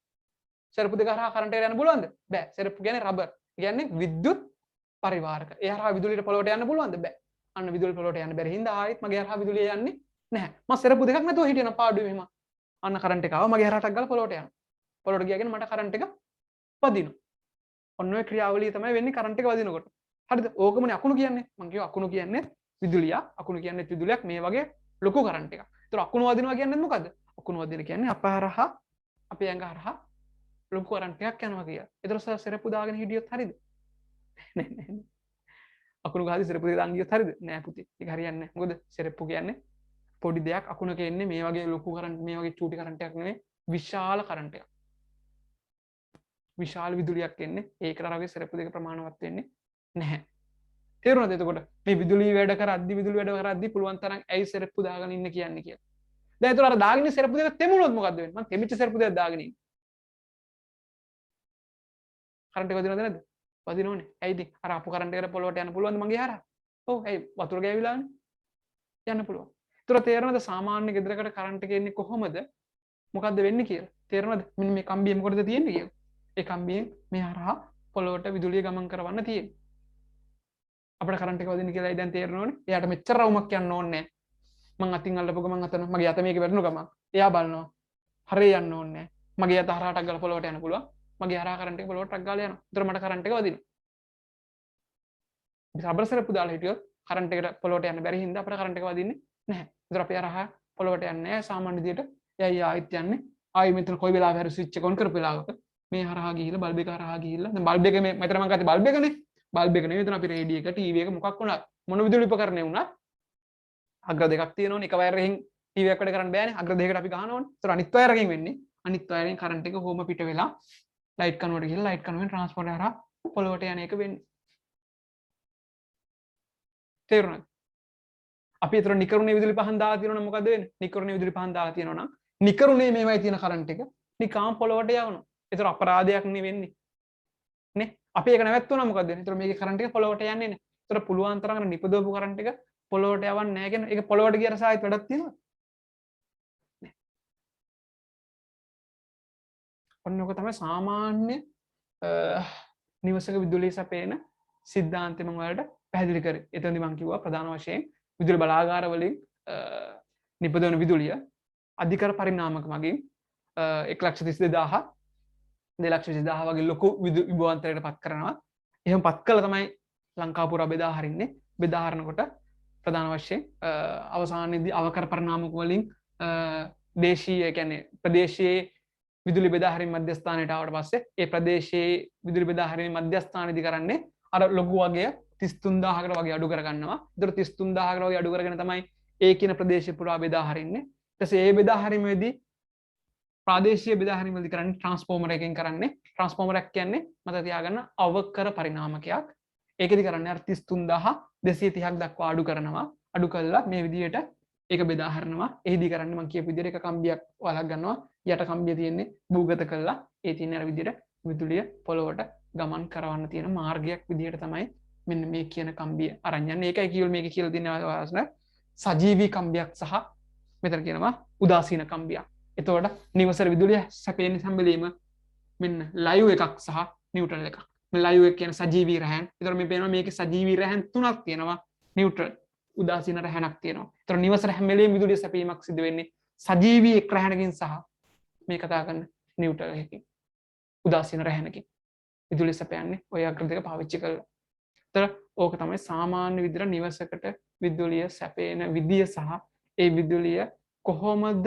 සෙරෙප්පු දෙක හරහා කරන්ට් එකට යන්න පුළුවන්ද? බෑ. සෙරෙප්පු කියන්නේ රබර්. ඒ කියන්නේ විද්‍යුත් පරිවාරක. ඒ හරහා විදුලියට පොළොවට යන්න පුළුවන්ද? බෑ. අන්න විදුලි පොළොවට යන්න බැරි හින්දා ආයෙත් මගේ හරහා විදුලිය යන්නේ නැහැ. මම සෙරෙප්පු දෙකක් නැතුව හිටියන පාඩුවේ මෙහෙම. අන්න කරන්ට් එක ආවා මගේ හරහටක් ගාලා පොළොවට යනවා. පොළොවට ගියාගෙන මට කරන්ට් එක වදිනවා. ඔන්න ඔය ක්‍රියාවලිය තමයි වෙන්නේ කරන්ට් එක වදිනකොට. හරිද? ඕකමනේ අකුණු කියන්නේ. මම කියව අකුණු කියන්නේ විදුලිය. අකුණු කියන්නේ විදුලියක් මේ වගේ ලොකු කරන්ට් එකක්. ඒතර අකුණු වදිනවා කියන්නේ මොකද්ද? අකුණු වදින කියන්නේ අප හරහා අපේ ඇඟ හරහා ලොකු කරන්ට් එකක් යනවා කියලා. ඒතර සෙරප්පු දාගෙන හිටියොත් හරිද? නෑ නෑ. අකුණු ගහදී සෙරප්පු දාගෙන ගියොත් හරිද? නෑ පුතේ. ඒක හරියන්නේ නෑ. මොකද සෙරප්පු කියන්නේ පොඩි දෙයක් අකුණක එන්නේ මේ වගේ ලොකු කරන්ට් මේ වගේ චූටි කරන්ට් එකක් නෙවෙයි විශාල කරන්ට් එකක්. විශාල විදුලියක් එන්නේ ඒකට අර වගේ සෙරප්පු දෙක ප්‍රමාණවත් වෙන්නේ නැහැ. තේරුණාද එතකොට මේ විදුලිය වැඩ කරද්දි පුළුවන් තරම් ඇයි සෙරප්පු දාගෙන ඉන්න කියන්නේ කියලා. දැන් ඒතර අර දාගෙන සෙරප්පු දෙක තෙමුණොත් මොකද්ද වෙන්නේ? මම තෙමිච්ච සෙරප්පු දෙක දාගෙන ඉන්නේ. කරන්ට් එක වදිනවද නැද්ද? වදිනවනේ. ඇයිද? අර අපු කරන්ට් එකට පොළොවට යන්න පුළුවන්ද මගේ හරහා? ඔව් ඇයි වතුර ගෑවිලානේ. යන්න පුළුවන්. ඒතර තේරෙනවද සාමාන්‍ය ගෙදරකට කරන්ට් එක එන්නේ කොහොමද? මොකද්ද වෙන්නේ කියලා? තේරෙනවද? මෙන්න මේ කම්බිය මොකටද තියෙන්නේ කියලා? ඒ කම්බියෙන් මේ හරහා පොළොවට විදුලිය ගමන් කරවන්න තියෙන්නේ. අපිට කරන්ට් එක වදින්න කියලායි දැන් තේරෙනවනේ. එයාට මෙච්චර රවුමක් යන්න ඕනේ නැහැ. මං අතින් අල්ලපු ගමන් අතන මගේ අත මේකේ වැටුණු ගමන් එයා බලනවා. හරිය යන්න ඕනේ නැහැ. මගේ අත හරහාටක් ගාලා පොළොවට යන්න පුළුවන්. මගේ හරහා කරන්ට් එක පොළොවටක් ගාලා යනවා. ඒතර මට කරන්ට් එක වදිනවා. රබර් සරප්පු දාලා හිටියොත් කරන්ට් එකට පොළොවට යන්න බැරි හින්දා අපිට කරන්ට් එක වදින්නේ නැහැ. ඒතර අපි හරහා පොළොවට යන්නේ නැහැ. සාමාන්‍ය විදියට එයයි ආයෙත් යන්නේ. ආයෙ මෙතන කොයි වෙලාවෙ හරි ස්විච් එක ඔන් කරපු වෙලාවක මේ හරහා ගිහිල්ලා බල්බ් එක හරහා ගිහිල්ලා දැන් බල්බ් එක මේ මෙතන මම ගත්තේ බල්බ් එකනේ. බල්බ් එක නෙවෙයි එතන අපි රේඩියෝ එක ටීවී එක මොකක් වුණත් මොන විදුලි උපකරණේ වුණත් අග්‍ර දෙකක් තියෙනවනේ. එක වයර් එකකින් ටීවී එක වැඩ කරන්න බෑනේ. අග්‍ර දෙකකට අපි ගහනවනේ. ඒතර අනිත් වයර් එකකින් වෙන්නේ අනිත් වයරෙන් කරන්ට් එක හෝම පිට වෙලා ලයිට් කන්වර්ටර් ගිහලා ලයිට් කන්වර්ටර් ට්‍රාන්ස්ෆෝමර් හරහා පොළොවට යන එක වෙන්නේ. තේරුණාද? අපි ඒතර නිකරුණේ විදුලි පහන් දාලා තියෙනවනම් මොකද වෙන්නේ? නිකරුණේ විදුලි පහන් දාලා තියෙනවනම් නිකරුණේ මේවයි තියෙන කරන්ට් එක නිකාම් පොළොවට යවනවා. ඒතර අපරාධයක් නෙවෙන්නේ. නේ? අපි ඒක නැවැත්තුණා මොකද වෙන්නේ? ඒතර මේකේ කරන්ට් එක පොළොවට යන්නේ නැහැ. ඒතර පුළුවන් තරම් අර නිපදවපු කරන්ට් එක පොළොවට යවන්නේ නැහැ කියන්නේ ඒක පොළොවට ගියර සායිත් වැඩක් තියෙනවද? නෑ. ඔන්න ඔක තමයි සාමාන්‍ය නිවසක විදුලිය සපයන සිද්ධාන්තය මම ඔයාලට පැහැදිලි කරේ. එතනදී මම කිව්වා ප්‍රධාන වශයෙන් විදුලි බලාගාර වලින් නිපදවන විදුලිය අධිකර පරිණාමක මගින් 1,32,000 2,20,000 වගේ ලොකු විභවාන්තරයකට පත් කරනවා. එහෙම පත් කළා තමයි ලංකාව පුරා බෙදා හරින්නේ. බෙදා හරනකොට ප්‍රධාන වශයෙන් අවසානයේදී අවකර පරිණාමක වලින් දේශීය කියන්නේ ප්‍රදේශීය විදුලි බෙදා හැරීම මධ්‍යස්ථානයට ආවට පස්සේ ඒ ප්‍රදේශයේ විදුලි බෙදා හැරීම මධ්‍යස්ථානයේදී කරන්නේ අර ලොකු වගේ 33000කට වගේ අඩු කරගන්නවා. ඒතර 33000කට වගේ අඩු කරගෙන තමයි ඒ කියන ප්‍රදේශය පුරා බෙදා හරින්නේ. ඊට පස්සේ ඒ බෙදා හැරීමේදී ප්‍රාදේශීය බෙදා හැරීම වලදී කරන්නේ ට්‍රාන්ස්ෆෝමර් එකකින් කරන්නේ. ට්‍රාන්ස්ෆෝමර් එක කියන්නේ මතක තියාගන්න අවකර පරිණාමකයක්. ඒකෙදි කරන්නේ අර 33230ක් දක්වා අඩු කරනවා. අඩු කළා මේ විදිහට ඒක බෙදා හරිනවා. එහිදී කරන්නේ මම කියපු විදිහට එක කම්බියක් වලක් ගන්නවා. යට කම්බිය තියෙන්නේ භූගත කළා. ඒ තියෙන අර විදිහට විදුලිය පොළොවට ගමන් කරවන්න තියෙන මාර්ගයක් විදිහට තමයි මෙන්න මේ කියන කම්බිය අරන් යන්නේ. ඒකයි කියුල් මේක කියලා දෙන්නේ සජීවී කම්බියක් සහ මෙතන කියනවා උදාසීන කම්බියක්. එතකොට නිවසර විදුලිය සැපෙන හැම්බෙලීම මෙන්න ලයිව් එකක් සහ නියුට්‍රල් එකක්. මේ ලයිව් එක කියන්නේ සජීවී රැහැන්. එතකොට මේ පේනවා මේකේ සජීවී රැහැන් තුනක් තියෙනවා. නියුට්‍රල් උදාසීන රැහැනක් තියෙනවා. එතකොට නිවසර හැම වෙලේම විදුලිය සැපීමක් සිදු වෙන්නේ සජීවී එක් රැහැනකින් සහ මේ කතා කරන නියුට්‍රල් එකකින්. උදාසීන රැහැනකින්. විදුලිය සැපයන්නේ ඔය අග්‍ර දෙක පාවිච්චි කරලා. එතකොට ඕක තමයි සාමාන්‍ය විදිහට නිවසකට විදුලිය සැපේන විදිය සහ ඒ විදුලිය කොහොමද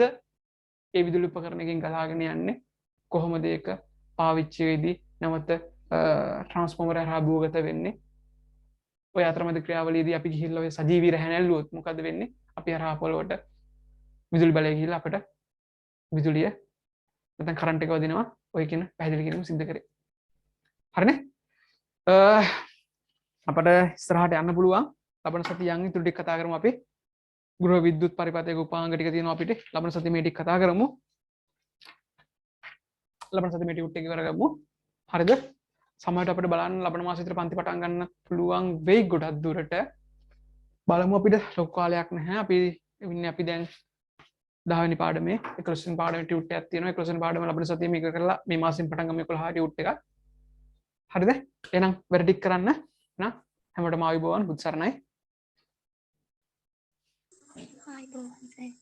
ඒ විදුලි උපකරණයකින් ගලාගෙන යන්නේ කොහොමද ඒක පාවිච්චි වෙදී නැවත ට්‍රාන්ස්ෆෝමර් හරහා භූගත වෙන්නේ ඔය අතරමැද ක්‍රියාවලියේදී අපි ගිහිල්ලා ඔය සජීවී රැහැන ඇල්ලුවොත් මොකද වෙන්නේ අපි හරහා පොළොවට විදුලි බලය ගිහිල්ලා අපිට විදුලිය නැත්නම් කරන්ට් එක වදිනවා ඔය කියන පැහැදිලි කිරීම සිදු කරේ හරිනේ අපිට ඉස්සරහට යන්න පුළුවන් ලබන සතියෙන් ඉතුරු ටික කතා කරමු අපි ගෘහ විද්‍යුත් පරිපථයක උපාංග ටික තියෙනවා අපිට ලබන සතියේ මේ ටික කතා කරමු ලබන සතියේ මේ ටික උට්ටේ ඉවර කරමු හරිද සමහරවිට අපිට බලන්න ලබන මාසෙ විතර පන්ති පටන් ගන්න පුළුවන් වෙයි ගොඩක් දුරට බලමු අපිට ලොකු කාලයක් නැහැ අපි ඉන්නේ අපි දැන් 10 වෙනි පාඩමේ 11 වෙනි පාඩමේ ටියුට් එකක් තියෙනවා 11 වෙනි පාඩම ලබන සතියේ මේක කරලා මේ මාසෙන් පටන් ගමු 11 ටියුට් එකක් හරිද එහෙනම් වැඩ ටික කරන්න නා හැමෝටම ආයුබෝවන් බුත් සරණයි ආයුබෝවන්